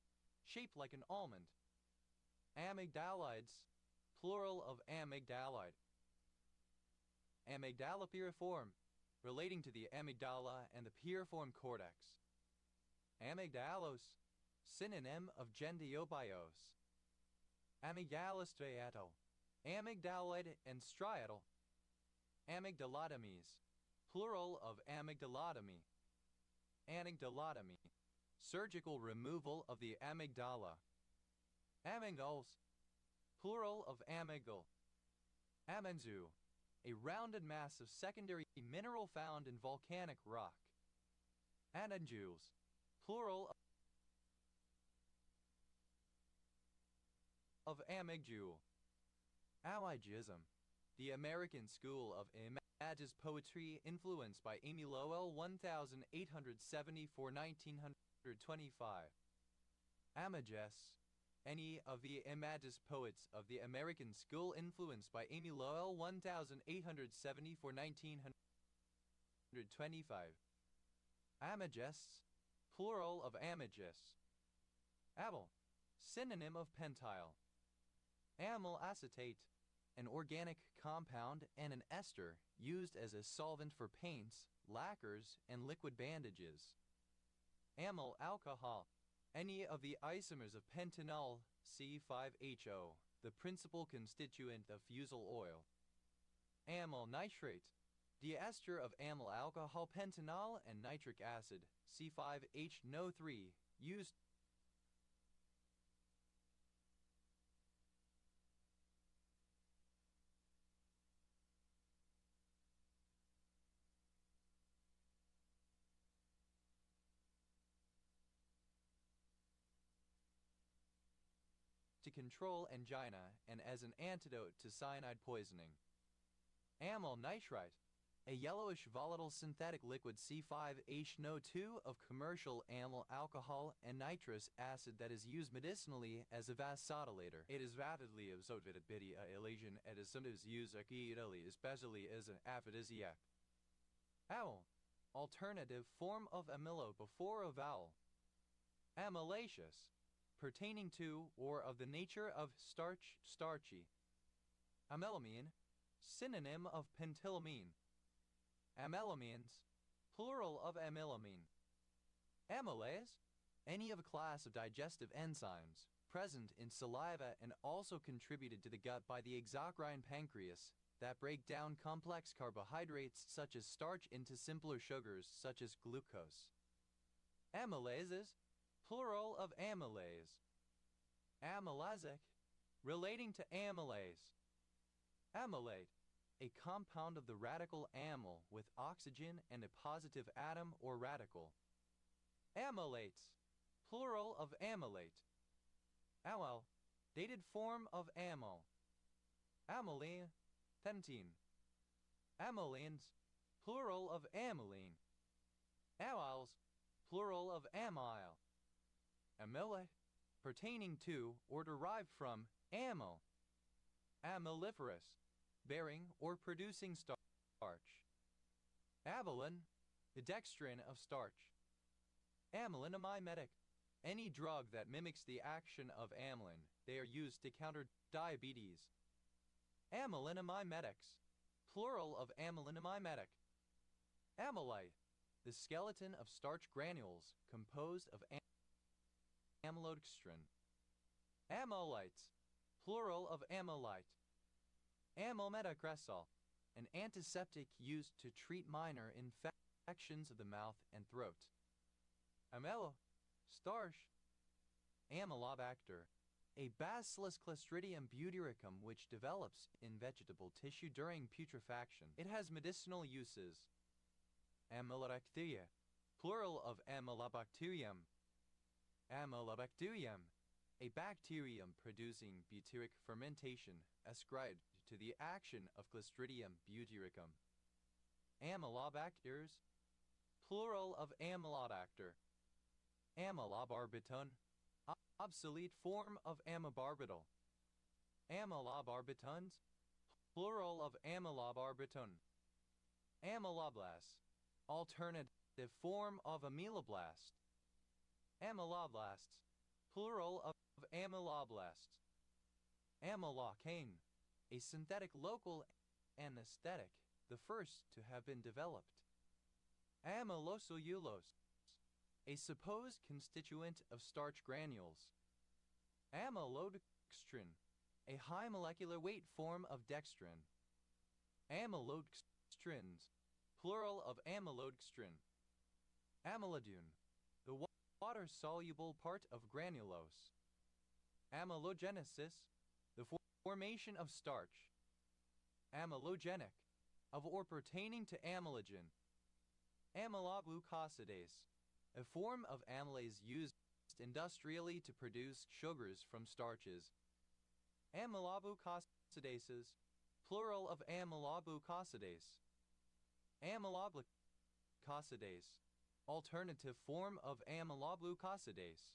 shaped like an almond. Amygdalides, plural of amygdalide. Amygdala piriform, relating to the amygdala and the piriform cortex. Amygdalos, synonym of gendiobios. Amygdalostriatal, amygdaloid and striatal. Amygdalotomies, plural of amygdalotomy. Amygdalotomy, surgical removal of the amygdala. Amygdals, plural of amygdal. Amanzu, a rounded mass of secondary mineral found in volcanic rock. Amandules, plural of amygdule. Amigism, the American school of images poetry influenced by Amy Lowell 1870–1925. Amages, any of the images poets of the American school influenced by Amy Lowell 1870–1925. Amagests, plural of amages. Amyl, synonym of pentyl. Amyl acetate, an organic compound and an ester used as a solvent for paints, lacquers, and liquid bandages. Amyl alcohol, any of the isomers of pentanol C5HO, the principal constituent of fusel oil. Amyl nitrate, the ester of amyl alcohol pentanol and nitric acid C5HNO3, used to control angina and as an antidote to cyanide poisoning. Amyl nitrite, a yellowish volatile synthetic liquid C5H2O of commercial amyl alcohol and nitrous acid that is used medicinally as a vasodilator. It is rapidly absorbed with a lesion and is sometimes used repeatedly, especially as an aphrodisiac. Amyl, alternative form of amylo before a vowel. Amylaceous, pertaining to or of the nature of starch, starchy. Amylamine, synonym of pentylamine. Amylamines, plural of amylamine. Amylase, any of a class of digestive enzymes present in saliva and also contributed to the gut by the exocrine pancreas that break down complex carbohydrates such as starch into simpler sugars such as glucose. Amylases, plural of amylase. Amylasic, relating to amylase. Amylate, a compound of the radical amyl with oxygen and a positive atom or radical. Amylates, plural of amylate. Amyl, dated form of amyl. Amyline, pentene. Amylines, plural of amyline. Amyls, plural of amyl. Amylae, pertaining to or derived from amyl. Amyliferous, bearing or producing starch. Amylin, the dextrin of starch. Amylin-mimetic, any drug that mimics the action of amylin. They are used to counter diabetes. Amylin-mimetics, plural of amylin-mimetic. Amylite, the skeleton of starch granules composed of amylodextrin. Amylites, plural of amylite. Amylmetacresol, an antiseptic used to treat minor infections of the mouth and throat. Amylo, starch. Amylobacter, a Bacillus clostridium butyricum which develops in vegetable tissue during putrefaction. It has medicinal uses. Amylobacteria, plural of Amylobacterium. Amylobacterium, a bacterium producing butyric fermentation ascribed to the action of Clostridium butyricum. Amylobacters, plural of amylobacter. Amylobarbital, obsolete form of amobarbital. Amylobarbitans, plural of amylobarbiton. Amyloblast, alternative form of ameloblast. Amyloblasts, plural of amyloblasts. Amylocaine, a synthetic local anesthetic, the first to have been developed. Amylocellulose, a supposed constituent of starch granules. Amylodextrin, a high molecular weight form of dextrin. Amylodextrins, plural of amylodextrin. Amylodune, the water-soluble part of granulose. Amylogenesis, the formation of starch. Amylogenic, of or pertaining to amylogen. Amyloglucosidase, a form of amylase used industrially to produce sugars from starches. Amyloglucosidases, plural of amyloglucosidase. Amyloglucosidase, alternative form of amyloglucosidase.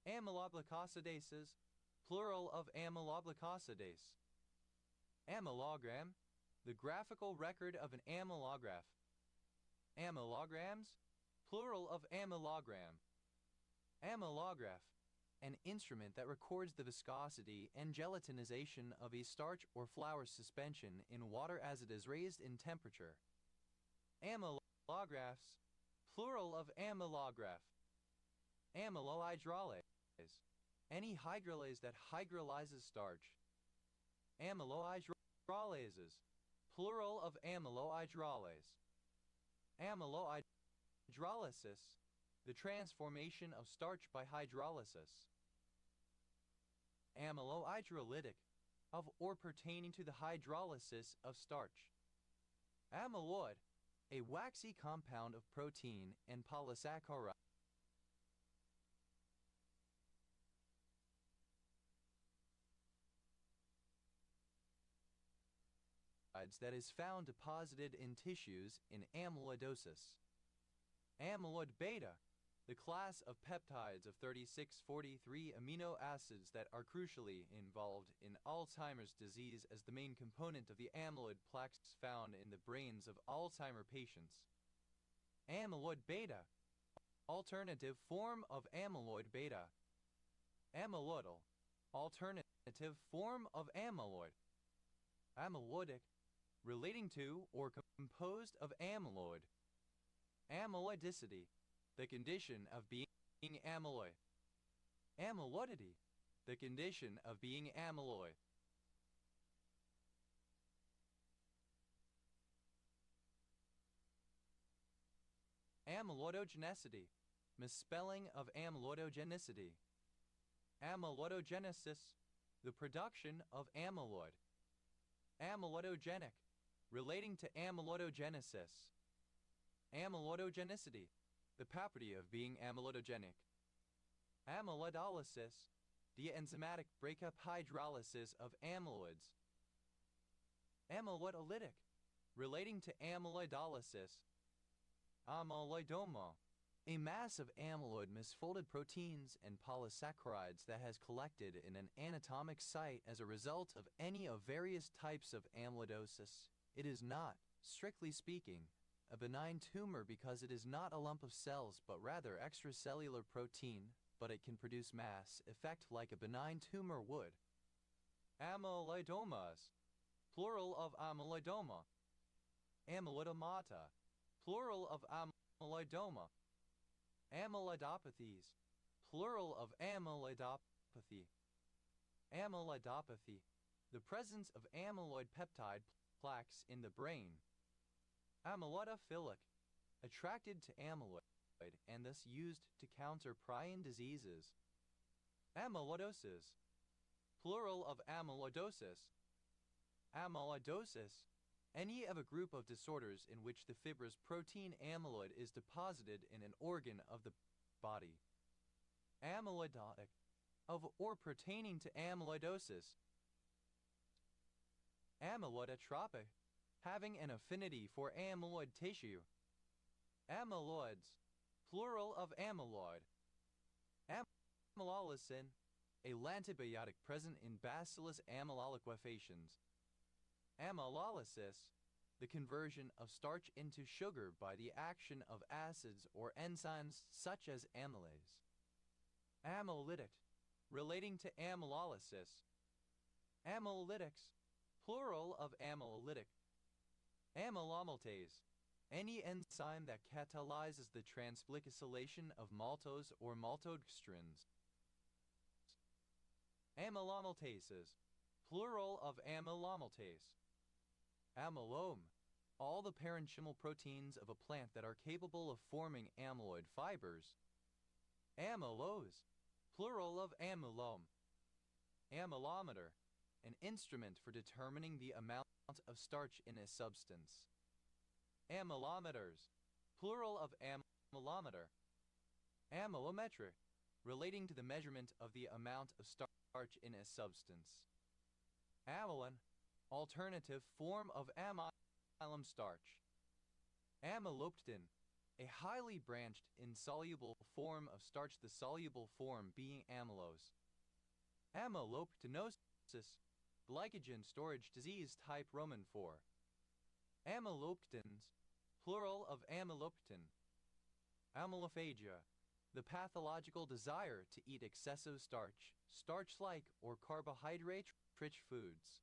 Amyloglucosidases, plural of amyloglucosidase. Amylogram, the graphical record of an amylograph. Amylograms, plural of amylogram. Amylograph, an instrument that records the viscosity and gelatinization of a starch or flour suspension in water as it is raised in temperature. Amylographs, plural of amylograph. Amylohydrolase, any hydrolase that hydrolyzes starch. Amylohydrolases, plural of amylohydrolase. Amylohydrolysis, the transformation of starch by hydrolysis. Amylohydrolytic, of or pertaining to the hydrolysis of starch. Amyloid, a waxy compound of protein and polysaccharide. peptides that is found deposited in tissues in amyloidosis. Amyloid beta, the class of peptides of 3643 amino acids that are crucially involved in Alzheimer's disease as the main component of the amyloid plaques found in the brains of Alzheimer patients. Amyloid beta, alternative form of amyloid beta. Amyloidal, alternative form of amyloid. Amyloidic, relating to or composed of amyloid. Amyloidicity, the condition of being amyloid. Amyloidity, the condition of being amyloid. Amyloidogenicity, misspelling of amyloidogenicity. Amyloidogenesis, the production of amyloid. Amyloidogenic, relating to amyloidogenesis. Amyloidogenicity, the property of being amyloidogenic. Amyloidolysis, the enzymatic breakup hydrolysis of amyloids. Amyloidolytic, relating to amyloidolysis. Amyloidoma, a mass of amyloid misfolded proteins and polysaccharides that has collected in an anatomic site as a result of any of various types of amyloidosis. It is not, strictly speaking, a benign tumor because it is not a lump of cells but rather extracellular protein, but it can produce mass effect like a benign tumor would. Amyloidomas, plural of amyloidoma. Amyloidomata, plural of amyloidoma. Amyloidopathies, plural of amyloidopathy. Amyloidopathy, the presence of amyloid peptide plaques in the brain. Amyloidophilic, attracted to amyloid and thus used to counter prion diseases. Amyloidosis, plural of amyloidosis. Amyloidosis, any of a group of disorders in which the fibrous protein amyloid is deposited in an organ of the body. Amyloidotic, of or pertaining to amyloidosis. Amyloidotropic, having an affinity for amyloid tissue. Amyloids, plural of amyloid. Amylolysin, a lantibiotic present in Bacillus amyloidoquefaciens. Amylolysis, the conversion of starch into sugar by the action of acids or enzymes such as amylase. Amylytic, relating to amylolysis. Amylytics, plural of amylytic. Amylomyltase, any enzyme that catalyzes the transglycosylation of maltose or maltodextrins. Amylomyltases, plural of amylomyltase. Amylome, all the parenchymal proteins of a plant that are capable of forming amyloid fibers. Amylose, plural of amylome. Amylometer, an instrument for determining the amount of starch in a substance. Amylometers, plural of amylometer. Amylometric, relating to the measurement of the amount of starch in a substance. Amylin, alternative form of amylum starch. Amylopectin, a highly branched insoluble form of starch, the soluble form being amylose. Amylopectinosis, glycogen storage disease type Roman 4. Amylopectins, plural of amylopectin. Amylophagia, the pathological desire to eat excessive starch, starch-like or carbohydrate-rich foods.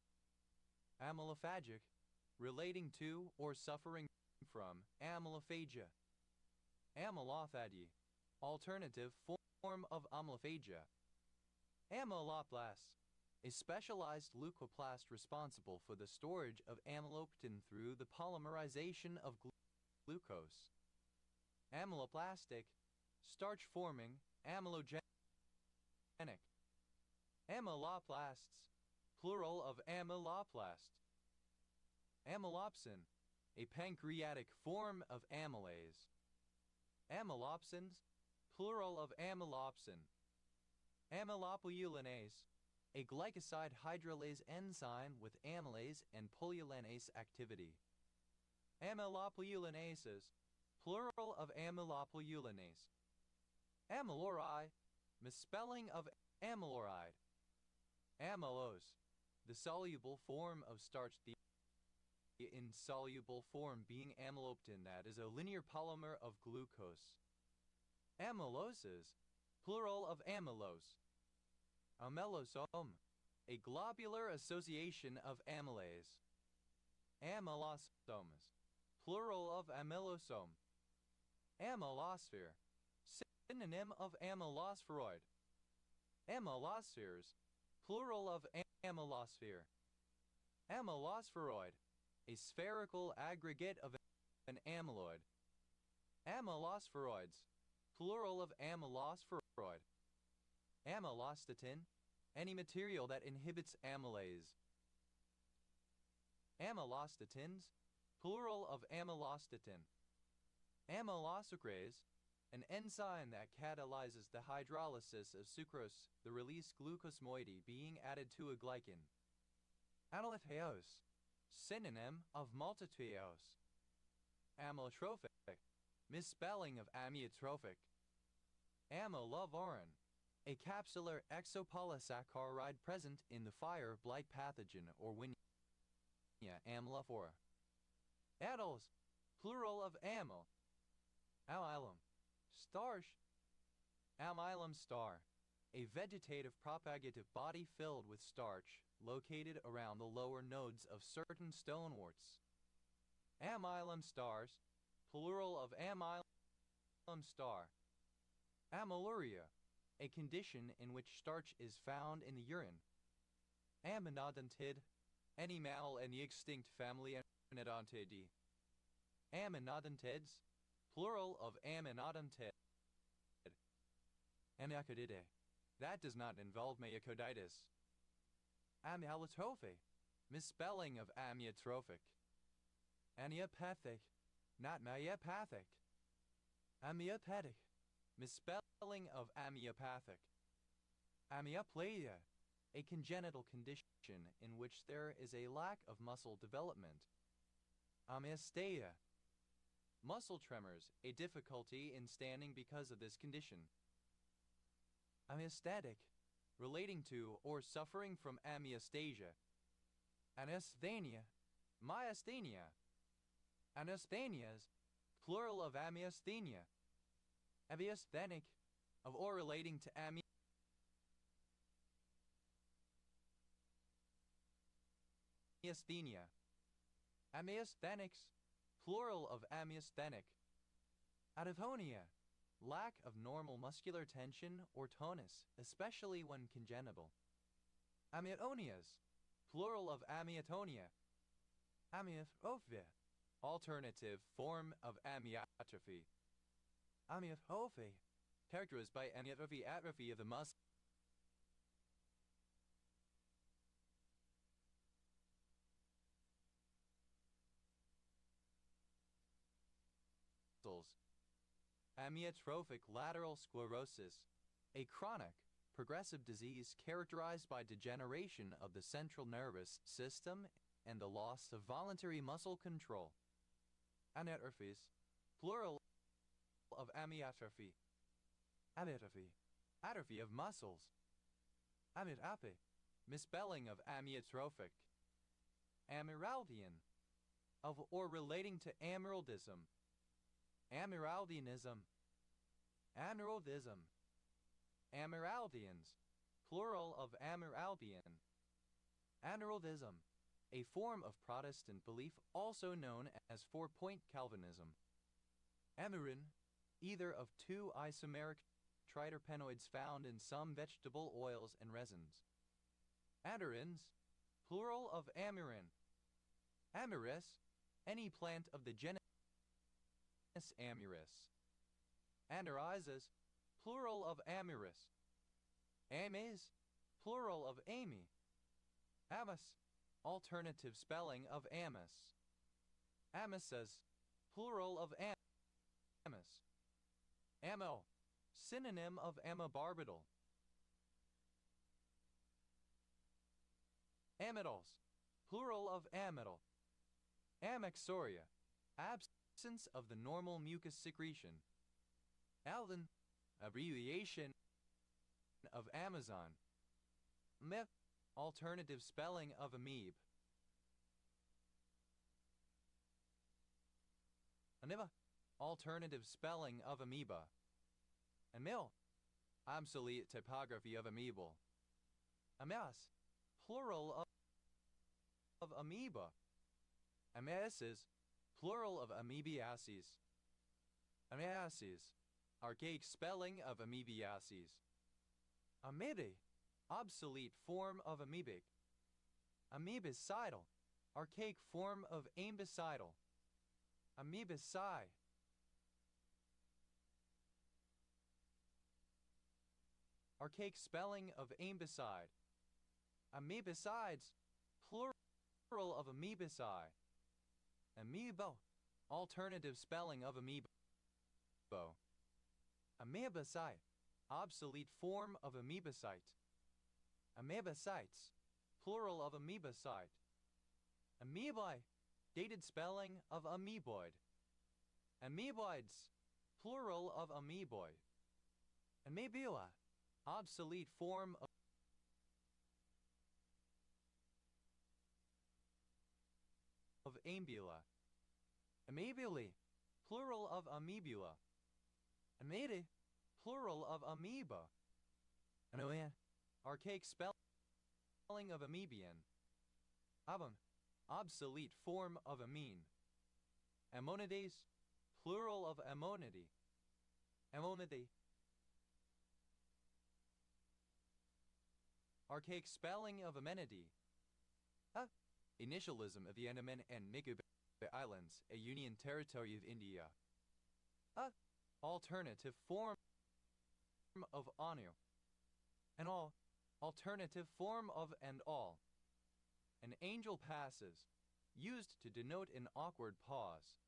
Amylophagic, relating to or suffering from amylophagia. Amylophagy, alternative form of amylophagia. Amyloplast, a specialized leucoplast responsible for the storage of amylopectin through the polymerization of glucose. Amyloplastic, starch-forming, amylogenic. Amyloplasts, plural of amyloplast. Amylopsin, a pancreatic form of amylase. Amylopsins, plural of amylopsin. Amylopoulinase, a glycoside hydrolase enzyme with amylase and polyulanase activity. Amylopolylanases, plural of amylopolynase. Amylori, misspelling of amyloride. Amylose, the soluble form of starch, the insoluble form being amylopectin, that is a linear polymer of glucose. Amyloses, plural of amylose. Amylosome, a globular association of amylase. Amylosomes, plural of amylosome. Amylosphere, synonym of amylospheroid. Amylospheres, plural of amylosphere. Amylospheroid, a spherical aggregate of an amyloid. Amylospheroids, plural of amylospheroid. Amylostatin, any material that inhibits amylase. Amylostatins, plural of amylostatin. Amylosacrase, an enzyme that catalyzes the hydrolysis of sucrose, the released glucose moiety being added to a glycan. Amylotheose, synonym of maltothiose. Amyotrophic, misspelling of amyotrophic. Amylovorin, a capsular exopolysaccharide present in the fire-blight pathogen or Winia amylophora. Addles, plural of amyl. Amylum, starch. Amylum star, a vegetative propagative body filled with starch located around the lower nodes of certain stoneworts. Amylum stars, plural of amylum star. Amyluria, a condition in which starch is found in the urine. Amynodontid, any mammal in the extinct family Amynodontidae. Amynodontids, plural of amynodontid. Amyocodidae, that does not involve myocarditis. Amyotrophy, misspelling of amyotrophic. Amyopathic, not myopathic. Amyopathic, misspelling of amyopathic. Amyoplasia, a congenital condition in which there is a lack of muscle development. Amyasthenia, muscle tremors, a difficulty in standing because of this condition. Amyostatic, relating to or suffering from amyostasia. Anosthenia, myasthenia. Anosthenias, plural of amyasthenia. Amyasthenic, of or relating to amyasthenia. Amyasthenics, plural of amyasthenic. Atophonia, lack of normal muscular tension or tonus, especially when congenital. Amyotonias, plural of amyotonia. Amyotrophia, alternative form of amyotrophy. Amyotrophy, characterized by amyotrophy, atrophy of the muscles. Amyotrophic lateral sclerosis, a chronic, progressive disease characterized by degeneration of the central nervous system and the loss of voluntary muscle control. Amyotrophies, plural of amyotrophy. Amyotrophy, atrophy of muscles. Amyotrophy, misspelling of amyotrophic. Amyraldian, of or relating to amyraldism. Amyraldianism. Amyraldism. Amyraldians, plural of Amyraldian. Amyraldism, a form of Protestant belief also known as four-point Calvinism. Amyrin, either of two isomeric triterpenoids found in some vegetable oils and resins. Amarins, plural of amyrin. Amyris, any plant of the genus Amyris. Andorizas, plural of amyris. Ames, plural of amy. Amas, alternative spelling of amis. Amisas, plural of amis. Amo, synonym of amobarbital. Amidols, plural of amidal. Amaxoria, absence of the normal mucus secretion. Alden, abbreviation of Amazon. Myth, alternative spelling of amoeb. Aniva, alternative spelling of amoeba. Amil, obsolete typography of amoebal. Amas, plural of amoeba. Amasis, plural of amoebiaces. Amasis, archaic spelling of amoebiaces. Amebe, obsolete form of amoebic. Amoebicidal, archaic form of ambicidal. Amoebicide, archaic spelling of ambicide. Amoebicides, plural of amoebicide. Amoebo, alternative spelling of amoebo. Amoebicide, obsolete form of amoebocyte. Amoebocytes, plural of amoebocyte. Amoebae, dated spelling of amoeboid. Amoeboids, plural of amoeboid. Amebula, obsolete form of ambula. Amebulae, plural of amebula. Amede, plural of amoeba. Anoan, archaic spelling of amoebian. Abon, obsolete form of amine. Ammonides, plural of ammonidae. Ammonidae, archaic spelling of amenity. Initialism of the Andaman and Nicobar Islands, a union territory of India. Alternative form of anu. An all, alternative form of and all. An angel passes, used to denote an awkward pause.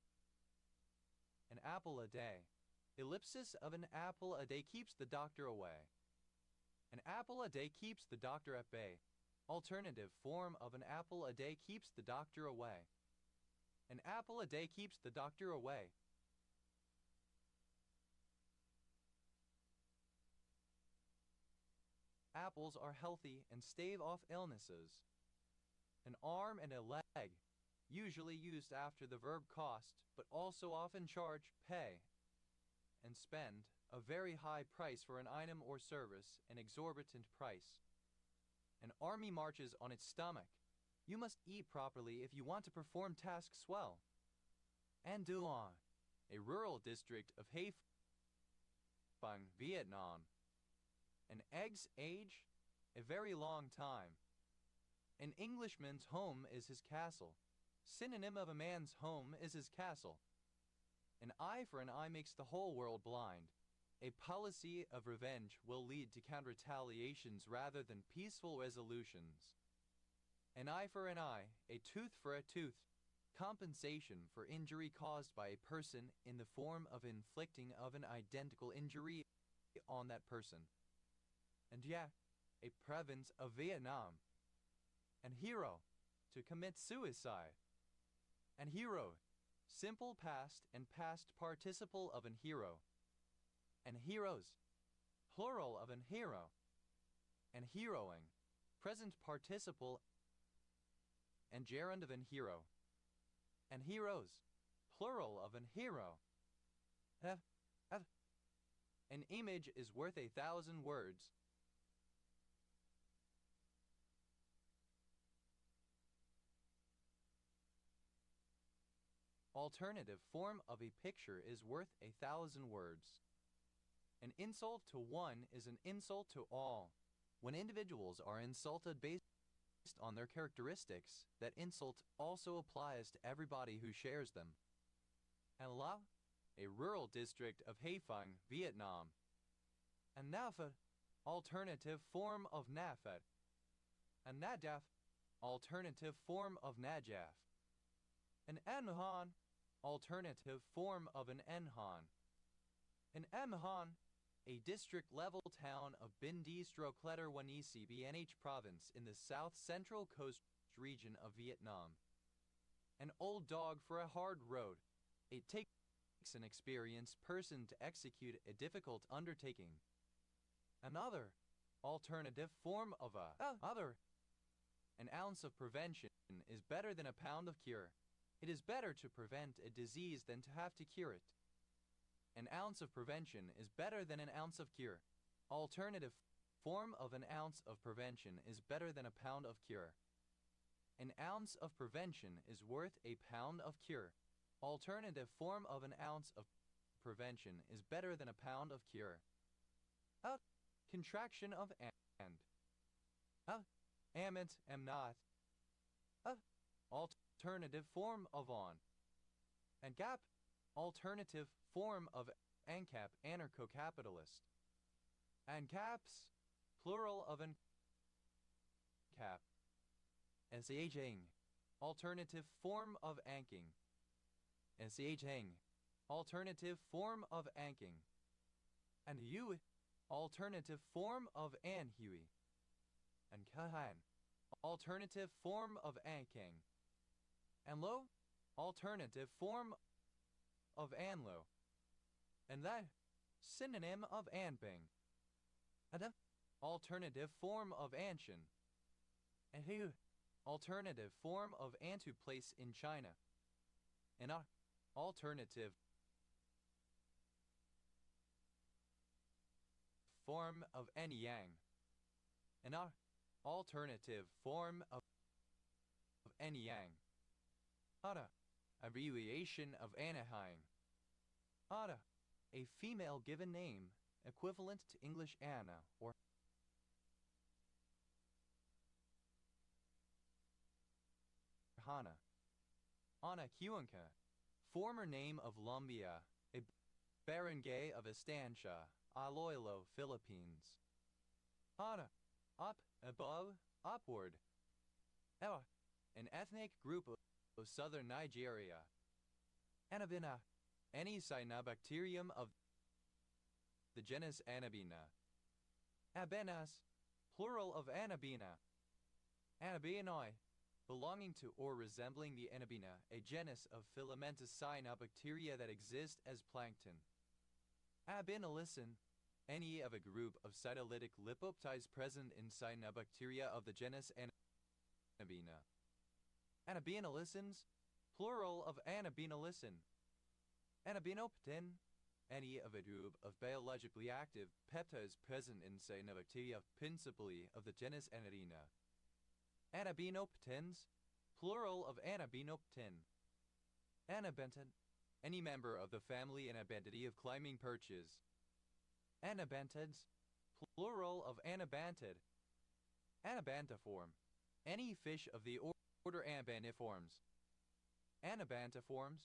An apple a day. Ellipsis of an apple a day keeps the doctor away. An apple a day keeps the doctor at bay. Alternative form of an apple a day keeps the doctor away. An apple a day keeps the doctor away. Apples are healthy and stave off illnesses. An arm and a leg, usually used after the verb cost, but also often charge pay and spend a very high price for an item or service, an exorbitant price. An army marches on its stomach. You must eat properly if you want to perform tasks well. And Duong, a rural district of Hai Phong, Vietnam. An egg's age, a very long time. An Englishman's home is his castle. Synonym of a man's home is his castle. An eye for an eye makes the whole world blind. A policy of revenge will lead to counter-retaliations rather than peaceful resolutions. An eye for an eye, a tooth for a tooth. Compensation for injury caused by a person in the form of inflicting of an identical injury on that person. And yeah, a province of Vietnam. An hero, to commit suicide. An hero, simple past and past participle of an hero. And heroes, plural of an hero. And heroing, present participle and gerund of an hero. And heroes, plural of an hero. An image is worth 1,000 words. Alternative form of a picture is worth 1,000 words. An insult to one is an insult to all. When individuals are insulted based on their characteristics, that insult also applies to everybody who shares them. And Lao, a rural district of Hai Phong, Vietnam. And Nafa, alternative form of Nafat. And Nadaf, alternative form of Najaf. An Enhan, alternative form of an Enhan. An Emhan, a district-level town of Binh Stro Wanisi BNH province in the south-central coast region of Vietnam. An old dog for a hard road. It takes an experienced person to execute a difficult undertaking. Another alternative form of an ounce of prevention is better than a pound of cure. It is better to prevent a disease than to have to cure it. An ounce of prevention is better than an ounce of cure. Alternative form of an ounce of prevention is better than a pound of cure. An ounce of prevention is worth a pound of cure. Alternative form of an ounce of prevention is better than a pound of cure. A contraction of and. Am it, am not. Alternative form of on. And gap. Alternative form of ANCAP, anarcho-capitalist. ANCAPs, plural of ANCAP. SHing, alternative form of anking. SHing, alternative form of anking. And Hui, alternative form of anhui. And Kahan, alternative form of anking. And Lo, alternative form of anlo. And that, synonym of anbing. And a alternative form of anshin. And Hu, alternative form of antu place in China. And a alternative form of anyang. And a alternative form of anyang. Ada, abbreviation of Anaheim. Ada, a female given name, equivalent to English Anna or Hana. Ana Huanca, former name of Lumbia, a barangay of Estancia, Iloilo, Philippines. Ana, up, above, upward. Ewa, an ethnic group of southern Nigeria. Anabina, any cyanobacterium of the genus Anabina. Abenas, plural of Anabina. Anabinoi, belonging to or resembling the Anabina, a genus of filamentous cyanobacteria that exist as plankton. Abinolicin, any of a group of cytolytic lipoptides present in cyanobacteria of the genus Anabina. Anabinolicins, plural of anabinolicin. Anabinoptin, any of a group of biologically active peptides present in cyanobacteria principally of the genus Anarina. Anabinoptins, plural of anabinoptin. Anabentin, any member of the family Anabanthidae of climbing perches. Anabantids, plural of anabantid. Anabantiform, any fish of the order Anabantiforms. Anabantiforms,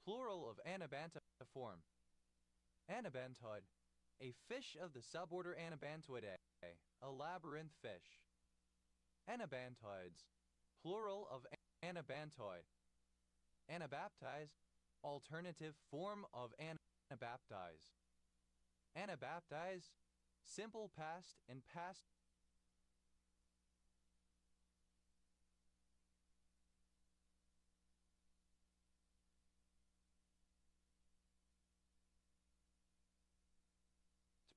plural of anabantiform. Anabantod, a fish of the suborder Anabantoidae, a labyrinth fish. Anabantoids, plural of anabantoi. Anabaptize, alternative form of anabaptize. Anabaptize, simple past and past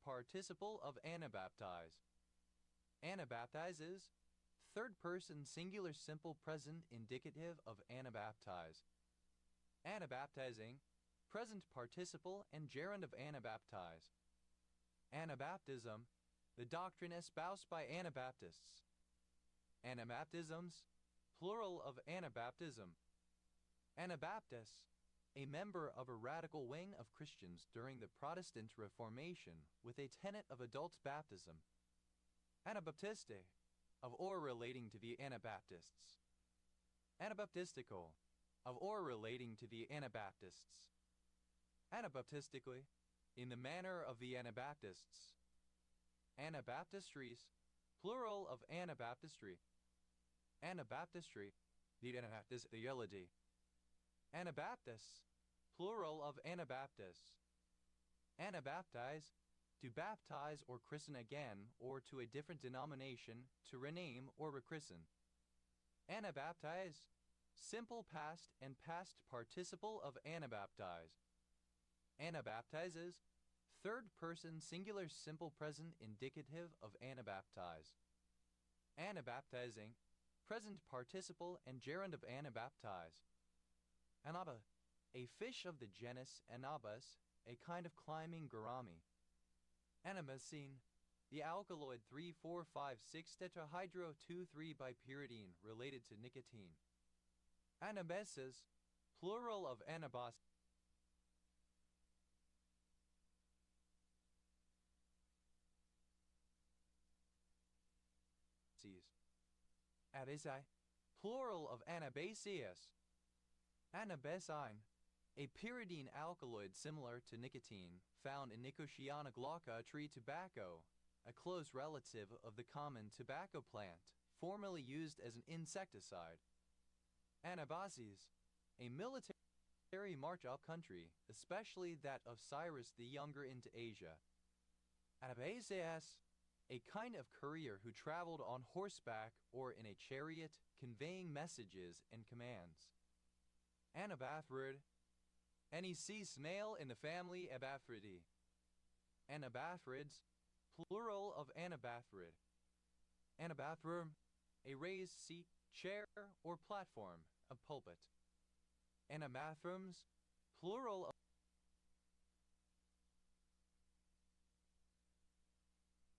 participle of anabaptize. Anabaptize is third person singular simple present indicative of anabaptize. Anabaptizing, present participle and gerund of anabaptize. Anabaptism, the doctrine espoused by Anabaptists. Anabaptisms, plural of Anabaptism. Anabaptists, a member of a radical wing of Christians during the Protestant Reformation with a tenet of adult baptism. Anabaptiste, of or relating to the Anabaptists. Anabaptistical, of or relating to the Anabaptists. Anabaptistically, in the manner of the Anabaptists. Anabaptistries, plural of Anabaptistry. Anabaptistry, the Anabaptist. Anabaptists, plural of Anabaptists. Anabaptize, to baptize or christen again, or to a different denomination, to rename or rechristen. Anabaptize, simple past and past participle of anabaptize. Anabaptizes, third person singular simple present indicative of anabaptize. Anabaptizing, present participle and gerund of anabaptize. Anaba, a fish of the genus Anabas, a kind of climbing gourami. Anamacine, the alkaloid 3,4,5,6 tetrahydro 2,3-bipyridine related to nicotine. Anabasis, plural of anabas. Abesi, plural of anabasis. Anabesine, a pyridine alkaloid similar to nicotine, found in Nicotiana glauca tree tobacco, a close relative of the common tobacco plant, formerly used as an insecticide. Anabases, a military march up country, especially that of Cyrus the Younger into Asia. Anabases, a kind of courier who traveled on horseback or in a chariot, conveying messages and commands. Anabathrid, any cease male in the family Abathridae. Anabathrids, plural of anabathrid. Anabathrum, a raised seat, chair, or platform, a pulpit. Anabathrums, plural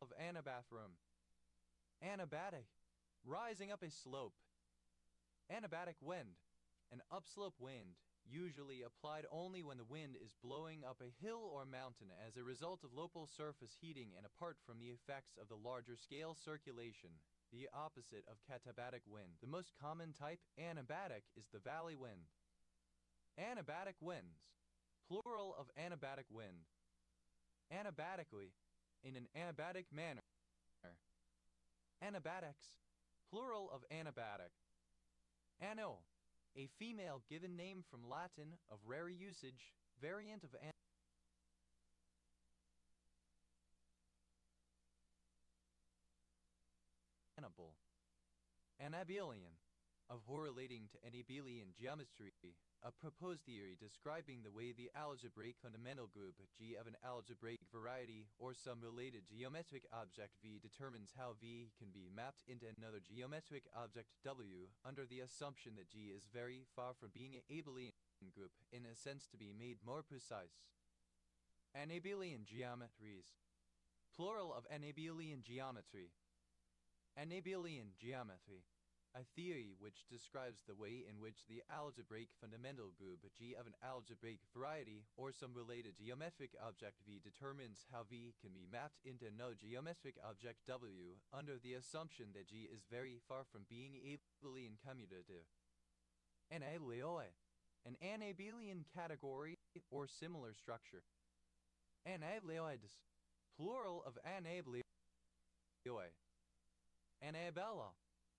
of anabathrum. Anabatic, rising up a slope. Anabatic wind, an upslope wind, usually applied only when the wind is blowing up a hill or mountain as a result of local surface heating and apart from the effects of the larger scale circulation, the opposite of katabatic wind. The most common type, anabatic, is the valley wind. Anabatic winds, plural of anabatic wind. Anabatically, in an anabatic manner. Anabatics, plural of anabatic. Ano, a female given name from Latin of rare usage, variant of Anable. Anabelian, of correlating to Anabelian geometry, a proposed theory describing the way the algebraic fundamental group G of an algebraic variety or some related geometric object V determines how V can be mapped into another geometric object W under the assumption that G is very far from being an abelian group in a sense to be made more precise. Anabelian geometries, plural of Anabelian geometry. Anabelian geometry, a theory which describes the way in which the algebraic fundamental group G of an algebraic variety or some related geometric object V determines how V can be mapped into another geometric object W under the assumption that G is very far from being abelian commutative. Anabelioi, an anabelian category or similar structure. Anabelioids, plural of anabelioi. Annabella,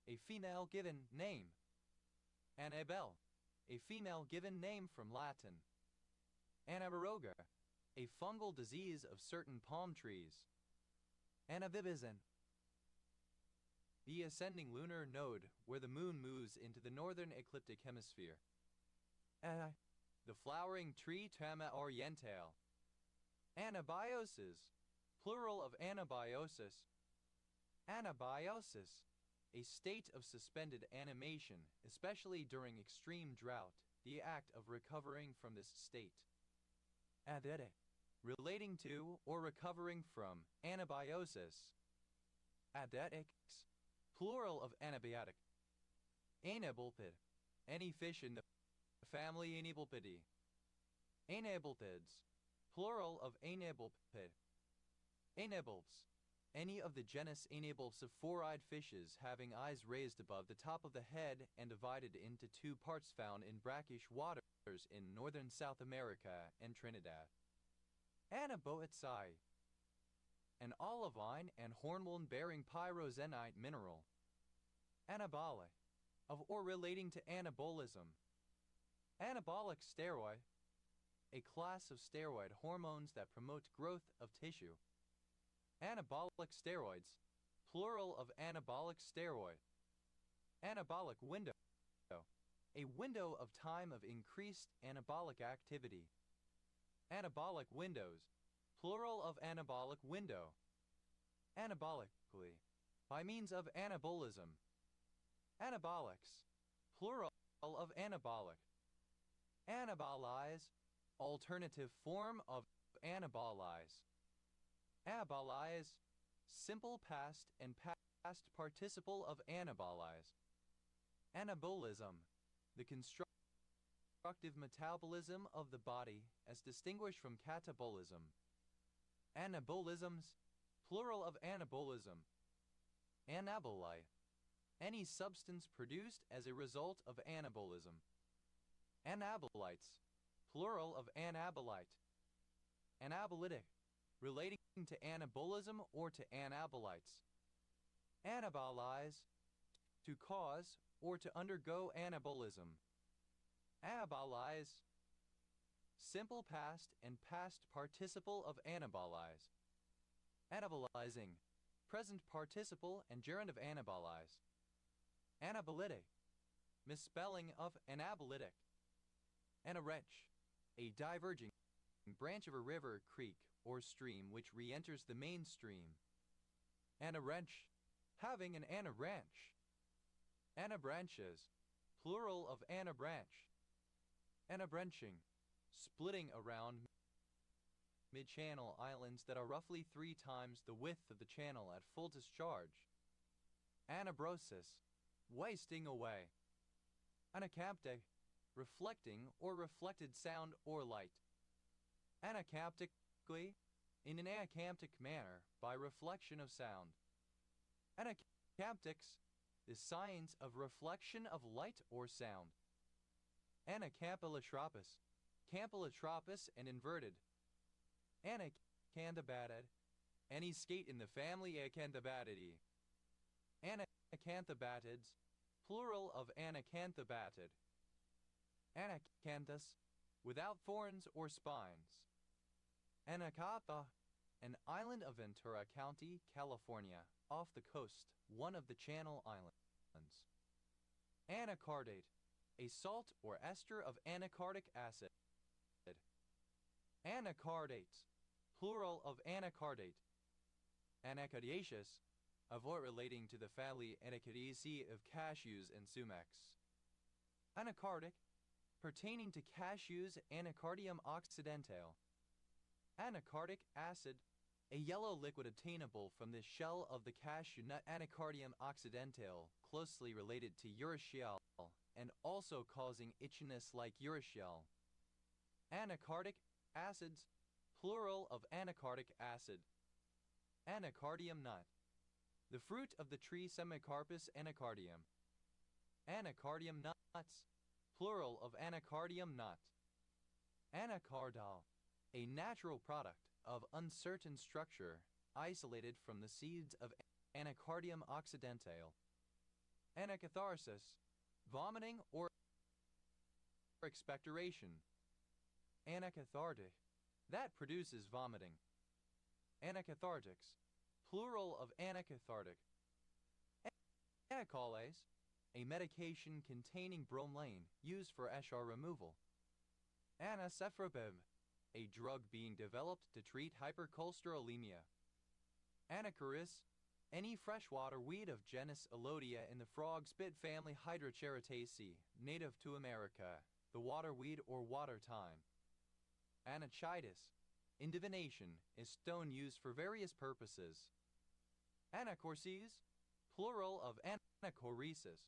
a female given name. Annabelle, a female given name from Latin. Anabaroga, a fungal disease of certain palm trees. Anabibizin, the ascending lunar node where the moon moves into the northern ecliptic hemisphere. The flowering tree Tama orientale. Anabiosis, plural of anabiosis. Anabiosis, a state of suspended animation, especially during extreme drought, the act of recovering from this state. Adete, relating to or recovering from anabiosis. Adetics, plural of anabiotic. Anabulpid, any fish in the family Anabulpidae. Anabulpids, plural of anabulpid. Anabulps, any of the genus Anabulps of four-eyed fishes having eyes raised above the top of the head and divided into two parts found in brackish waters in northern South America and Trinidad. Anaboetsai, an olivine and hornblende-bearing pyroxenite mineral. Anabolic, of or relating to anabolism. Anabolic steroid, a class of steroid hormones that promote growth of tissue. Anabolic steroids, plural of anabolic steroid. Anabolic window, a window of time of increased anabolic activity. Anabolic windows, plural of anabolic window. Anabolically, by means of anabolism. Anabolics, plural of anabolic. Anabolize, alternative form of anabolize. Abolize, simple past and past participle of anabolize. Anabolism, the constructive metabolism of the body as distinguished from catabolism. Anabolisms, plural of anabolism. Anabolite, any substance produced as a result of anabolism. Anabolites, plural of anabolite. Anabolytic, relating to anabolism or to anabolites. Anabolize, to cause or to undergo anabolism. Abolize, simple past and past participle of anabolize. Anabolizing, present participle and gerund of anabolize. Anabolytic, misspelling of anabolytic. Anawrench, a diverging branch of a river, creek, or stream which re-enters the main stream. Anawrench, having an anabranch. Anabranches, plural of anabranch. Anabranching, splitting around mid-channel islands that are roughly 3 times the width of the channel at full discharge. Anabrosis, wasting away. Anacaptic, reflecting or reflected sound or light. Anacaptically, in an anacaptic manner, by reflection of sound. Anacaptics, the science of reflection of light or sound. Anacampylotropous, campylotropous and inverted. Anacantabatid, any skate in the family Acanthabatidae. Anacanthabatids, plural of anacanthabatid. Anacanthus, without thorns or spines. Anacapa, an island of Ventura County, California, off the coast, one of the Channel Islands. Anacardate, a salt or ester of anacardic acid. Anacardates, plural of anacardate. Anacardiaceous, a wort relating to the family Anacardiaceae of cashews and sumacs. Anacardic, pertaining to cashews, Anacardium occidentale. Anacardic acid, a yellow liquid obtainable from the shell of the cashew nut Anacardium occidentale, closely related to urushiol, and also causing itchiness like urushiol. Anacardic acids, plural of anacardic acid. Anacardium nut, the fruit of the tree Semicarpus anacardium. Anacardium nuts, plural of anacardium nut. Anacardal, a natural product of uncertain structure, isolated from the seeds of Anacardium occidentale. Anacatharsis, vomiting or expectoration. Anacathartic, that produces vomiting. Anacathartics, plural of anacathartic. Anacaules, a medication containing bromelain used for eschar removal. Anacephробib, a drug being developed to treat hypercholesterolemia. Anacharis, any freshwater weed of genus Elodia in the frog spit family Hydrocheritaceae, native to America, the waterweed or water thyme. Anachitis, in divination, a stone used for various purposes. Anacorses, plural of anachoresis.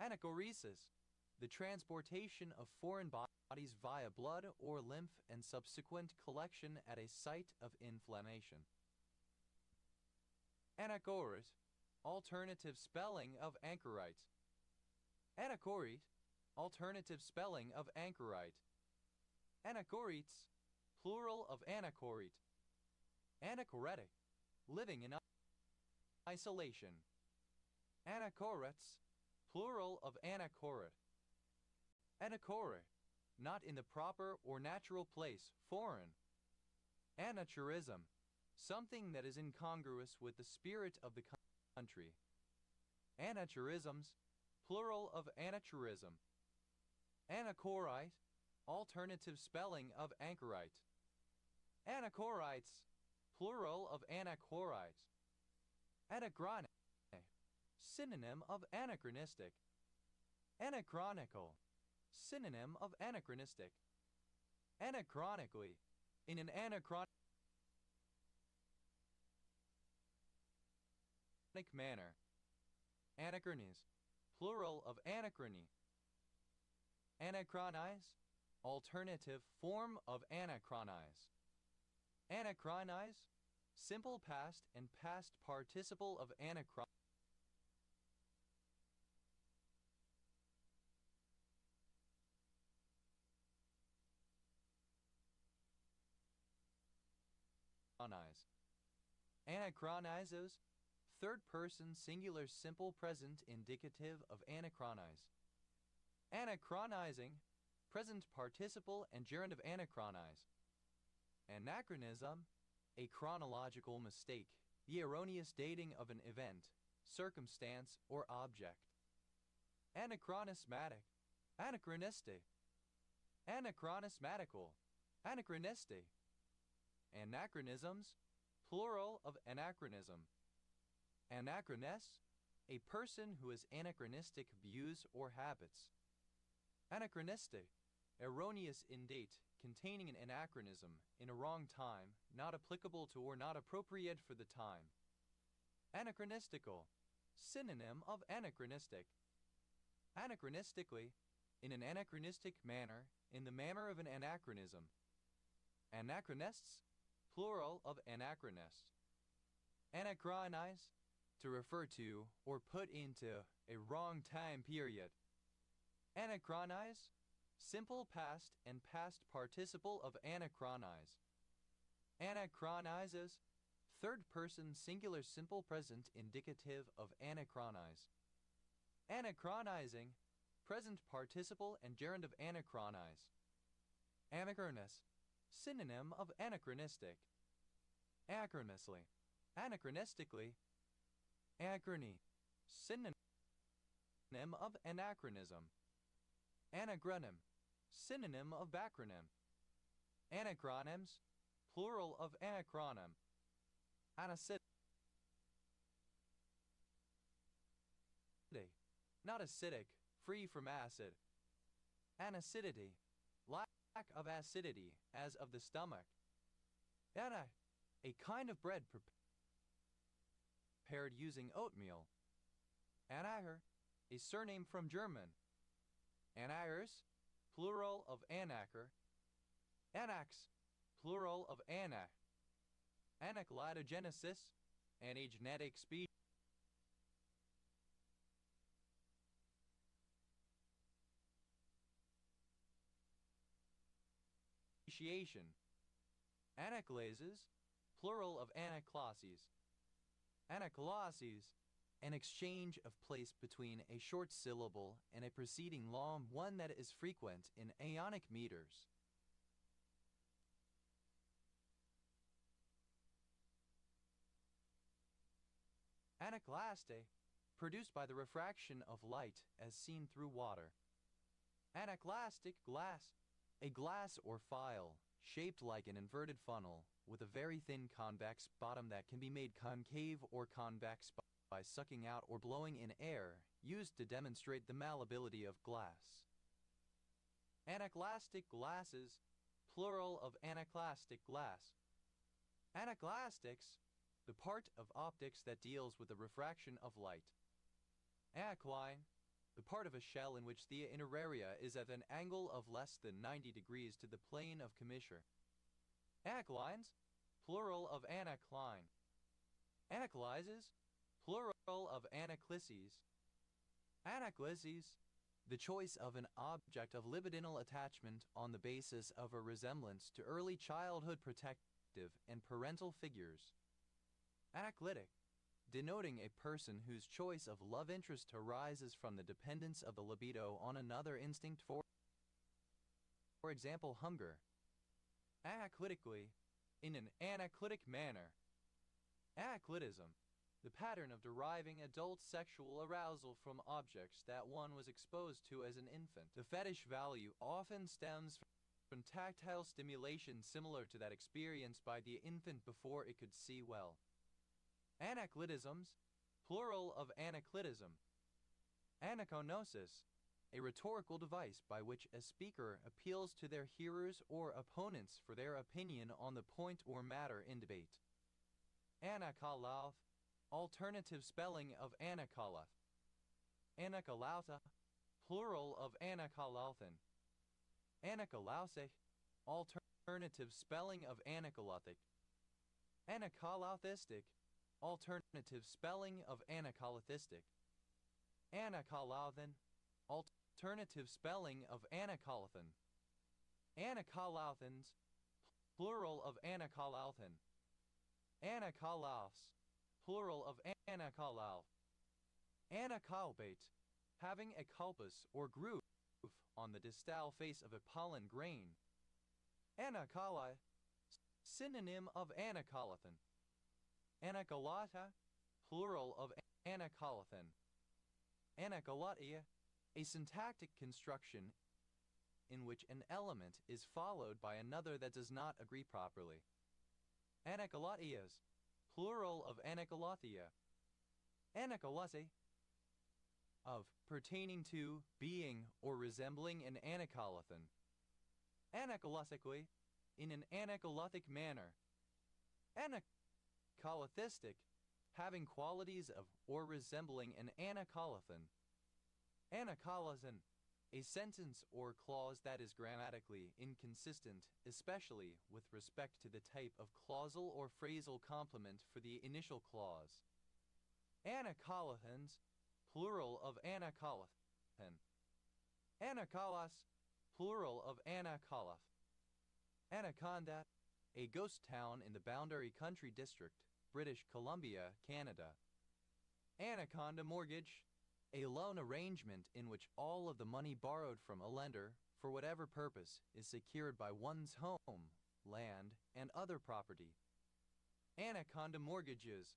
Anachoresis, the transportation of foreign bodies via blood or lymph and subsequent collection at a site of inflammation. Anachoret, alternative spelling of anchorite. Anachoret, alternative spelling of anchorite. Anachoretes, plural of anachorete. Anachoretic, living in isolation. Anachoretes, plural of anachoret. Anachore, not in the proper or natural place, foreign. Anachroism, something that is incongruous with the spirit of the country. Anachronisms, plural of anachronism. Anachorite, alternative spelling of anchorite. Anachorites, plural of anachorites. Anachronic, synonym of anachronistic. Anachronical, synonym of anachronistic. Anachronically, in an anachronic manner. Anachronies, plural of anachrony. Anachronize, alternative form of anachronize. Anachronize, simple past and past participle of anachronize. Anachronizes, third person singular simple present indicative of anachronize. Anachronizing, present participle and gerund of anachronize. Anachronism, a chronological mistake, the erroneous dating of an event, circumstance, or object. Anachronismatic, anachronistic. Anachronismatical, anachronistic. Anachronisms, plural of anachronism. Anachronist, a person who has anachronistic views or habits. Anachronistic, erroneous in date, containing an anachronism, in a wrong time, not applicable to or not appropriate for the time. Anachronistical, synonym of anachronistic. Anachronistically, in an anachronistic manner, in the manner of an anachronism. Anachronists, plural of anachronist. Anachronize, to refer to or put into a wrong time period. Anachronize, simple past and past participle of anachronize. Anachronizes, third person singular simple present indicative of anachronize. Anachronizing, present participle and gerund of anachronize. Anachronous, synonym of anachronistic. Anachronously, anachronistically. Anachrony, synonym of anachronism. Anachronym, synonym of backronym. Anacronyms, plural of anachronym. Anacidity, not acidic, free from acid. Anacidity, lack of acidity, as of the stomach. Ana, a kind of bread prepared using oatmeal. Anaher, a surname from German. Anahers, plural of anacher. Anax, plural of anach. Anaclidogenesis, anagenetic speciation. Anaclases, plural of anacloses. Anacloses, an exchange of place between a short syllable and a preceding long one that is frequent in Aeonic meters. Anaclaste, produced by the refraction of light as seen through water. Anaclastic glass, a glass or phial, shaped like an inverted funnel, with a very thin convex bottom that can be made concave or convex by sucking out or blowing in air, used to demonstrate the malleability of glass. Anaclastic glasses, plural of anaclastic glass. Anaclastics, the part of optics that deals with the refraction of light. Anacline, the part of a shell in which the inner area is at an angle of less than 90 degrees to the plane of commissure. Anaclines, plural of anacline. Anaclizes, plural of anaclises. Anaclises, the choice of an object of libidinal attachment on the basis of a resemblance to early childhood protective and parental figures. Anaclitic, denoting a person whose choice of love interest arises from the dependence of the libido on another instinct, for example, hunger. Anaclitically, in an anaclitic manner, Anaclitism, the pattern of deriving adult sexual arousal from objects that one was exposed to as an infant. The fetish value often stems from tactile stimulation similar to that experienced by the infant before it could see well. Anaclitisms, plural of anaclitism. Anaconosis, a rhetorical device by which a speaker appeals to their hearers or opponents for their opinion on the point or matter in debate. Anakalath, alternative spelling of Anakalath. Anakalauta, plural of Anakalathan. Anakalause, alternative spelling of Anakalathic. Anakalathistic, alternative spelling of Anakalathistic. Anakalathan, alternative spelling of Anakalathan. Anakalathans, plural of Anakalathan. Anakalaths, plural of Anakalalth. Anakalbate, having a culpus or groove on the distal face of a pollen grain. Anakali, synonym of Anakalathan. Anakalata, plural of Anakalathan. Anakalatia, a syntactic construction in which an element is followed by another that does not agree properly. Anakalatias, plural of Anakalathia. Anakalase, of pertaining to, being, or resembling an Anakalathan. Anakalasically, in an Anakalothic manner. Anakalathistic, having qualities of or resembling an Anakalathan. Anakalazan, a sentence or clause that is grammatically inconsistent, especially with respect to the type of clausal or phrasal complement for the initial clause. Anakalathans, plural of Anakalathan. Anakalas, plural of Anakalath. Anaconda, a ghost town in the Boundary Country District, British Columbia, Canada. Anaconda mortgage, a loan arrangement in which all of the money borrowed from a lender, for whatever purpose, is secured by one's home, land, and other property. Anaconda mortgages,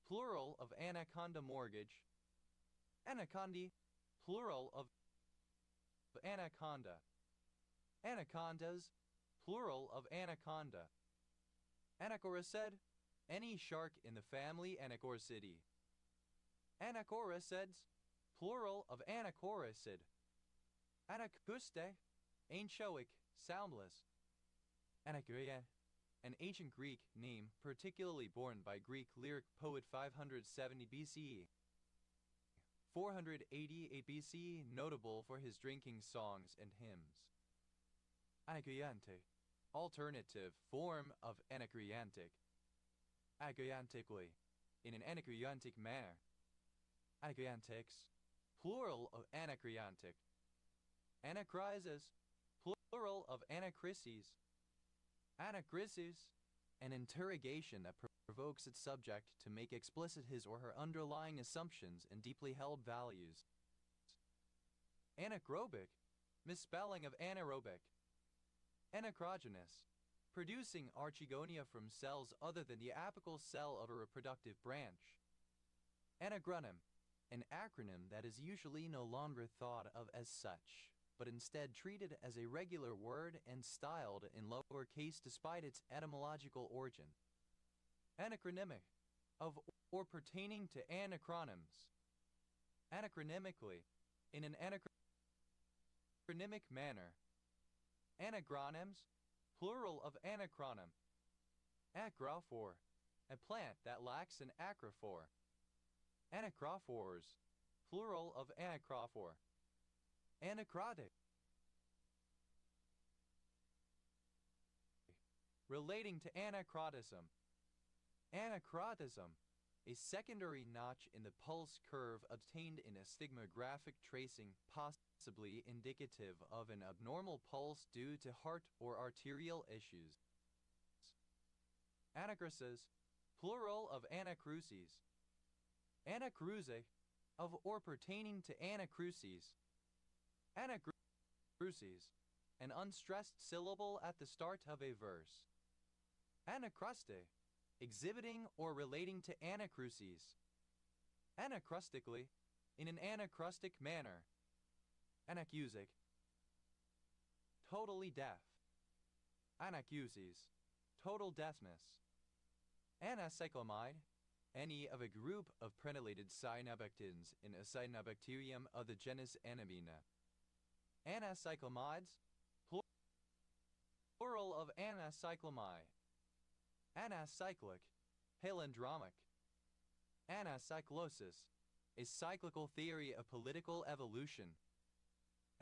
plural of anaconda mortgage. Anacondi, plural of anaconda. Anacondas, plural of anaconda. Anacoracid, any shark in the family Anacoricidae. Anacoricids, plural of anacoricid. Anacuste, ancient, soundless. Anacrea, an ancient Greek name particularly borne by Greek lyric poet 570 BCE. 488 BCE, notable for his drinking songs and hymns. Anacreante, alternative form of anacreantic. Anacreantically, in an anacreantic manner. Anacreantics, plural of anacreantic. Anachrysis, plural of anachryses. Anachrysis, an interrogation that provokes its subject to make explicit his or her underlying assumptions and deeply held values. Anachrobic, misspelling of anaerobic. Anachrogenous, producing archegonia from cells other than the apical cell of a reproductive branch. Anagronym, an acronym that is usually no longer thought of as such, but instead treated as a regular word and styled in lower case despite its etymological origin. Anacronymic, of or pertaining to anacronyms. Anacronymically, in an anacronymic manner. Anagronyms, plural of anachronym. Acrophore, a plant that lacks an acrophore. Anacrophores, plural of anacrophore. Anacrotic, relating to anacrotism. Anacrotism, a secondary notch in the pulse curve obtained in a stigmographic tracing possibly indicative of an abnormal pulse due to heart or arterial issues. Anacrusis, plural of anacruses. Anacrusic, of or pertaining to anacruses. Anacruses, an unstressed syllable at the start of a verse. Anacruste, exhibiting or relating to anacrusis. Anacrustically, in an anacrustic manner. Anacusic, totally deaf. Anacuses, total deafness. Anacyclamide, any of a group of prenylated cyanobactins in a cyanobacterium of the genus Anabina. Anacyclamides, plural of anacyclami. Anacyclic, palindromic. Anacyclosis, a cyclical theory of political evolution.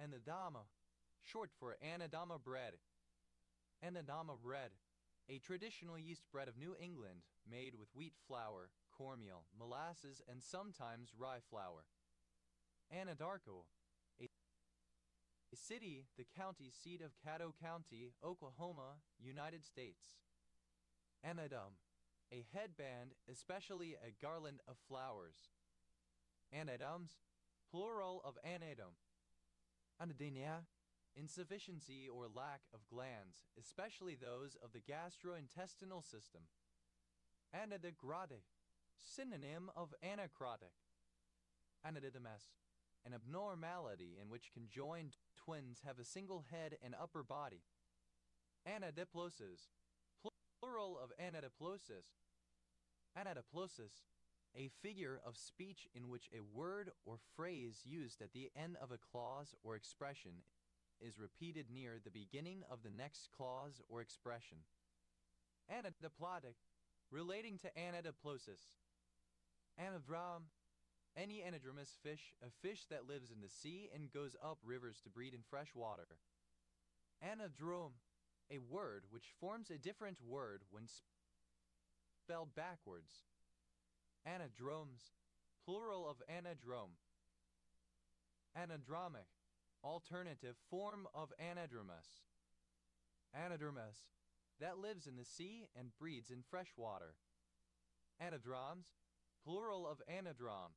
Anadama, short for Anadama bread. Anadama bread, a traditional yeast bread of New England made with wheat flour, cornmeal, molasses, and sometimes rye flour. Anadarko, a city, the county seat of Caddo County, Oklahoma, United States. Anadum, a headband, especially a garland of flowers. Anadums, plural of anadum. Anadynia, insufficiency or lack of glands, especially those of the gastrointestinal system. Anadygrade, synonym of anacrotic. Anadidymas, an abnormality in which conjoined twins have a single head and upper body. Anadiplosis, plural of anadiplosis. Anadiplosis, a figure of speech in which a word or phrase used at the end of a clause or expression is repeated near the beginning of the next clause or expression. Anadiplotic, relating to anadiplosis. Anadrome, any anadromous fish, a fish that lives in the sea and goes up rivers to breed in fresh water. Anadrome, a word which forms a different word when spelled backwards. Anadromes, plural of anadrome. Anadromic, alternative form of anadromous. Anadromous, that lives in the sea and breeds in fresh water. Anadromes, plural of anadrome.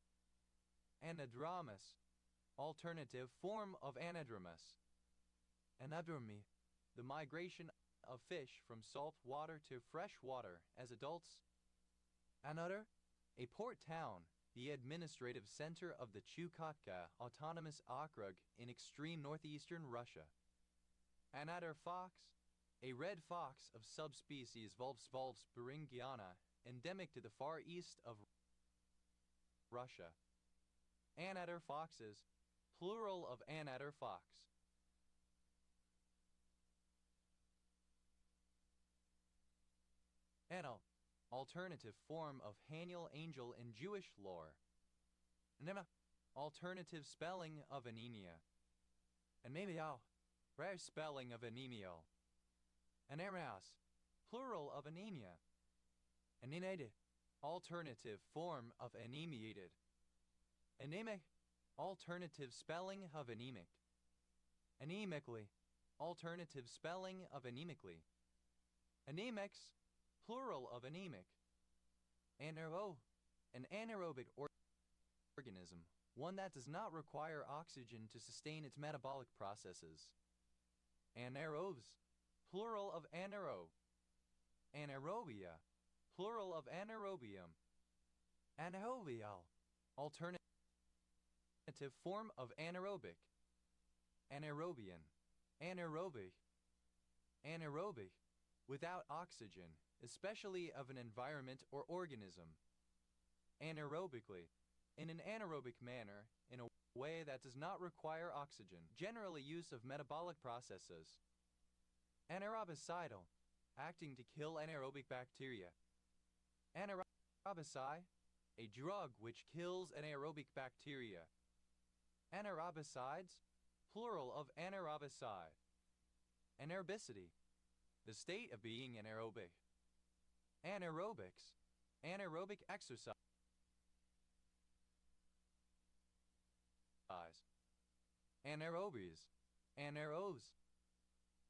Anadromous, alternative form of anadromous. Anadromy, the migration of fish from salt water to fresh water as adults. Another, a port town, the administrative center of the Chukotka Autonomous Okrug in extreme northeastern Russia. Another fox, a red fox of subspecies Vulpes beringiana, endemic to the far east of Russia. Anadder foxes, plural of anadder fox. Enel, alternative form of Haniel angel in Jewish lore. Nema, alternative spelling of anemia. And maybe rare spelling of anemial. Anemias, plural of anemia. Anemiated, alternative form of anemiated. Anemic, alternative spelling of anemic. Anemically, alternative spelling of anemically. Anemics, plural of anemic. An anaerobic organism, one that does not require oxygen to sustain its metabolic processes. Anaerobes, plural of anaerobe. Anaerobia, plural of anaerobium. Anaerobial, alternative form of anaerobic. Anaerobian, anaerobic. Anaerobic, without oxygen, especially of an environment or organism. Anaerobically, in an anaerobic manner, in a way that does not require oxygen, generally use of metabolic processes. Anaerobicidal, acting to kill anaerobic bacteria. Anaerobicide, a drug which kills anaerobic bacteria. Anaerobicides, plural of anaerobicide. Anaerobicity, the state of being anaerobic. Anaerobics, anaerobic exercise. Anaerobies, anaerobes.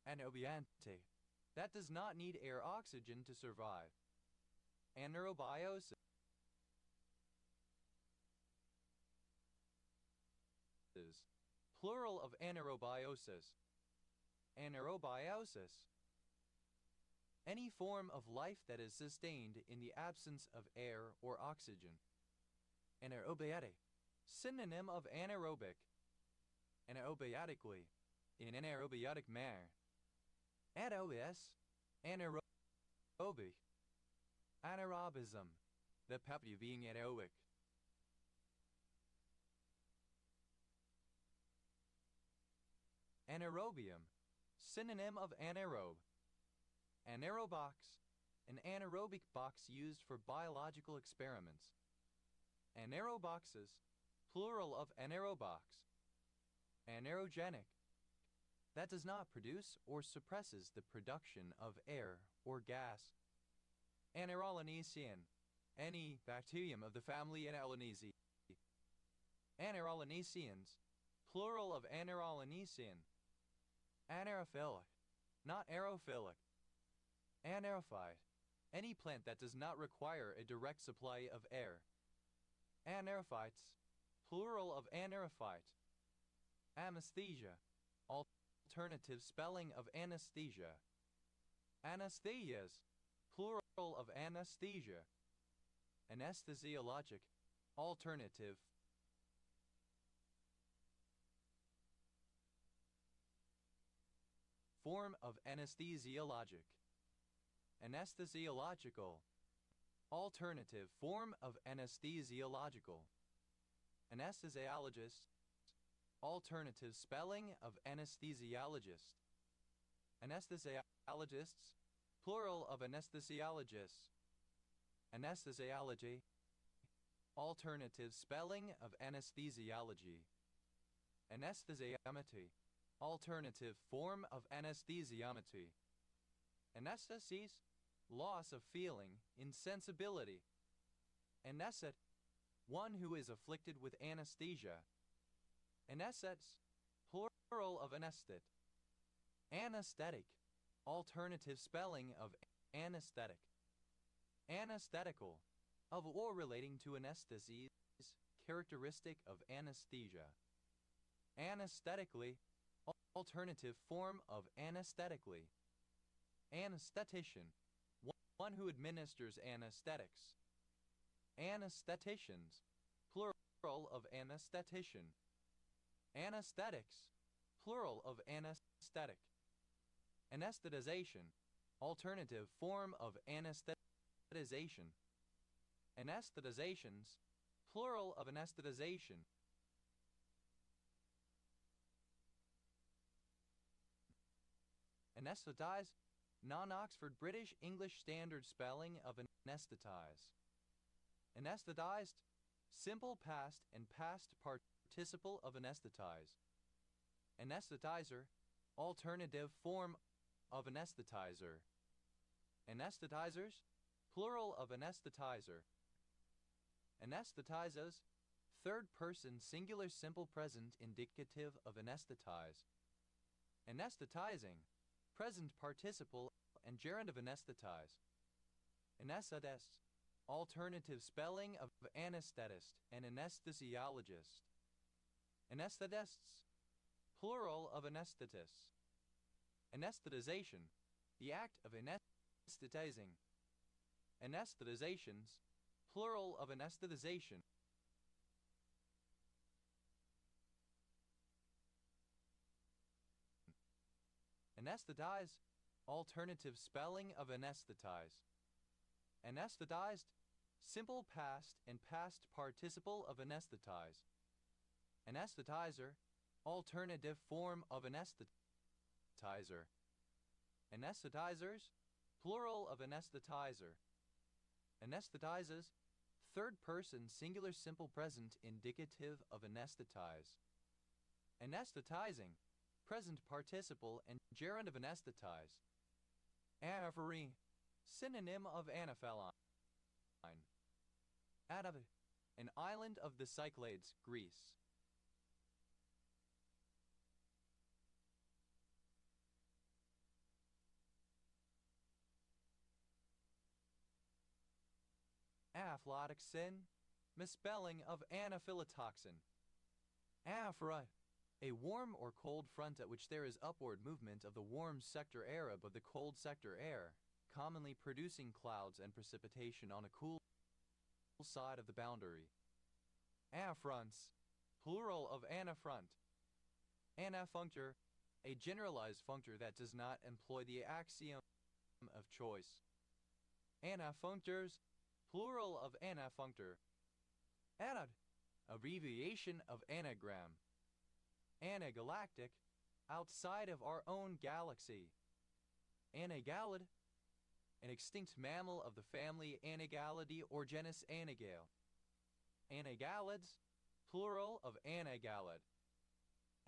Anaerobiante, that does not need air oxygen to survive. Anaerobiosis, plural of anaerobiosis. Anaerobiosis. Any form of life that is sustained in the absence of air or oxygen. Anaerobiatic, synonym of anaerobic. Anaerobiotically, in anaerobiotic manner. Anaerobious, anaerobic. Anaerobism, the property of being anaerobic. Anaerobium, synonym of anaerobe. Anaerobox, an anaerobic box used for biological experiments. Anaeroboxes, plural of anaerobox. Anaerogenic, that does not produce or suppresses the production of air or gas. Anaerolinesian, any bacterium of the family Anaerolinaceae. Anaerolinesians, plural of anaerolinesian. Anaerophilic, not aerophilic. Anaerophyte, any plant that does not require a direct supply of air. Anaerophytes, plural of anaerophyte. Anesthesia, alternative spelling of anesthesia. Anesthesias, plural of anesthesia. Anesthesiologic, alternative. Form of anesthesiologic. Anesthesiological, alternative form of anesthesiological. Anesthesiologist, alternative spelling of anesthesiologist. Anesthesiologists, plural of anesthesiologists. Anesthesiology, alternative spelling of anesthesiology. Anesthesiometry, alternative form of anesthesiometry. Anesthesis, loss of feeling, insensibility. Anesthete, one who is afflicted with anesthesia. Anesthets, plural of anesthete. Anesthetic, alternative spelling of anesthetic. Anesthetical, of or relating to anestheses, characteristic of anesthesia. Anesthetically, alternative form of anesthetically. Anesthetician, one who administers anesthetics. Anestheticians, plural of anesthetician. Anesthetics, plural of anesthetic. Anesthetization, alternative form of anesthetization. Anesthetizations, plural of anesthetization. Anesthetize, non-Oxford British English Standard spelling of anesthetize. Anesthetized, simple past and past participle of anesthetize. Anesthetizer, alternative form of anesthetizer. Anesthetizers, plural of anesthetizer. Anesthetizes, third person singular simple present indicative of anesthetize. Anesthetizing, present participle and gerund of anesthetize. Anesthetist, alternative spelling of anesthetist and anesthesiologist. Anesthetists, plural of anesthetists. Anesthetization, the act of anesthetizing. Anesthetizations, plural of anesthetization. Anesthetize, alternative spelling of anesthetize. Anesthetized, simple past and past participle of anesthetize. Anesthetizer, alternative form of anesthetizer. Anesthetizers, plural of anesthetizer. Anesthetizes, third person singular simple present indicative of anesthetize. Anesthetizing, present participle and gerund of anesthetize. Anaphory, synonym of anaphelon. Adav, an island of the Cyclades, Greece. Aflatoxin, misspelling of anaphylatoxin. Aphra, a warm or cold front at which there is upward movement of the warm sector air above the cold sector air, commonly producing clouds and precipitation on a cool side of the boundary. Anafronts, plural of anafront. Anafunctor, a generalized functor that does not employ the axiom of choice. Anafunctors, plural of anafunctor. Anad, abbreviation of anagram. Anagalactic, outside of our own galaxy. Anagalid, an extinct mammal of the family Anagalidae or genus Anagale. Anagalids, plural of anagalid.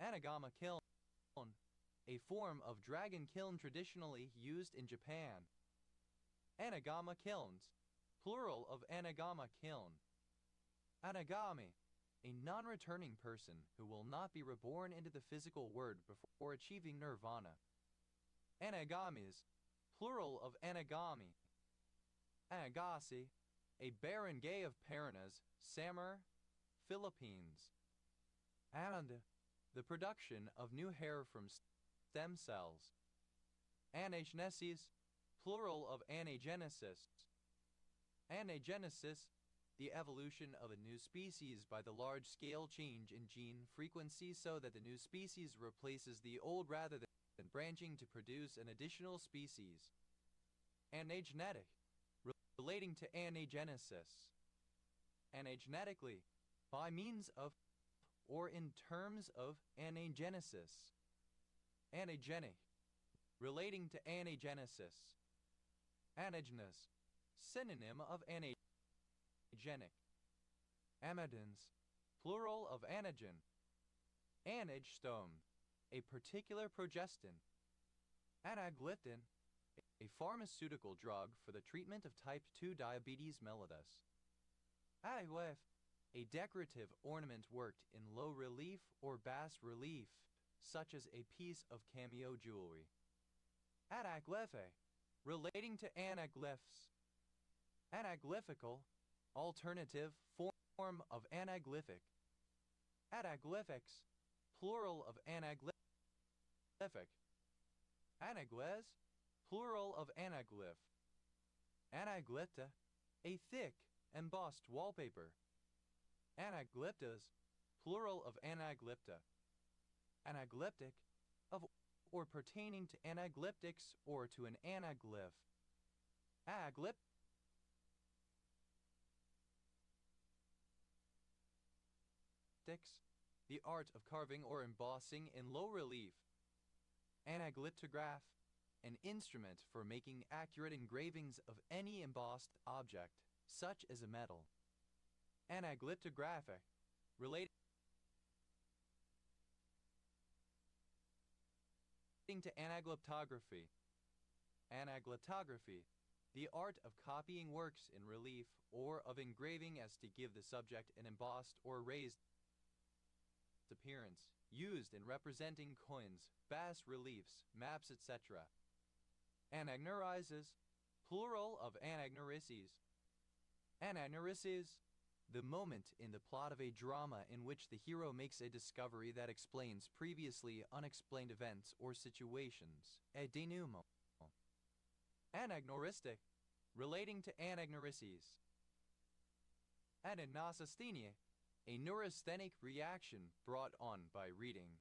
Anagama kiln, a form of dragon kiln traditionally used in Japan. Anagama kilns, plural of anagama kiln. Anagami, a non-returning person who will not be reborn into the physical world before achieving nirvana. Anagamis, plural of anagami. Anagasi, a barangay of Paranas, Samar, Philippines. And the production of new hair from stem cells. Anagenesis, plural of anagenesis. Anagenesis, the evolution of a new species by the large-scale change in gene frequency so that the new species replaces the old rather than branching to produce an additional species. Anagenetic, relating to anagenesis. Anagenetically, by means of or in terms of anagenesis. Anagenic, relating to anagenesis. Anagenous, synonym of anagenic. Amadins, plural of anagen. Anagestone, a particular progestin. Anagliptin, a pharmaceutical drug for the treatment of type 2 diabetes mellitus. Anaglif, a decorative ornament worked in low relief or bas relief, such as a piece of cameo jewelry. Anaglyphe, relating to anaglyphs. Anaglyphical, alternative form of anaglyphic. Anaglyphics, plural of anaglyphic. Anagles, plural of anaglyph. Anaglypta, a thick, embossed wallpaper. Anaglyptas, plural of anaglypta. Anaglyptic, of or pertaining to anaglyptics or to an anaglyph. Aglyptics, the art of carving or embossing in low relief. Anaglyptograph, an instrument for making accurate engravings of any embossed object, such as a metal. Anaglyptographic, relating to anaglyptography. Anaglyptography, the art of copying works in relief or of engraving as to give the subject an embossed or raised appearance, used in representing coins, bas reliefs, maps, etc. Anagnorises, plural of anagnorises. Anagnorises, the moment in the plot of a drama in which the hero makes a discovery that explains previously unexplained events or situations. A denouement. Anagnoristic, relating to anagnorises. Anagnostenia, a neurasthenic reaction brought on by reading.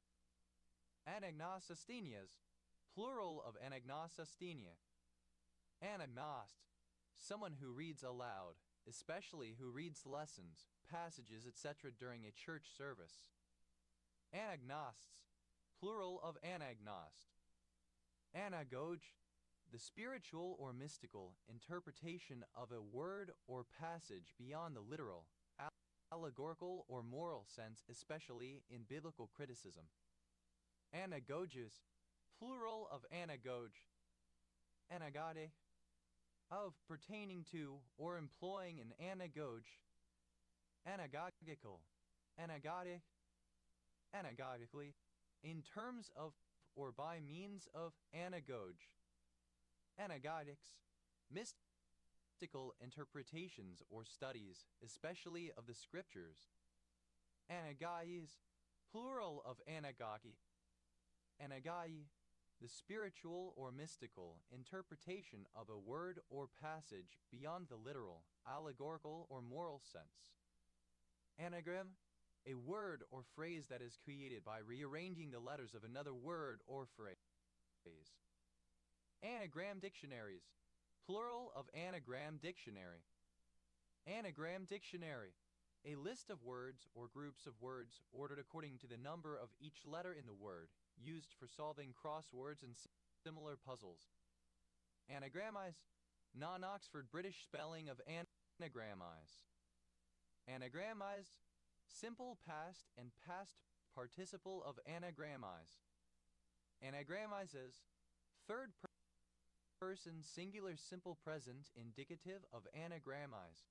Anagnostenias, plural of anagnostenia. Anagnost, someone who reads aloud, especially who reads lessons, passages, etc. during a church service. Anagnosts, plural of anagnost. Anagoge, the spiritual or mystical interpretation of a word or passage beyond the literal, allegorical or moral sense, especially in biblical criticism. Anagoges, plural of anagoge. Anagade, of pertaining to or employing an anagoge. Anagogical, anagodic, anagogically, in terms of or by means of anagoge. Anagogics, mystical interpretations or studies, especially of the scriptures. Anagaies, plural of anagogy. Anagai, the spiritual or mystical interpretation of a word or passage beyond the literal, allegorical, or moral sense. Anagram, a word or phrase that is created by rearranging the letters of another word or phrase. Anagram dictionaries, plural of anagram dictionary. Anagram dictionary, a list of words or groups of words ordered according to the number of each letter in the word, used for solving crosswords and similar puzzles. Anagramize, non-Oxford British spelling of anagramize. Anagramize, simple past and past participle of anagramize. Anagrammizes, third person singular simple present indicative of anagramize.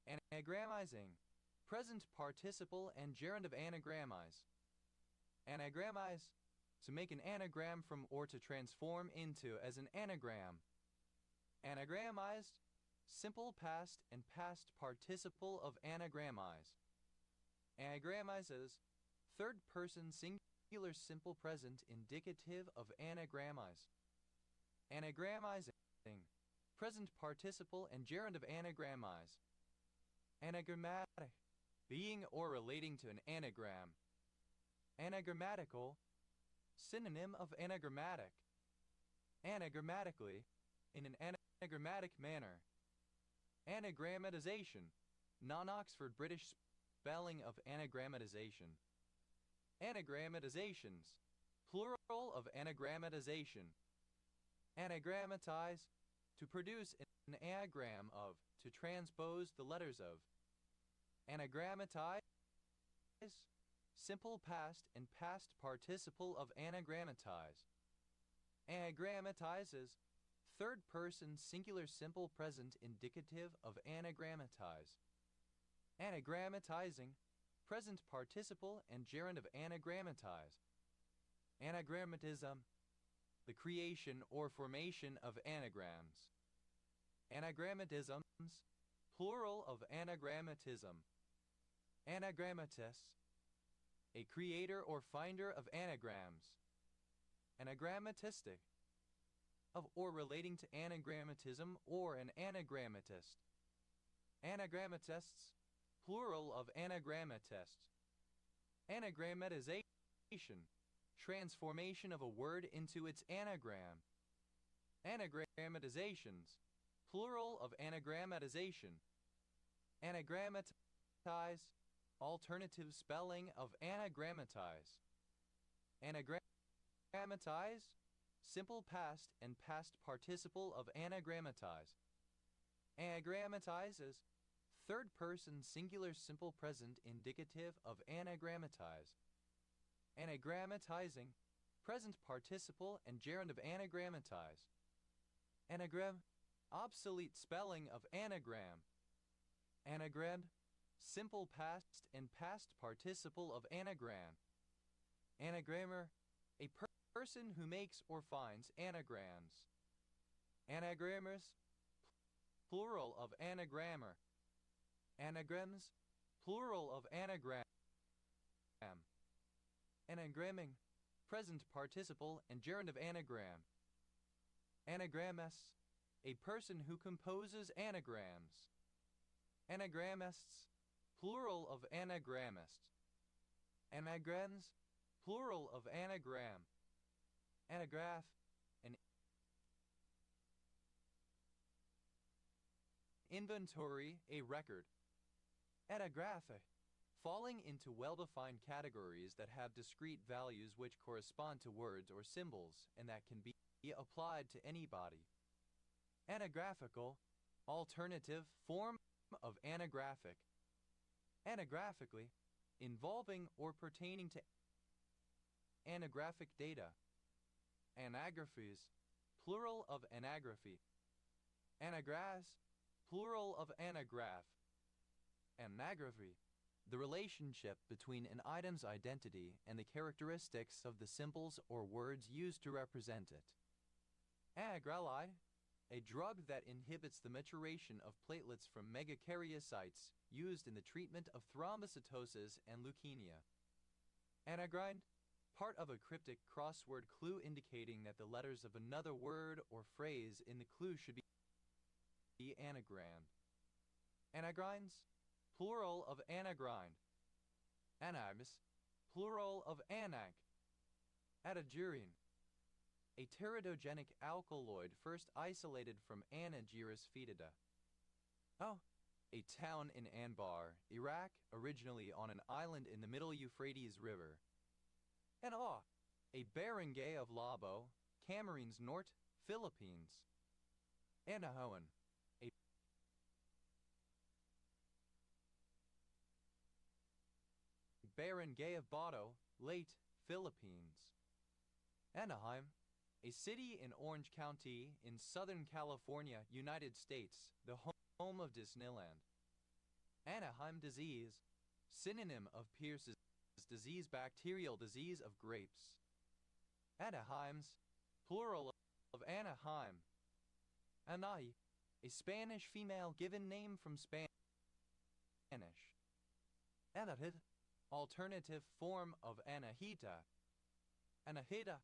Anagrammizing, present participle and gerund of anagramize. Anagramize, to make an anagram from or to transform into as an anagram. Anagrammized, simple past and past participle of anagramize. Anagrammizes, third person singular simple present indicative of anagramize. Anagrammizing, present participle and gerund of anagramize. Anagrammatic, being or relating to an anagram. Anagrammatical, synonym of anagrammatic. Anagrammatically, in an anagrammatic manner. Anagrammatization, non-Oxford British spelling of anagrammatization. Anagrammatizations, plural of anagrammatization. Anagrammatize, to produce an anagram of, to transpose the letters of. Anagrammatize, simple past and past participle of anagrammatize. Anagrammatizes, third person singular simple present indicative of anagrammatize. Anagrammatizing, present participle and gerund of anagrammatize. Anagrammatism, the creation or formation of anagrams. Anagrammatisms, plural of anagrammatism. Anagrammatis, a creator or finder of anagrams. Anagrammatistic, of or relating to anagrammatism or an anagrammatist. Anagrammatists, plural of anagrammatists. Anagrammatization, transformation of a word into its anagram. Anagrammatizations, plural of anagrammatization. Anagrammatize, alternative spelling of anagrammatize. Anagrammatize, simple past and past participle of anagrammatize. Anagrammatizes, third person singular simple present indicative of anagrammatize. Anagrammatizing, present participle and gerund of anagrammatize. Anagram, obsolete spelling of anagram. Anagrammed, simple past and past participle of anagram. Anagrammer, a person who makes or finds anagrams. Anagrammers, plural of anagrammer. Anagrams, plural of anagram. Anagramming, present participle and gerund of anagram. Anagrammists, a person who composes anagrams. Anagrammists, plural of anagrammists. Anagrams, plural of anagram. Anagraph, an inventory, a record. Anagraphic, falling into well-defined categories that have discrete values which correspond to words or symbols and that can be applied to any body. Anagraphical, alternative form of anagraphic. Anagraphically, involving or pertaining to anagraphic data. Anagraphies, plural of anagraphy. Anagraphs, plural of anagraph. Anagraphy, the relationship between an item's identity and the characteristics of the symbols or words used to represent it. Anagrelide, a drug that inhibits the maturation of platelets from megakaryocytes used in the treatment of thrombocytosis and leukemia. Anagrine, part of a cryptic crossword clue indicating that the letters of another word or phrase in the clue should be anagrammed. Anagrinds, plural of anagrind. Anamis, plural of anag. Atagirian, a teratogenic alkaloid first isolated from Anagyrus foetida. Oh, a town in Anbar, Iraq, originally on an island in the middle Euphrates River. And a barangay of Labo, Camarines Norte, Philippines. Anahoan, a barangay of Bato, Leyte, Philippines. Anaheim, a city in Orange County in Southern California, United States, the home of Disneyland. Anaheim disease, synonym of Pierce's disease, bacterial disease of grapes. Anaheims, plural of Anaheim. Anahi, a Spanish female given name from Spanish. Anahid, alternative form of Anahita. Anahita,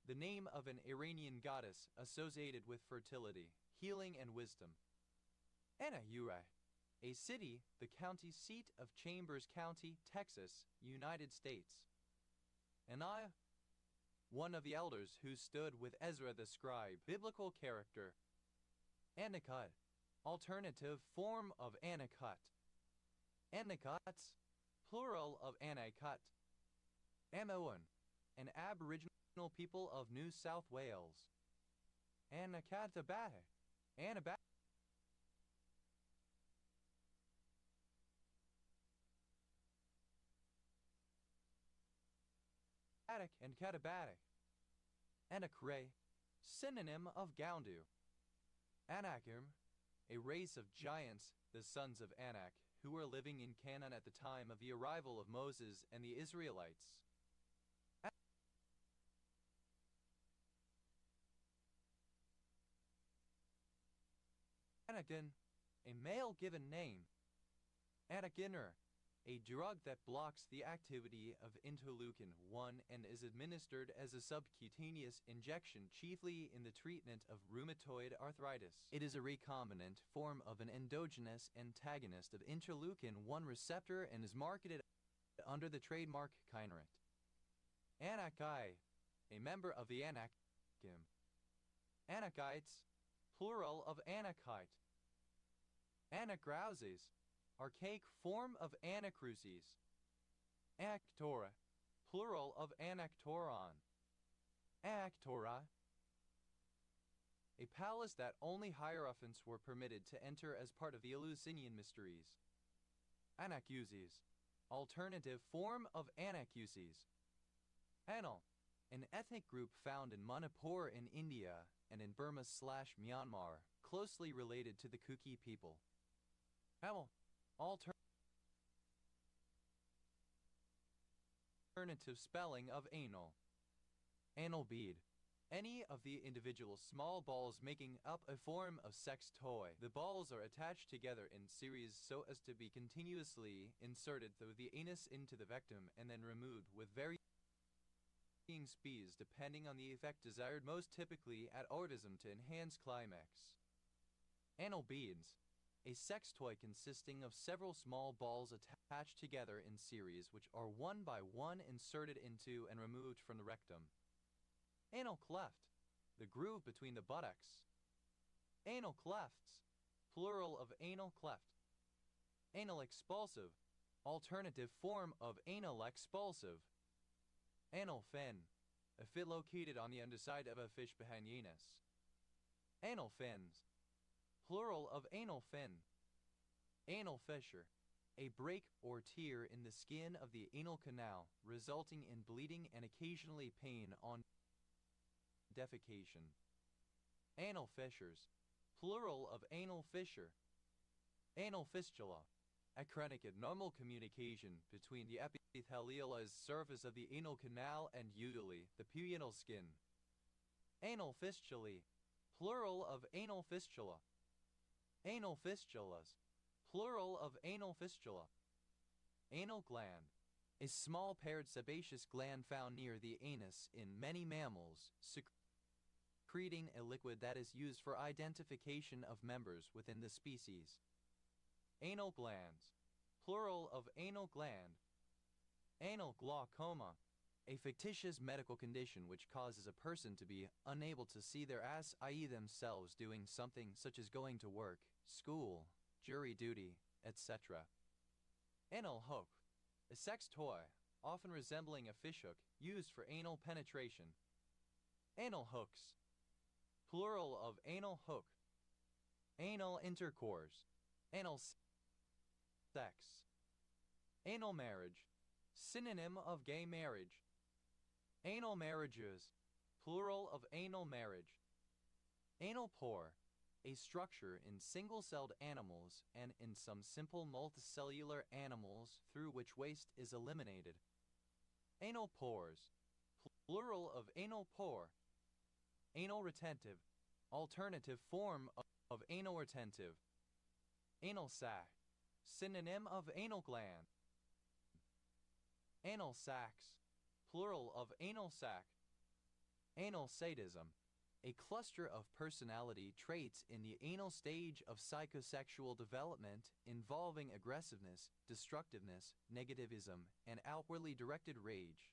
the name of an Iranian goddess associated with fertility, healing, and wisdom. Anahura, a city, the county seat of Chambers County, Texas, United States. Anaiah, one of the elders who stood with Ezra the scribe, biblical character. Anacut, alternative form of Anacut. Anacuts, plural of Anacut. Amoan, an Aboriginal people of New South Wales. Anakatabata, Anabat. And Katabatic. Anakre, synonym of Gaundu. Anakim, a race of giants, the sons of Anak, who were living in Canaan at the time of the arrival of Moses and the Israelites. Anakin, a male given name. Anakinner, a drug that blocks the activity of interleukin-1 and is administered as a subcutaneous injection chiefly in the treatment of rheumatoid arthritis. It is a recombinant form of an endogenous antagonist of interleukin-1 receptor and is marketed under the trademark Kineret. Anakai, a member of the Anakim. Anakites, plural of Anakite. Anacrauses, archaic form of Anacruces. Actora, plural of Anactoron. Actora, a palace that only hierophants were permitted to enter as part of the Eleusinian mysteries. Anacuses, alternative form of Anacuses. Anal, an ethnic group found in Manipur in India and in Burma/Myanmar, closely related to the Kuki people. Amal, alternative spelling of anal. Anal bead, any of the individual small balls making up a form of sex toy. The balls are attached together in series so as to be continuously inserted through the anus into the rectum and then removed with varying speeds depending on the effect desired, most typically at orgasm to enhance climax. Anal beads, a sex toy consisting of several small balls attached together in series which are one by one inserted into and removed from the rectum. Anal cleft, the groove between the buttocks. Anal clefts, plural of anal cleft. Anal expulsive, alternative form of anal expulsive. Anal fin, a fin located on the underside of a fish behind the anus. Anal fins, plural of anal fin. Anal fissure, a break or tear in the skin of the anal canal, resulting in bleeding and occasionally pain on defecation. Anal fissures, plural of anal fissure. Anal fistula, a chronic abnormal communication between the epithelialized surface of the anal canal and usually the perianal skin. Anal fistulae, plural of anal fistula. Anal fistulas, plural of anal fistula. Anal gland, a small paired sebaceous gland found near the anus in many mammals, secreting a liquid that is used for identification of members within the species. Anal glands, plural of anal gland. Anal glaucoma, a fictitious medical condition which causes a person to be unable to see their ass, i.e. themselves doing something such as going to work, school, jury duty, etc. Anal hook, a sex toy, often resembling a fishhook, used for anal penetration. Anal hooks, plural of anal hook. Anal intercourse, anal sex. Anal marriage, synonym of gay marriage. Anal marriages, plural of anal marriage. Anal pore, a structure in single-celled animals and in some simple multicellular animals through which waste is eliminated. Anal pores, plural of anal pore. Anal retentive, alternative form of anal retentive. Anal sac, synonym of anal gland. Anal sacs, plural of anal sac. Anal sadism, a cluster of personality traits in the anal stage of psychosexual development involving aggressiveness, destructiveness, negativism, and outwardly directed rage.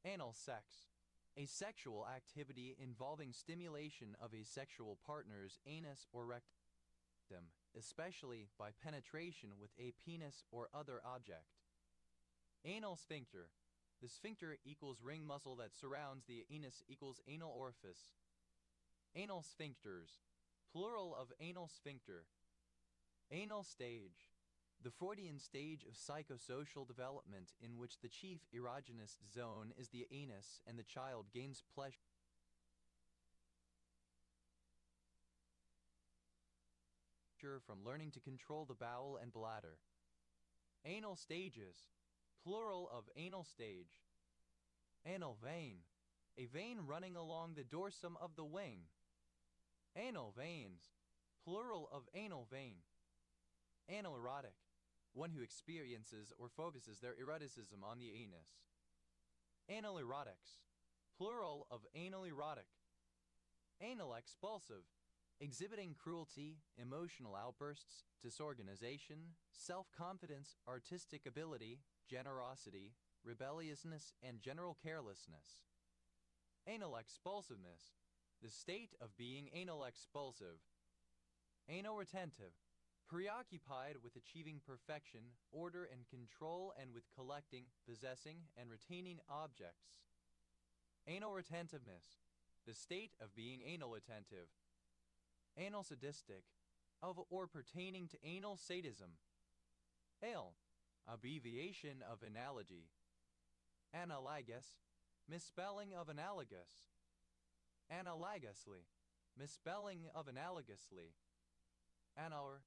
Anal sex, a sexual activity involving stimulation of a sexual partner's anus or rectum, especially by penetration with a penis or other object. Anal sphincter, the sphincter equals ring muscle that surrounds the anus equals anal orifice. Anal sphincters, plural of anal sphincter. Anal stage, the Freudian stage of psychosocial development in which the chief erogenous zone is the anus and the child gains pleasure from learning to control the bowel and bladder. Anal stages, plural of anal stage. Anal vein, a vein running along the dorsum of the wing. Anal veins, plural of anal vein. Anal erotic, one who experiences or focuses their eroticism on the anus. Anal erotics, plural of anal erotic. Anal expulsive, exhibiting cruelty, emotional outbursts, disorganization, self-confidence, artistic ability, generosity, rebelliousness, and general carelessness. Anal expulsiveness, the state of being anal expulsive. Anal retentive, preoccupied with achieving perfection, order and control, and with collecting, possessing, and retaining objects. Anal retentiveness, the state of being anal attentive. Anal sadistic, of or pertaining to anal sadism. Ale, abbreviation of analogy. Analogous, misspelling of analogous. Analogously, misspelling of analogously. Anar,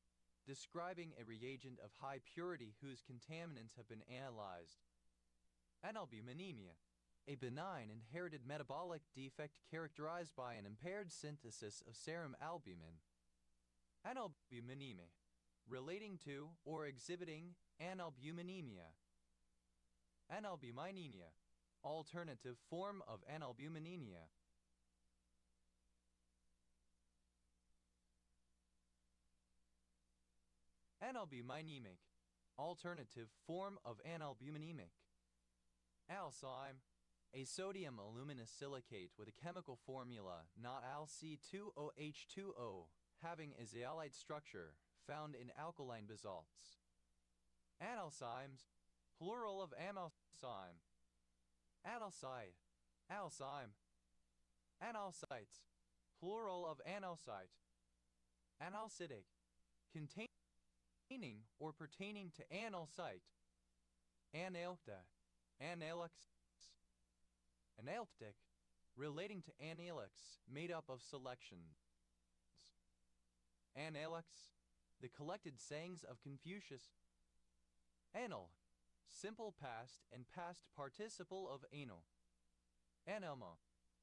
describing a reagent of high purity whose contaminants have been analyzed. Analbuminemia, a benign inherited metabolic defect characterized by an impaired synthesis of serum albumin. Analbuminemia, relating to or exhibiting analbuminemia. Analbuminemia, alternative form of analbuminemia. Analbuminemic, alternative form of analbuminemic. Alcyme, a sodium aluminous silicate with a chemical formula not AlC2OH2O, having a zeolite structure, found in alkaline basalts. Analcymes, plural of amalcyme. Analcyte, alcyme. Analcytes, plural of analcyte. Analcytic, containing or pertaining to analcyte. Analcta, analux. Analctic, relating to analix, made up of selections. Analux, the collected sayings of Confucius. Anal, simple past and past participle of anal. Anelma,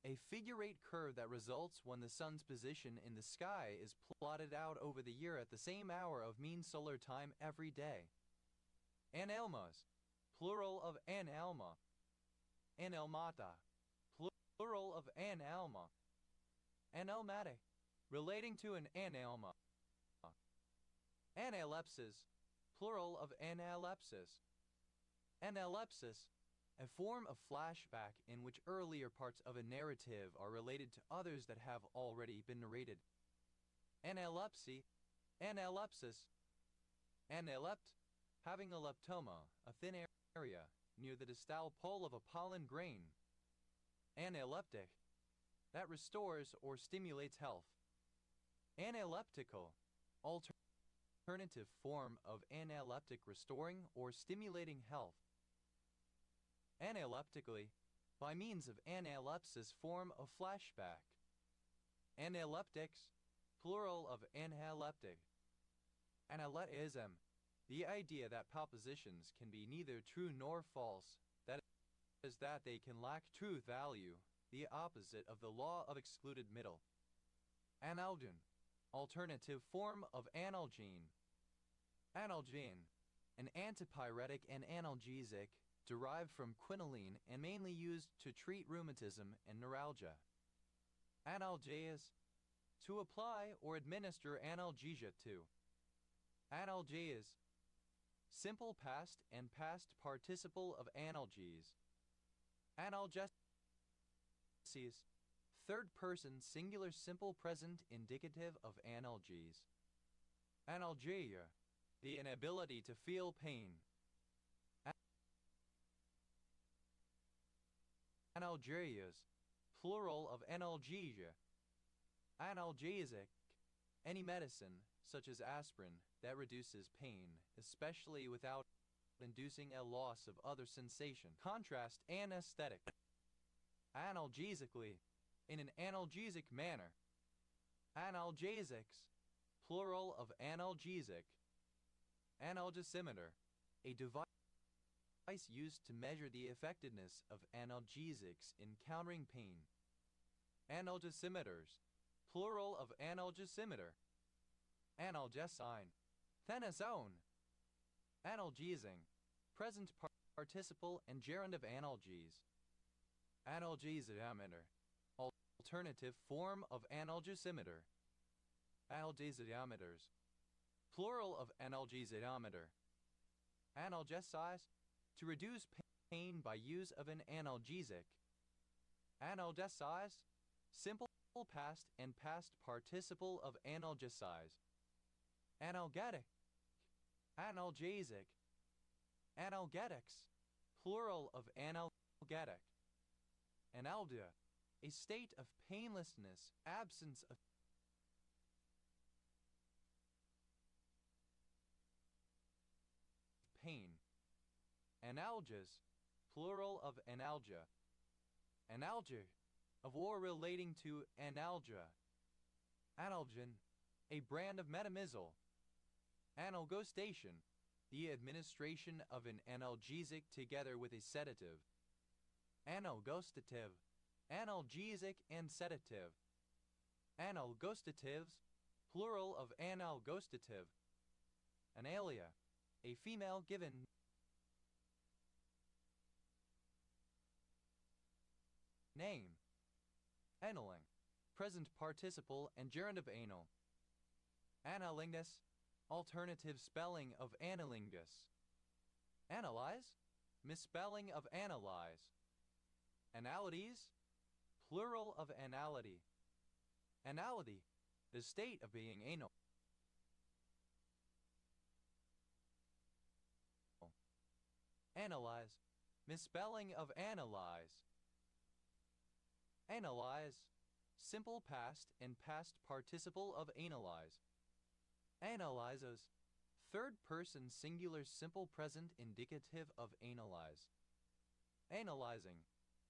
a figure-8 curve that results when the sun's position in the sky is plotted out over the year at the same hour of mean solar time every day. Anelmas, plural of analma. Analmata, plural of analma. Analmate, relating to an analma. Analepsis, plural of analepsis. Analepsis, a form of flashback in which earlier parts of a narrative are related to others that have already been narrated. Analepsy, analepsis. Analept, having a leptoma, a thin area near the distal pole of a pollen grain. Analeptic, that restores or stimulates health. Analeptical, alternative form of analeptic, restoring or stimulating health. Analeptically, by means of analepsis, form of flashback. Analeptics, plural of analeptic. Analectism, the idea that propositions can be neither true nor false, that is, that they can lack true value, the opposite of the law of excluded middle. Analgin, alternative form of analgene. Analgene, an antipyretic and analgesic derived from quinoline and mainly used to treat rheumatism and neuralgia. Analgesic, to apply or administer analgesia to. Analgesic, simple past and past participle of analgesies. Analgesic, third person singular simple present indicative of analgesies. Analgesia, the inability to feel pain. Analgesias, plural of analgesia. Analgesic, any medicine, such as aspirin, that reduces pain, especially without inducing a loss of other sensation. Contrast anesthetic. Analgesically, in an analgesic manner. Analgesics, plural of analgesic. Analgesimeter, a device used to measure the effectiveness of analgesics in countering pain. Analgesimeters, plural of analgesimeter. Analgesine, phenazone. Analgesing, present participle and gerund of analgese. Analgesiometer, alternative form of analgesimeter. Analgesiometers, plural of analgesiometer. Analgesize, to reduce pain by use of an analgesic. Analgesize, simple past and past participle of analgesize. Analgetic, analgesic. Analgetics, plural of analgetic. Analgia, a state of painlessness, absence of pain. Analges, plural of analgia. Analgic, of or relating to analgia. Analgin, a brand of metamizole. Analgostation, the administration of an analgesic together with a sedative. Analgostative, analgesic and sedative. Analgostatives, plural of analgostative. Analia, a female given name. Analing, present participle and gerund of anal. Analingus, alternative spelling of analingus. Analyze, misspelling of analyze. Analities, plural of anality. Anality, the state of being anal. Analyze, misspelling of analyze. Analyze, simple past and past participle of analyze. Analyzes, third person singular simple present indicative of analyze. Analyzing,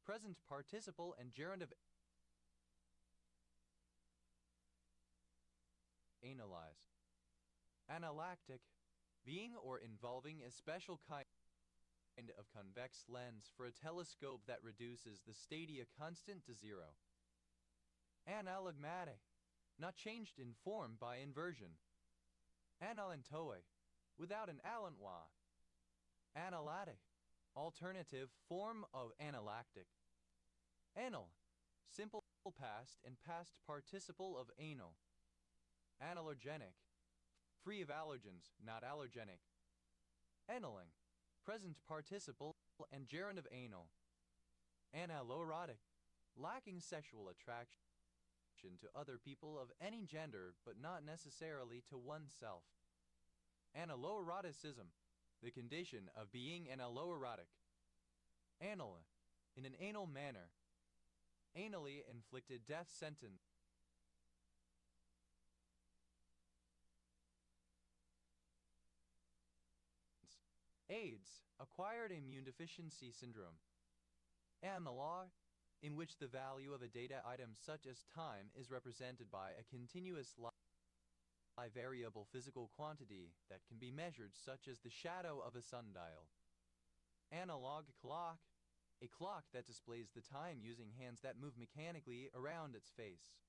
present participle and gerund of analyze. Analactic, being or involving a special kind of convex lens for a telescope that reduces the stadia constant to zero. Analogmatic, not changed in form by inversion. Analentoe, without an allenwa. Analytic, Alternative form of analactic. Anal, simple past and past participle of anal. Analergenic, free of allergens, not allergenic. Analing, present participle and gerund of anal. Analoerotic, lacking sexual attraction to other people of any gender but not necessarily to oneself. Analoeroticism, the condition of being analoerotic. Anal, in an anal manner. Anally inflicted death sentence. AIDS, acquired immune deficiency syndrome. Analog, in which the value of a data item such as time is represented by a continuous variable physical quantity that can be measured, such as the shadow of a sundial. Analog clock, a clock that displays the time using hands that move mechanically around its face.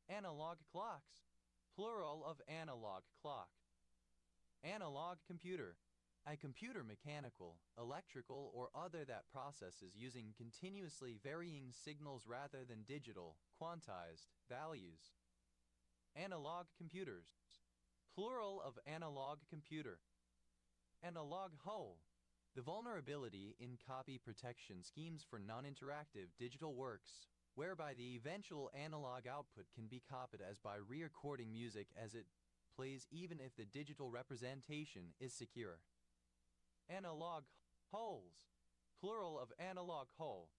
Analog clocks, plural of analog clock. Analog computer, a computer mechanical, electrical, or other that processes using continuously varying signals rather than digital, quantized values. Analog computers, plural of analog computer. Analog whole, the vulnerability in copy protection schemes for non-interactive digital works, whereby the eventual analog output can be copied as by re-recording music as it plays even if the digital representation is secure. Analog holes, plural of analog whole.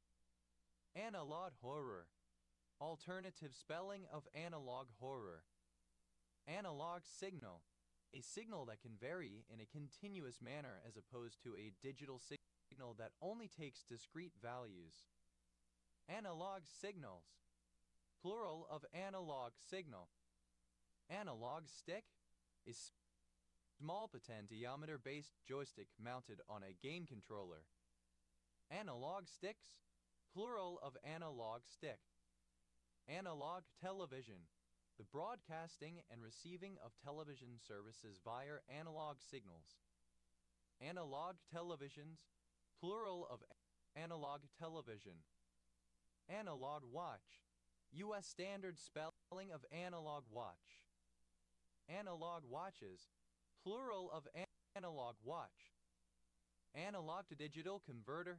Analog horror, alternative spelling of analog horror. Analog signal, a signal that can vary in a continuous manner as opposed to a digital signal that only takes discrete values. Analog signals, plural of analog signal. Analog stick, a small potentiometer-based joystick mounted on a game controller. Analog sticks, plural of analog stick. Analog television, the broadcasting and receiving of television services via analog signals. Analog televisions, plural of analog television. Analog watch, U.S. standard spelling of analog watch. Analog watches, plural of analog watch. Analog to digital converter,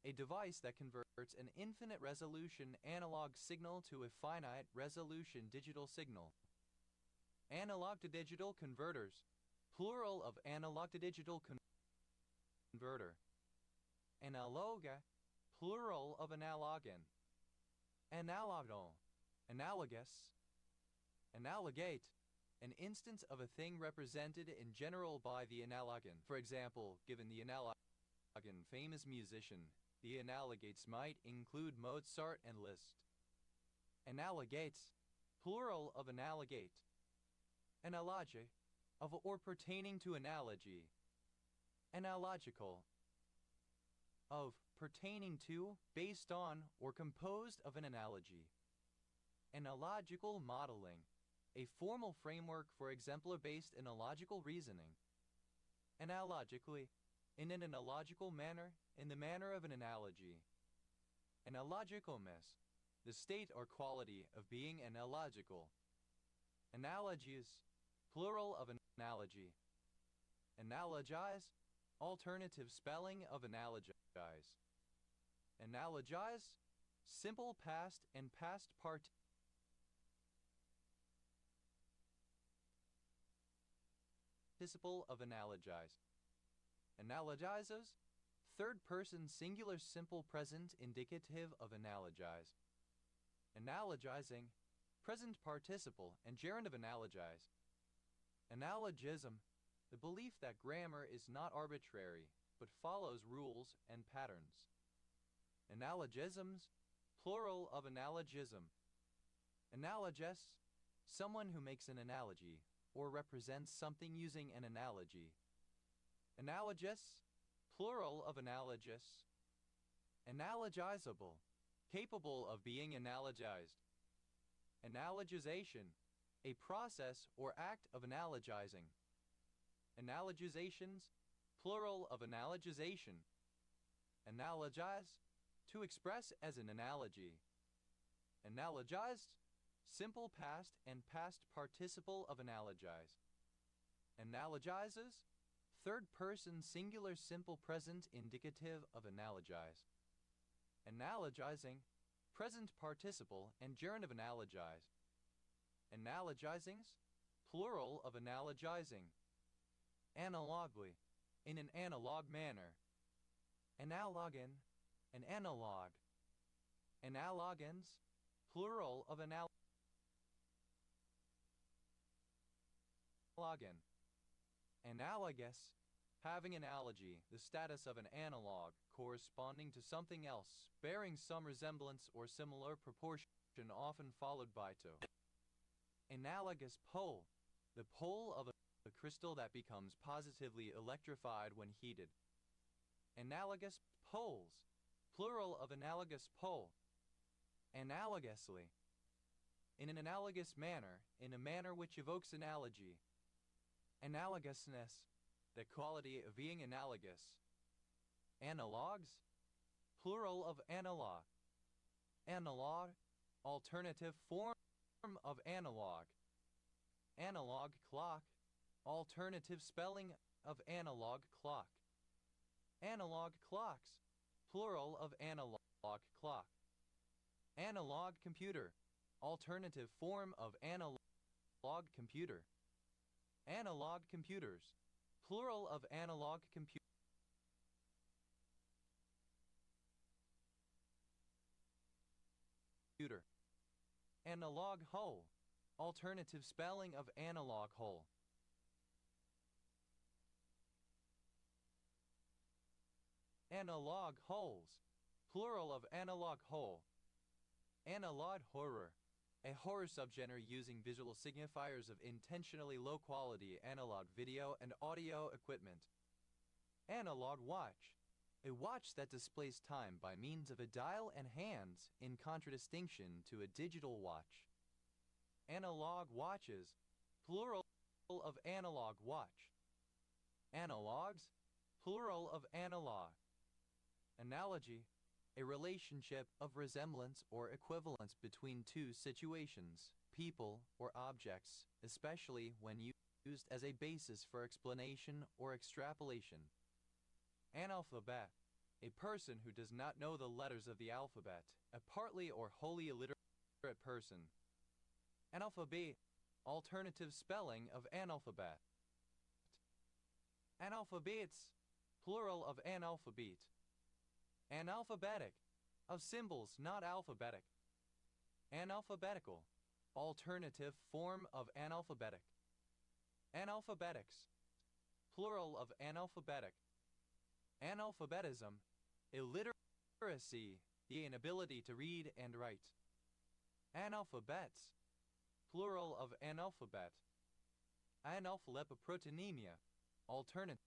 a device that converts an infinite resolution analog signal to a finite resolution digital signal. Analog to digital converters, plural of analog to digital converter. Analoga, plural of analogon. Analogal, analogous. Analogate, an instance of a thing represented in general by the analogon. For example, given the analogon famous musician, the analogates might include Mozart and Liszt. Analogates, plural of analogate. Analogy, of or pertaining to analogy. Analogical, of pertaining to, based on, or composed of an analogy. Analogical modeling, a formal framework for exemplar-based analogical reasoning. Analogically, in an analogical manner, in the manner of an analogy. Analogicalness, the state or quality of being analogical. Analogies, plural of analogy. Analogize, alternative spelling of analogize. Analogize, simple past and past participle of analogize. Analogizes, third person singular simple present indicative of analogize. Analogizing, present participle and gerund of analogize. Analogism, the belief that grammar is not arbitrary, but follows rules and patterns. Analogisms, plural of analogism. Analogous, someone who makes an analogy, or represents something using an analogy. Analogous, plural of analogous. Analogizable, capable of being analogized. Analogization, a process or act of analogizing. Analogizations, plural of analogization. Analogize, to express as an analogy. Analogized, simple past and past participle of analogize. Analogizes, third person singular simple present indicative of analogize. Analogizing, present participle and gerund of analogize. Analogizings, plural of analogizing. Analogly, in an analog manner. Analogin, an analog. Analogans, plural of analogin. Analogous, having analogy, the status of an analog, corresponding to something else, bearing some resemblance or similar proportion, often followed by to. Analogous pole, the pole of a crystal that becomes positively electrified when heated. Analogous poles, plural of analogous pole. Analogously, in an analogous manner, in a manner which evokes analogy. Analogousness, the quality of being analogous. Analogs, plural of analog. Analog, alternative form of analog. Analog clock, alternative spelling of analog clock. Analog clocks, plural of analog clock. Analog computer, alternative form of analog computer. Analog computers, plural of analog computer. Analog whole, alternative spelling of analog whole. Analog holes, plural of analog whole. Analog horror, a horror subgenre using visual signifiers of intentionally low quality analog video and audio equipment. Analog watch, a watch that displays time by means of a dial and hands in contradistinction to a digital watch. Analog watches, plural of analog watch. Analogs, plural of analog. Analogy, a relationship of resemblance or equivalence between two situations, people, or objects, especially when used as a basis for explanation or extrapolation. Analphabet, a person who does not know the letters of the alphabet, a partly or wholly illiterate person. Analphabet, alternative spelling of analphabet. Analphabets, plural of analphabet. Analphabetic, of symbols not alphabetic. Analphabetical, alternative form of analphabetic. Analphabetics, plural of analphabetic. Analphabetism, illiteracy, the inability to read and write. Analphabets, plural of analphabet. Analphabetoproteinemia, alternative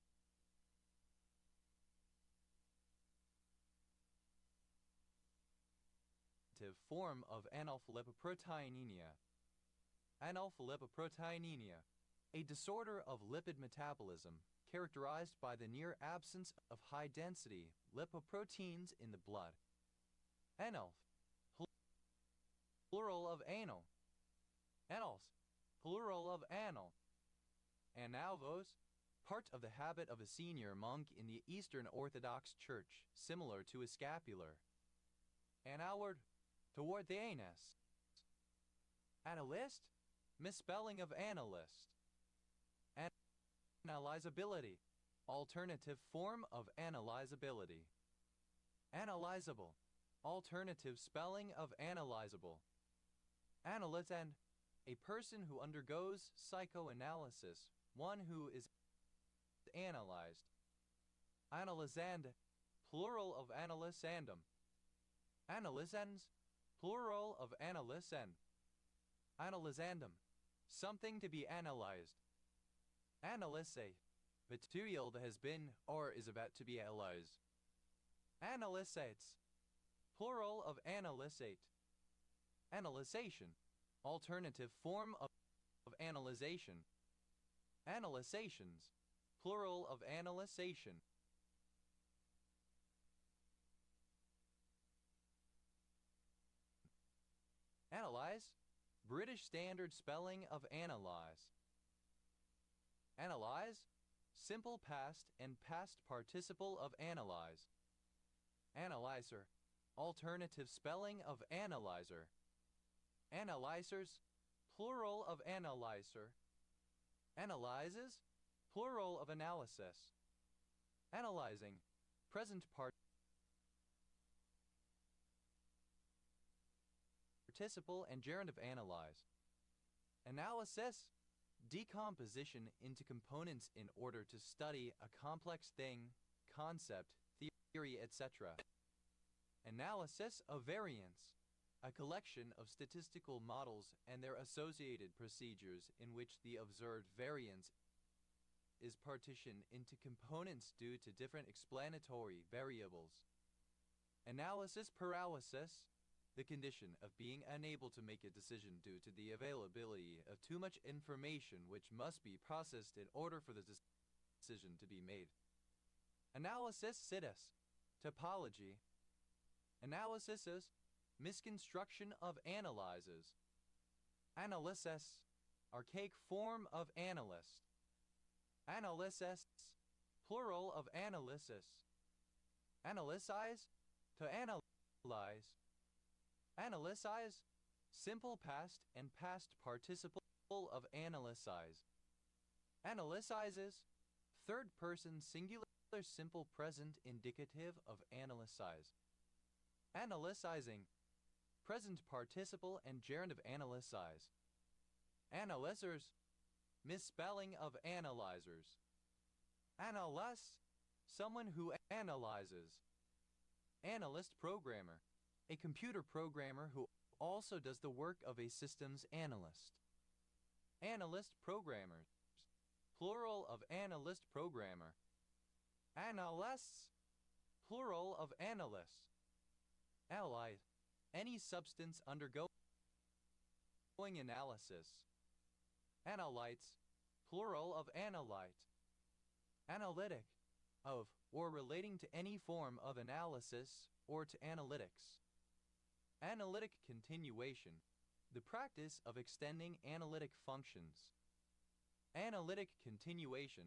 form of analphabetoproteinemia. Analphabetoproteinemia, a disorder of lipid metabolism characterized by the near absence of high-density lipoproteins in the blood. Analf, plural of anal. Anals, plural of anal. Analvos, part of the habit of a senior monk in the Eastern Orthodox Church, similar to a scapular. Analward, toward the anus. Analyst, misspelling of analyst. Analyzability, alternative form of analyzability. Analyzable, alternative spelling of analyzable. Analyzand, a person who undergoes psychoanalysis, one who is analyzed. Analyzand, plural of analysandum. Analysans, plural of analysand. Analysandum, something to be analyzed. Analyse, material that has been or is about to be analyzed. Analysates, plural of analysate. Analysation, alternative form of analyzation. Analysations, plural of analysation. Analyze, British standard spelling of analyze. Analyze, simple past and past participle of analyze. Analyzer, alternative spelling of analyzer. Analyzers, plural of analyzer. Analyzes, plural of analysis. Analyzing, present participle and gerund of analyze. Analysis, decomposition into components in order to study a complex thing, concept, theory, etc. Analysis of variance, a collection of statistical models and their associated procedures in which the observed variance is partitioned into components due to different explanatory variables. Analysis paralysis, the condition of being unable to make a decision due to the availability of too much information which must be processed in order for the decision to be made. Analysis situs, topology. Analysis is misconstruction of analyzes. Analysis, archaic form of analyst. Analysis, plural of analysis. Analysize, to analyze. Analysize, simple past and past participle of analysize. Analyzes, third person singular simple present indicative of analysize. Analyzing, present participle and gerund of analysize. Analyzers, misspelling of analyzers. Analyst, someone who analyzes. Analyst programmer, a computer programmer who also does the work of a systems analyst. Analyst programmers, plural of analyst programmer. Analysts, plural of analysts. Analyze, any substance undergoing analysis. Analytes, plural of analyte. Analytic, of or relating to any form of analysis or to analytics. Analytic continuation, the practice of extending analytic functions. Analytic continuation.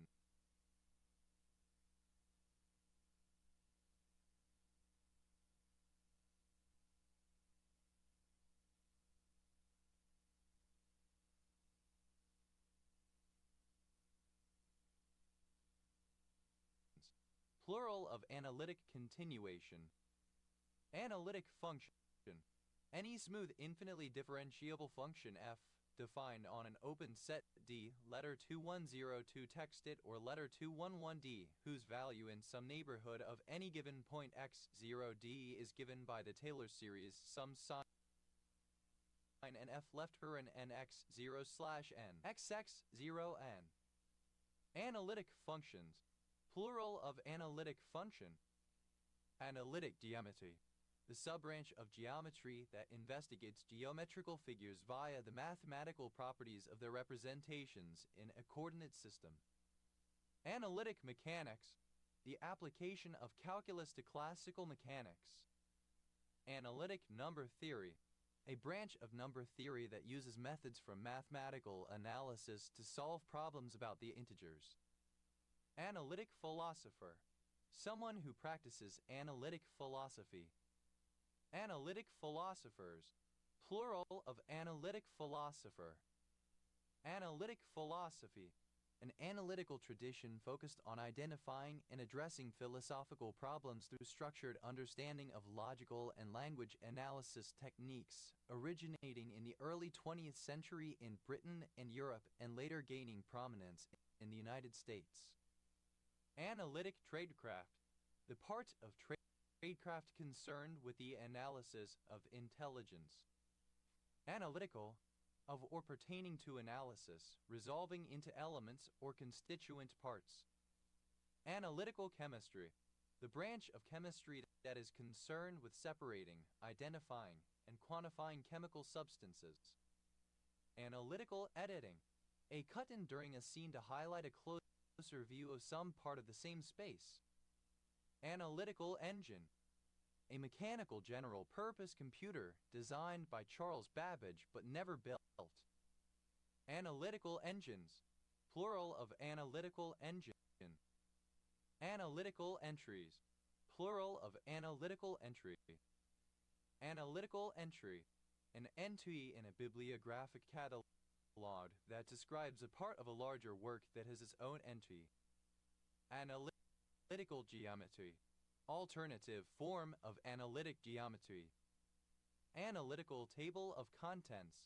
Plural of analytic continuation. Analytic function. Any smooth infinitely differentiable function f defined on an open set D, letter 2102 texted or letter 211D, whose value in some neighborhood of any given point x0D is given by the Taylor series some sign and f left her and nx0/n xx0n. Analytic functions, plural of analytic function. Analytic geometry, the sub-branch of geometry that investigates geometrical figures via the mathematical properties of their representations in a coordinate system. Analytic mechanics, the application of calculus to classical mechanics. Analytic number theory, a branch of number theory that uses methods from mathematical analysis to solve problems about the integers. Analytic philosopher, someone who practices analytic philosophy. Analytic philosophers, plural of analytic philosopher. Analytic philosophy, an analytical tradition focused on identifying and addressing philosophical problems through structured understanding of logical and language analysis techniques, originating in the early 20th century in Britain and Europe and later gaining prominence in the United States. Analytic tradecraft, the part of tradecraft concerned with the analysis of intelligence. Analytical, of or pertaining to analysis, resolving into elements or constituent parts. Analytical chemistry, the branch of chemistry that is concerned with separating, identifying, and quantifying chemical substances. Analytical editing, a cut-in during a scene to highlight a closer view of some part of the same space. Analytical engine, a mechanical general-purpose computer designed by Charles Babbage but never built. Analytical engines, plural of analytical engine. Analytical entries, plural of analytical entry. Analytical entry, an entry in a bibliographic catalog that describes a part of a larger work that has its own entry. Analytical geometry, alternative form of analytic geometry. Analytical table of contents,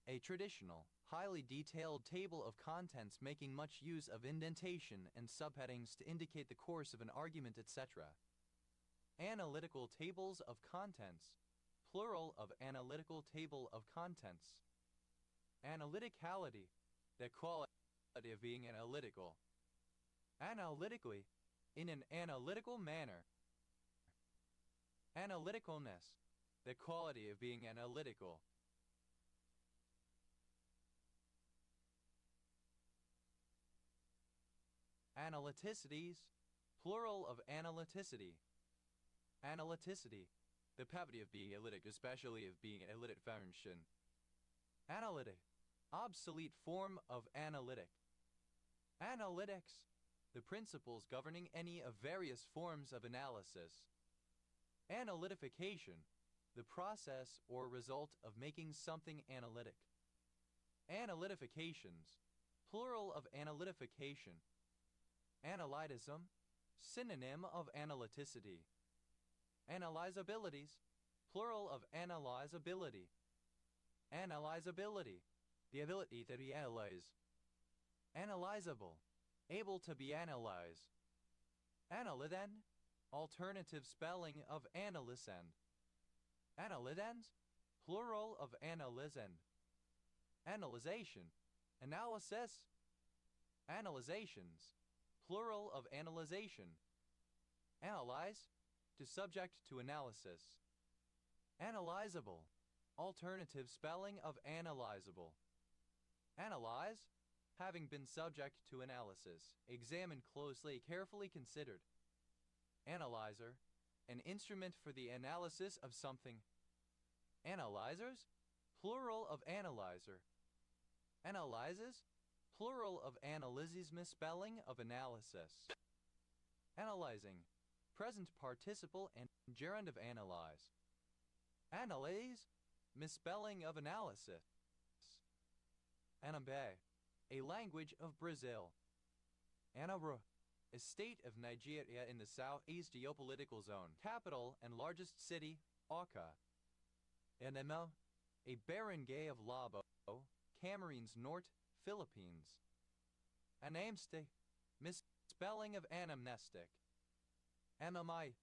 a traditional, highly detailed table of contents making much use of indentation and subheadings to indicate the course of an argument, etc. Analytical tables of contents, plural of analytical table of contents. Analyticality, the quality of being analytical. Analytically, in an analytical manner. Analyticalness, the quality of being analytical. Analyticities, plural of analyticity. Analyticity, the property of being analytic, especially of being an analytic function. Analytic, obsolete form of analytic. Analytics, the principles governing any of various forms of analysis. Analytification, the process or result of making something analytic. Analytifications, plural of analytification. Analytism, synonym of analyticity. Analyzabilities, plural of analyzability. Analyzability, the ability to be analyzed. Analyzable, able to be analyzed. Analyden, alternative spelling of analysend. Analydens, plural of analysend. Analyzation, analysis. Analyzations, plural of analyzation. Analyze, to subject to analysis. Analyzable, alternative spelling of analyzable. Analyze, having been subject to analysis, examined closely, carefully considered. Analyzer, an instrument for the analysis of something. Analyzers, plural of analyzer. Analyzes, plural of analyses, misspelling of analysis. Analyzing, present participle and gerund of analyze. Analyze, misspelling of analysis. Anambé, a language of Brazil. Anambra, a state of Nigeria in the southeast geopolitical zone. Capital and largest city, Awka. Anema, a barangay of Labo, Cameroon's North, Philippines. Anamste, misspelling of anamnestic. Anamite,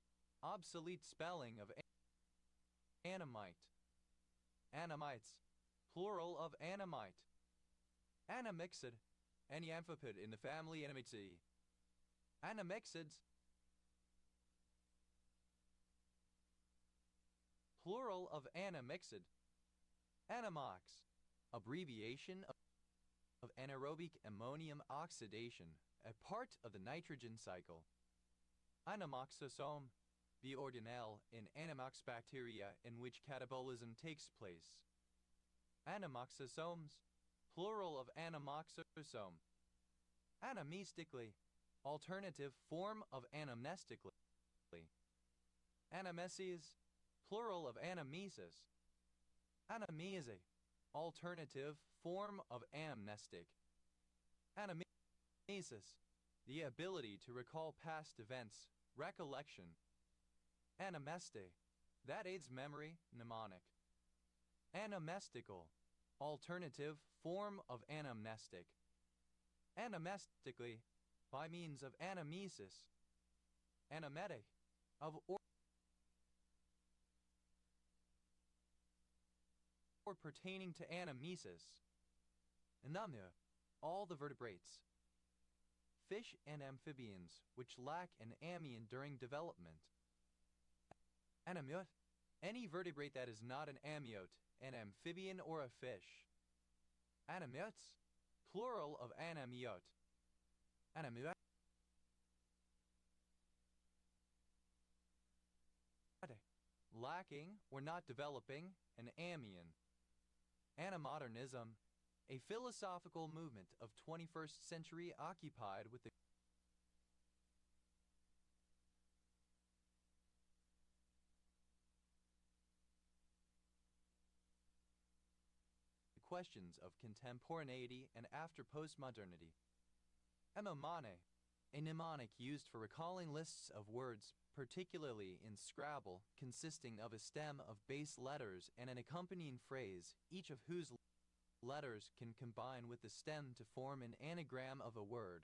obsolete spelling of anamite. Anamites, plural of anamite. Anamixid, any amphipod in the family Anamidae. Anamixids, plural of anamixid. Anamox, abbreviation of anaerobic ammonium oxidation, a part of the nitrogen cycle. Anamoxosome, the organelle in Anamox bacteria in which catabolism takes place. Anamoxosomes, plural of anamoxosome. Anamnestically, alternative form of anamnestically. Anameses, plural of anamnesis. Anamnese, alternative form of amnestic. Anamnesis, the ability to recall past events, recollection. Anamneste, that aids memory, mnemonic. Anamnestical, alternative form of anamnestic. Anamnestically, by means of anamnesis. Anametic, of or pertaining to anamnesis. Anamia, all the vertebrates. Fish and amphibians, which lack an amnion during development. Amniote, any vertebrate that is not an amniote, an amphibian or a fish. Amniotes, plural of anamiote. Anamiote, lacking or not developing an amian. Anamodernism, a philosophical movement of 21st century occupied with the questions of contemporaneity and after postmodernity. Emomane, a mnemonic used for recalling lists of words, particularly in Scrabble, consisting of a stem of base letters and an accompanying phrase, each of whose letters can combine with the stem to form an anagram of a word.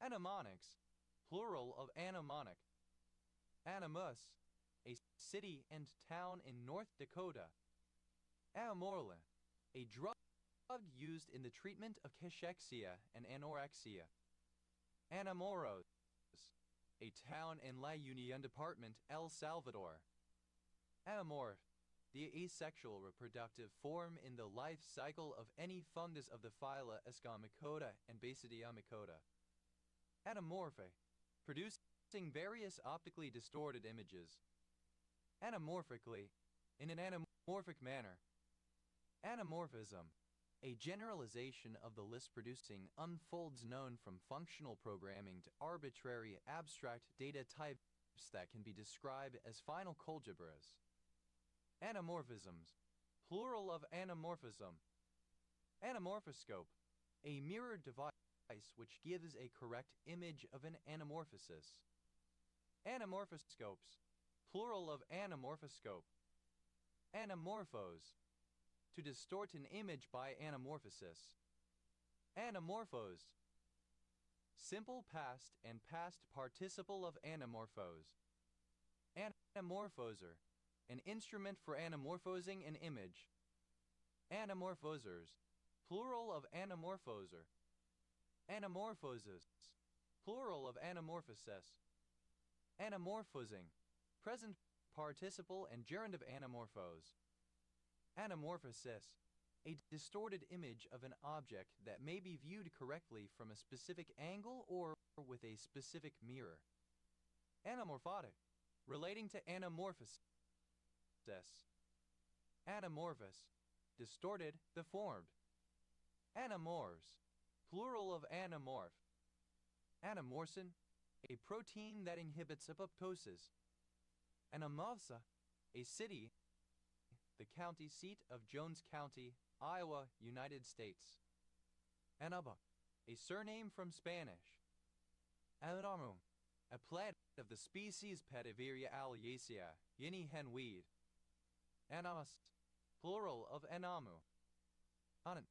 Mnemonics, plural of mnemonic. Animus, a city and town in North Dakota. Amorla, a drug used in the treatment of cachexia and anorexia. Anamoros, a town in La Union Department, El Salvador. Amorph, the asexual reproductive form in the life cycle of any fungus of the phyla Escamicota and Basidiomycota. Anamorphe, producing various optically distorted images. Anamorphically, in an anamorphic manner. Anamorphism, a generalization of the list-producing unfolds known from functional programming to arbitrary abstract data types that can be described as final algebras. Anamorphisms, plural of anamorphism. Anamorphoscope, a mirror device which gives a correct image of an anamorphosis. Anamorphoscopes, plural of anamorphoscope. Anamorphose, to distort an image by anamorphosis. Anamorphose, simple past and past participle of anamorphose. Anamorphoser, an instrument for anamorphosing an image. Anamorphosers, plural of anamorphoser. Anamorphoses, plural of anamorphosis. Anamorphosing, present participle and gerund of anamorphose. Anamorphosis, a distorted image of an object that may be viewed correctly from a specific angle or with a specific mirror. Anamorphotic, relating to anamorphosis. Anamorphous, distorted, deformed. Anamorphs, plural of anamorph. Anamorphin, a protein that inhibits apoptosis. Anamorpha, a city, the county seat of Jones County, Iowa, United States. Anaba, a surname from Spanish. Anamu, a plant of the species Petiveria alliacea, Guinea hen weed. Anamast, plural of anamu. Anan,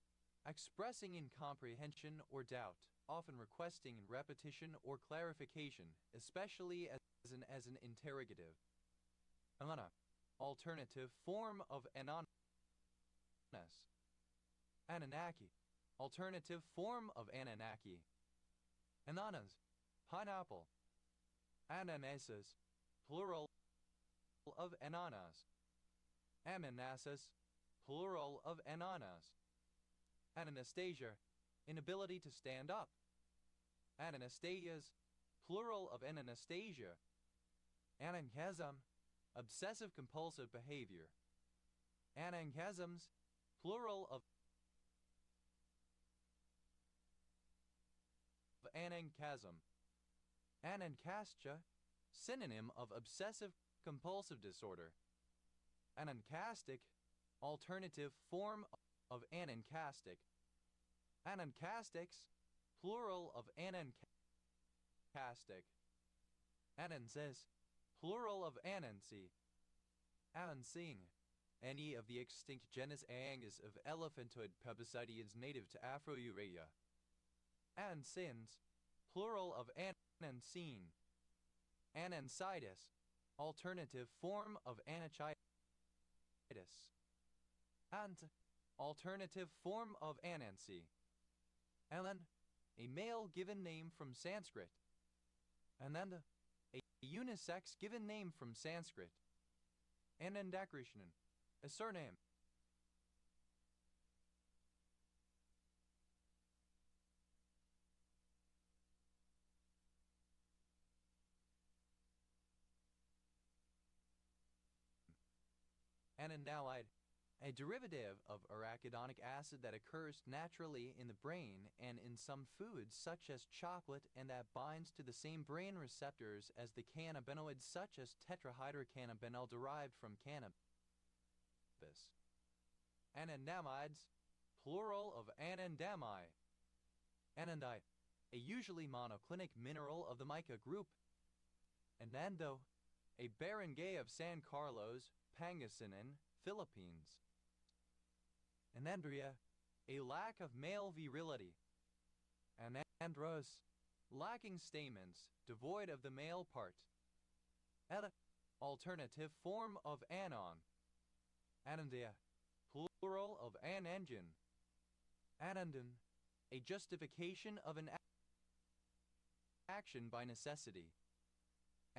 expressing incomprehension or doubt, often requesting repetition or clarification, especially as an interrogative. Anana, alternative form of ananas. Ananaki, alternative form of Ananaki. Ananas, pineapple. Ananases, plural of ananas. Amanasis, plural of ananas. Ananastasia, inability to stand up. Ananastasias, plural of Ananastasia. Ananchasm, obsessive compulsive behavior. Ananchasms, plural of ananchasm. Anancastia, synonym of obsessive compulsive disorder. Anancastic, alternative form of anancastic. Anancastics, plural of anancastic. Anansis, plural of anansi. Anansing, any of the extinct genus Angus of elephantoid pubicidians native to Afro-Eurasia. Ansins, plural of anansine. Anansitis, alternative form of anachitis. Ant, alternative form of Anansi. Alan, a male given name from Sanskrit. Ananda, a unisex given name from Sanskrit. Anandakrishnan, a surname. Anandamide, a derivative of arachidonic acid that occurs naturally in the brain and in some foods such as chocolate and that binds to the same brain receptors as the cannabinoids such as tetrahydrocannabinol derived from cannabis. Anandamides, plural of anandami. Anandite, a usually monoclinic mineral of the mica group. Anando, a barangay of San Carlos, Pangasinan, Philippines. Anandria, a lack of male virility. Anandros, lacking stamens, devoid of the male part. Alternative form of anon. Anandia, plural of an engine. Anandon, a justification of an action by necessity.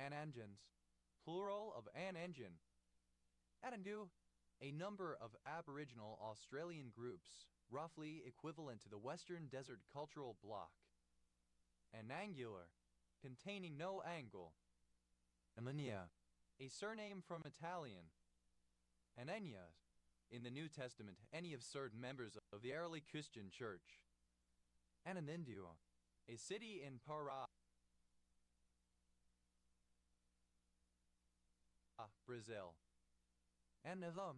Anangens, plural of an engine. Anandu, a number of Aboriginal Australian groups, roughly equivalent to the Western Desert Cultural Bloc. Anangular, containing no angle. Amenia, a surname from Italian. Anania, in the New Testament, any of certain members of the early Christian church. Ananindio, a city in Pará, Brazil. Anavum,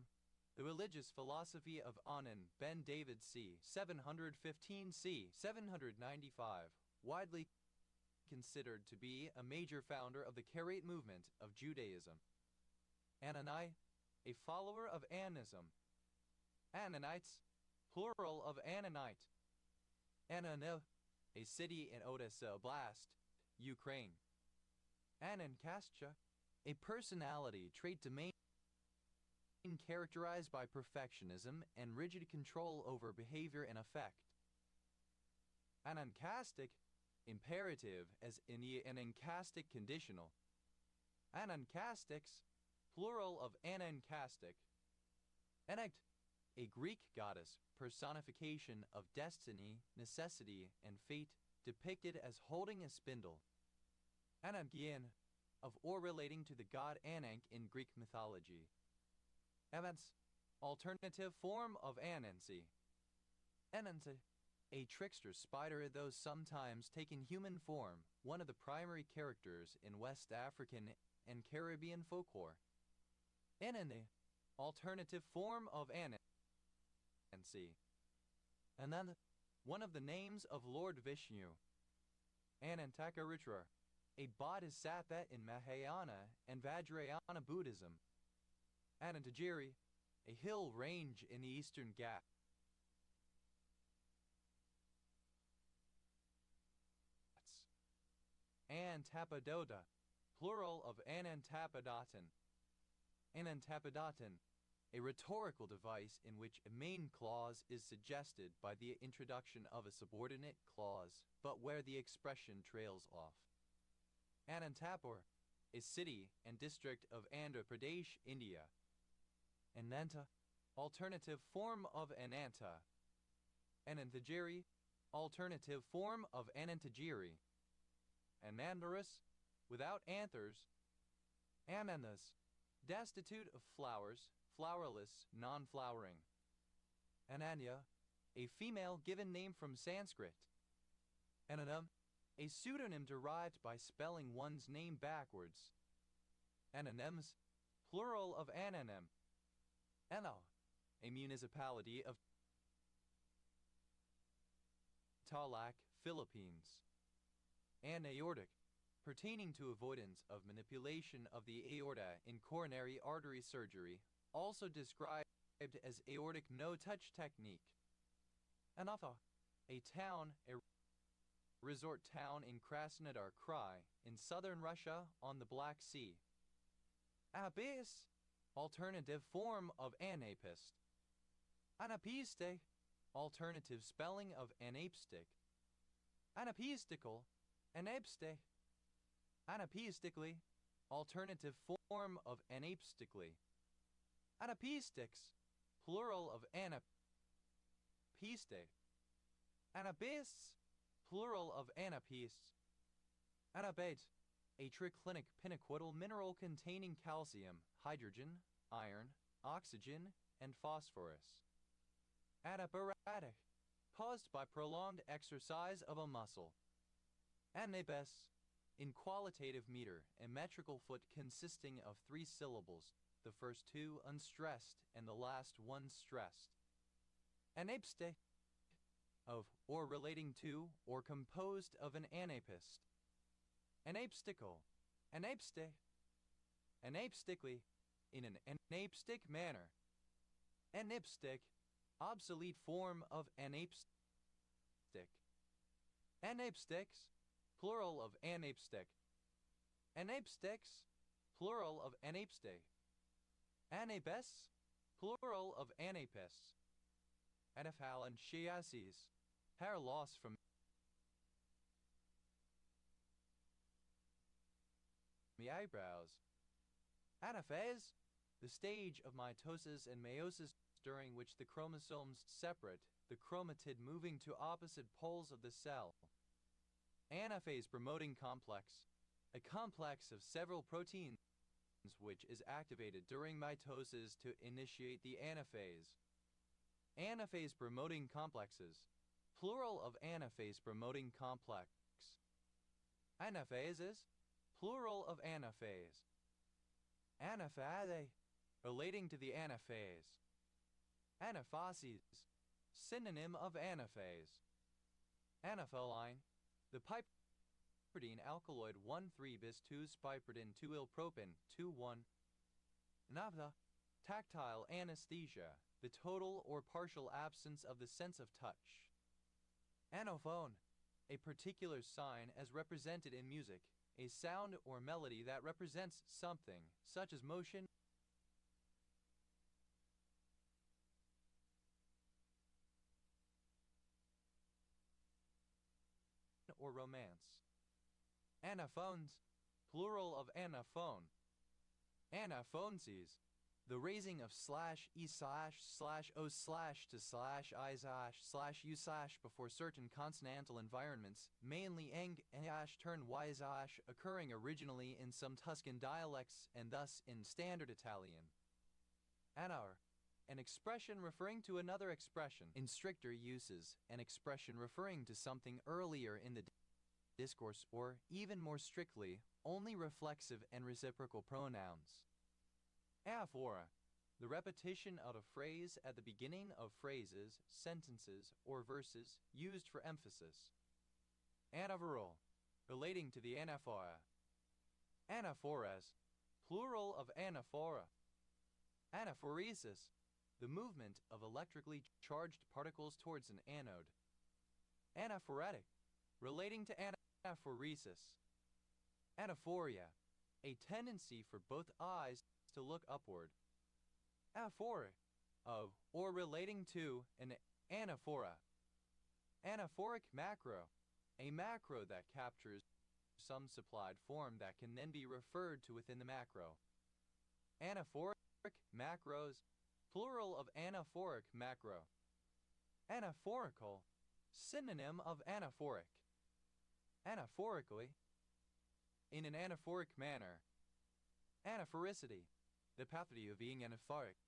the religious philosophy of Anan ben David c. 715 c. 795, widely considered to be a major founder of the Karaite movement of Judaism. Anani, a follower of Anism. Ananites, plural of Ananite. Ananil, a city in Odessa Oblast, Ukraine. Anankastia, a personality trait domain characterized by perfectionism and rigid control over behavior and affect. Anankastic, imperative as in the anankastic conditional. Anankastics, plural of anankastic. Enect, a Greek goddess, personification of destiny, necessity, and fate, depicted as holding a spindle. Anangian, of or relating to the god Anank in Greek mythology. Evans, alternative form of Anansi. Anansi, a trickster spider though sometimes taking human form, one of the primary characters in West African and Caribbean folklore. Anani, alternative form of Anansi. Anand, one of the names of Lord Vishnu. Anantakaritra, a bodhisattva in Mahayana and Vajrayana Buddhism. Anantagiri, a hill range in the Eastern Ghats. Antapadoda, plural of Anantapadotan. Anantapadotan, a rhetorical device in which a main clause is suggested by the introduction of a subordinate clause, but where the expression trails off. Anantapur, a city and district of Andhra Pradesh, India. Ananta, alternative form of Ananta. Anantagiri, alternative form of Anantagiri. Anandorus, without anthers. Ananas, destitute of flowers, flowerless, non-flowering. Ananya, a female given name from Sanskrit. Ananam, a pseudonym derived by spelling one's name backwards. Anonyms, plural of anonym. Ano, a municipality of Tarlac, Philippines. Anaortic, pertaining to avoidance of manipulation of the aorta in coronary artery surgery, also described as aortic no-touch technique. Anafa, a town, a resort town in Krasnodar Krai, in southern Russia on the Black Sea. Abis, alternative form of anapist. Anapiste, alternative spelling of anapstic. Anapistical, anapste. Anapistically, alternative form of anapstically. Anapistics, plural of anapiste. Anabists, plural of anapistes. Anabate, a triclinic pinaquidal mineral containing calcium, hydrogen, iron, oxygen, and phosphorus. Anaphortic, caused by prolonged exercise of a muscle. Anabes, in qualitative meter, a metrical foot consisting of 3 syllables, the first 2 unstressed and the last 1 stressed. Anapste, of or relating to or composed of an anapist. Anapstical, anapste, anapstically, in an anapstic manner. Anipstic, obsolete form of anapstic. Anapstics, plural of anapstic. Anapstics, plural of anapste. Anapes, plural of anapis. Anaphalanchiasis, hair loss from the eyebrows. Anaphase, the stage of mitosis and meiosis during which the chromosomes separate, the chromatid moving to opposite poles of the cell. Anaphase promoting complex, a complex of several proteins which is activated during mitosis to initiate the anaphase. Anaphase promoting complexes, plural of anaphase promoting complex. Anaphases, plural of anaphase. Anaphase, relating to the anaphase. Anaphases, synonym of anaphase. Anaphyline, the piperidine alkaloid 1,3-bis-2 piperidine 2-ilpropin 2,1. Naphtha, tactile anesthesia, the total or partial absence of the sense of touch. Anophone, a particular sign as represented in music, a sound or melody that represents something, such as motion or romance. Anaphones, plural of anaphone. Anaphonses, the raising of /e//o/ to /i//u/ before certain consonantal environments, mainly turn y/ occurring originally in some Tuscan dialects and thus in Standard Italian. Anar, an expression referring to another expression. In stricter uses, an expression referring to something earlier in the discourse or, even more strictly, only reflexive and reciprocal pronouns. Aphora, the repetition of a phrase at the beginning of phrases, sentences, or verses used for emphasis. Anaphoral, relating to the anaphora. Anaphores, plural of anaphora. Anaphoresis, the movement of electrically charged particles towards an anode. Anaphoretic, relating to anaphoresis. Anaphoria, a tendency for both eyes to look upward. Aphoric, of or relating to an anaphora. Anaphoric macro, a macro that captures some supplied form that can then be referred to within the macro. Anaphoric macros, plural of anaphoric macro. Anaphorical, synonym of anaphoric. Anaphorically, in an anaphoric manner. Anaphoricity, the property of being anaphoric.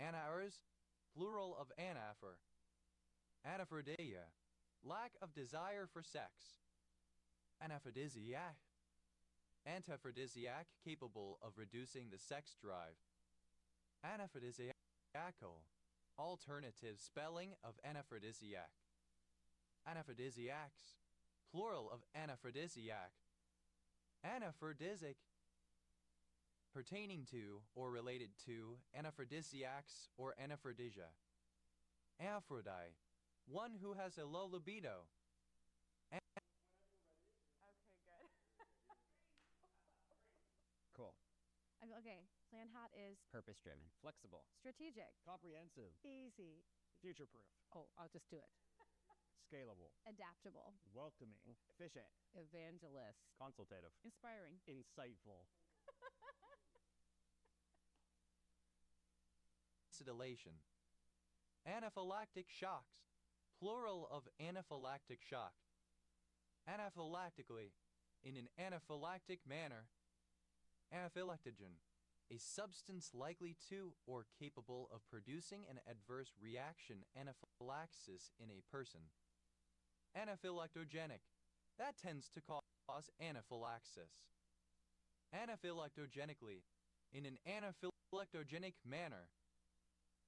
Anaphors, plural of anaphor. Anaphordia, lack of desire for sex. Anaphrodisiac, antiphrodisiac capable of reducing the sex drive. Anaphrodisiacal, alternative spelling of anaphrodisiac. Anaphrodisiacs, plural of anaphrodisiac. Anaphrodisic, pertaining to or related to anaphrodisiacs or anaphrodisia. Aphrodite, one who has a low libido. Okay, good. Cool. Okay, plan hat is Purpose driven. Flexible. strategic, Comprehensive. easy, Future proof. oh, I'll just do it, Scalable. adaptable, Welcoming. Efficient. evangelist, Consultative. inspiring, Insightful. Acetylation. Anaphylactic shocks, plural of anaphylactic shock. Anaphylactically, in an anaphylactic manner. Anaphylactogen, a substance likely to or capable of producing an adverse reaction, anaphylaxis, in a person. Anaphylactogenic, that tends to cause anaphylaxis. Anaphylactogenically, in an anaphylactogenic manner.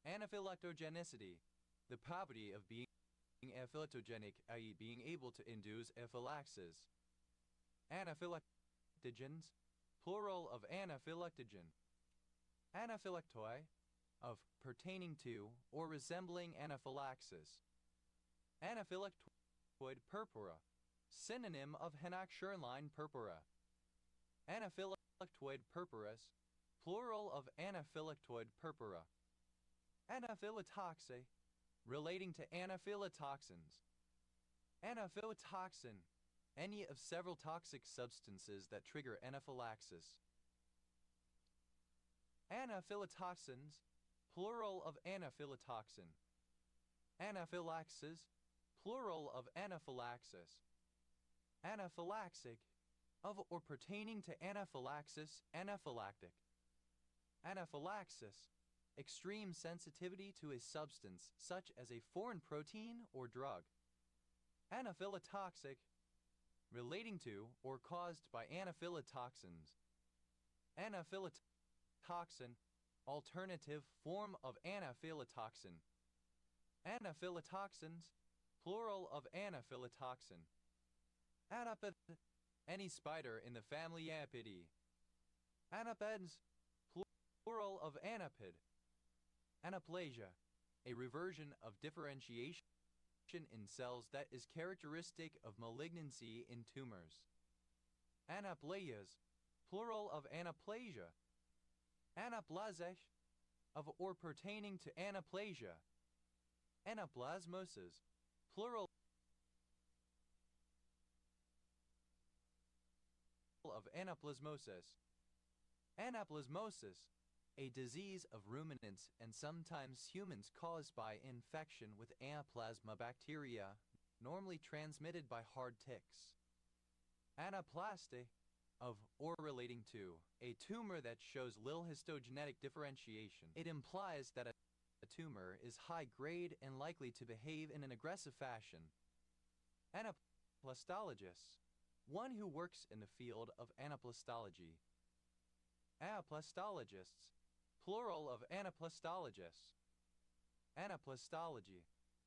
Anaphylactogenicity, the property of being anaphylactogenic, i.e. being able to induce anaphylaxis. Anaphylactogens, plural of anaphylactogen. Anaphylactoi, of pertaining to or resembling anaphylaxis. Anaphylactoid purpura, synonym of Henoch-Schönlein purpura. Anaphylactoid purpurus, plural of anaphylactoid purpura. Anaphylatoxe, relating to anaphylatoxins. Anaphylatoxin, any of several toxic substances that trigger anaphylaxis. Anaphylatoxins, plural of anaphylatoxin. Anaphylaxis, plural of anaphylaxis. Anaphylaxic, of or pertaining to anaphylaxis, anaphylactic. Anaphylaxis, extreme sensitivity to a substance such as a foreign protein or drug. Anaphylatoxic, relating to or caused by anaphylatoxins. Anaphylatoxin, alternative form of anaphylatoxin. Anaphylatoxins, plural of anaphylatoxin. Anapid, any spider in the family Anapidae. Anapeds, plural of anapid. Anaplasia, a reversion of differentiation in cells that is characteristic of malignancy in tumors. Anaplasias, plural of anaplasia. Anaplasic, of or pertaining to anaplasia. Anaplasmosis, plural of anaplasmosis. Anaplasmosis, a disease of ruminants and sometimes humans caused by infection with anaplasma bacteria, normally transmitted by hard ticks. Anaplasty, of or relating to, a tumor that shows little histogenetic differentiation. It implies that a tumor is high grade and likely to behave in an aggressive fashion. Anaplastologist, one who works in the field of anaplastology. Anaplastologists, plural of anaplastologists. Anaplastology,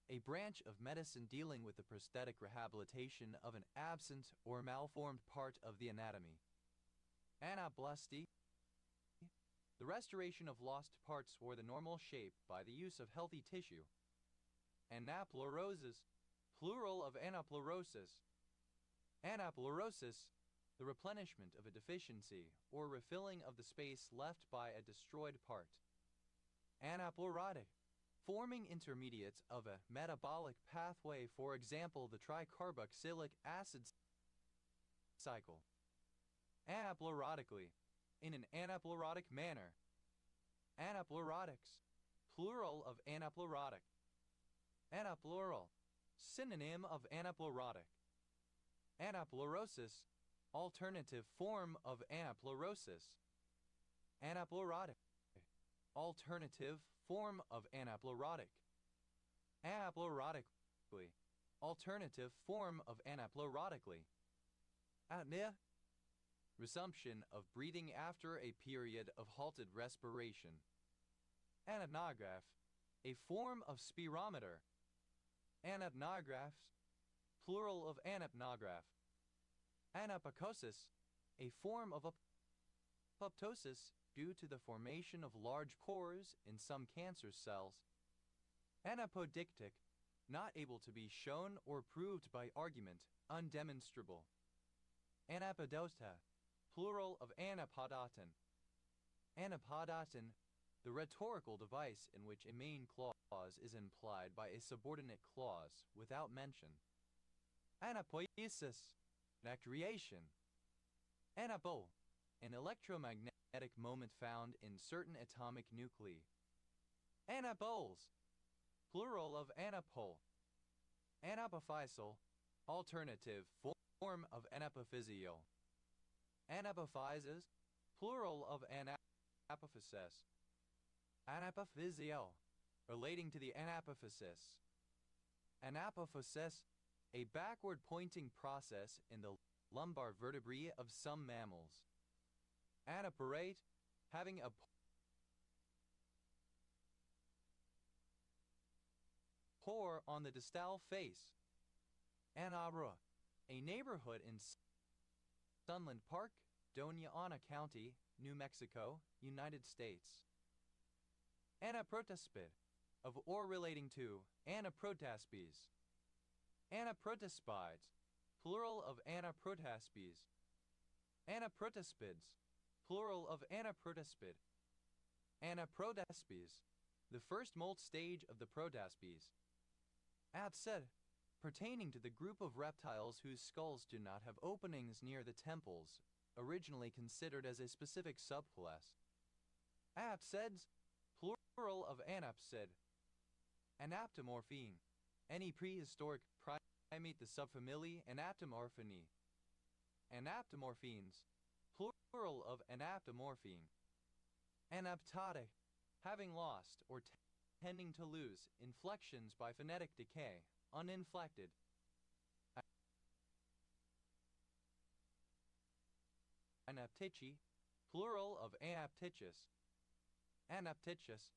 a branch of medicine dealing with the prosthetic rehabilitation of an absent or malformed part of the anatomy. Anaplasty, the restoration of lost parts for the normal shape by the use of healthy tissue. Anaplerosis, plural of anaplerosis. Anaplerosis, the replenishment of a deficiency or refilling of the space left by a destroyed part. Anaplerotic, forming intermediates of a metabolic pathway, for example the tricarboxylic acid cycle. Anaplerotically, in an anaplerotic manner. Anaplerotics, plural of anaplerotic. Anapleral, synonym of anaplerotic. Anaplerosis, alternative form of anaplerosis. Anaplerotic, alternative form of anaplerotic. Anaplerotically, alternative form of anaplerotically. Apnea, resumption of breathing after a period of halted respiration. Anapnograph, a form of spirometer. Anapnographs, plural of anapnograph. Anapocosis, a form of apoptosis due to the formation of large pores in some cancer cells. Anapodictic, not able to be shown or proved by argument, undemonstrable. Anapodota, plural of anapodotin. Anapodotin, the rhetorical device in which a main clause is implied by a subordinate clause without mention. Anapoiesis, recreation. Anapole, an electromagnetic moment found in certain atomic nuclei. Anapoles, plural of anapole. Anapophyseal, alternative form of anapophysial. Anapophyses, plural of anapophysis. Anapophysio, relating to the anapophysis. Anapophysis, a backward-pointing process in the lumbar vertebrae of some mammals. Anaporate, having a pore on the distal face. Anabra, a neighborhood in Sunland Park, Doña Ana County, New Mexico, United States. Anaprotaspid, of or relating to anaprotaspes. Anaprotaspides, plural of anaprotaspes. Anaprotaspids, plural of anaprotaspid. Anaprotaspes, the first molt stage of the protaspes. Apsed, pertaining to the group of reptiles whose skulls do not have openings near the temples, originally considered as a specific subclass. Apseds, plural of anapsid. Anaptomorphine, any prehistoric primate, the subfamily Anaptomorphini. Anaptomorphines, plural of anaptomorphine. Anaptotic, having lost or tending to lose inflections by phonetic decay, uninflected. Anaptici, plural of anaptichus. Anaptichus,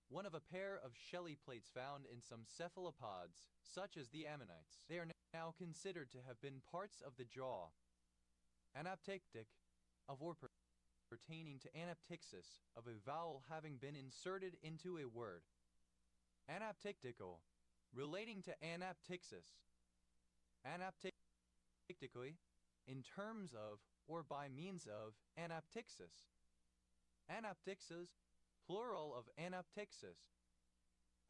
one of a pair of shelly plates found in some cephalopods, such as the ammonites. They are now considered to have been parts of the jaw. Anaptictic, of or pertaining to anaptixis, of a vowel having been inserted into a word. Anaptictical, relating to anaptixis. Anaptictically, in terms of or by means of anaptixis. Anaptixis, plural of anaptixis.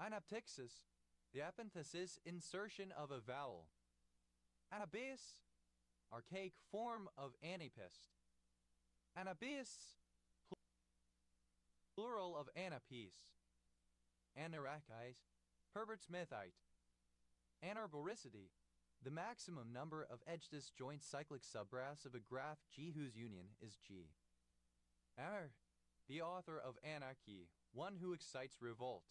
Anaptixis, the apenthesis insertion of a vowel. Anabis, archaic form of anapist. Anabis, plural of anapis. Anarachis, Herbert Smithite. Anarboricity, the maximum number of edge disjoint cyclic subgraphs of a graph G whose union is G. Anar, the author of anarchy, one who excites revolt.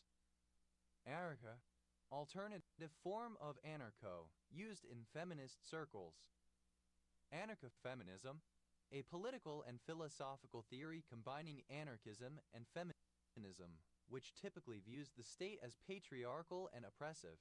Anarcha, alternative form of anarcho, used in feminist circles. Anarcho-feminism, a political and philosophical theory combining anarchism and feminism, which typically views the state as patriarchal and oppressive.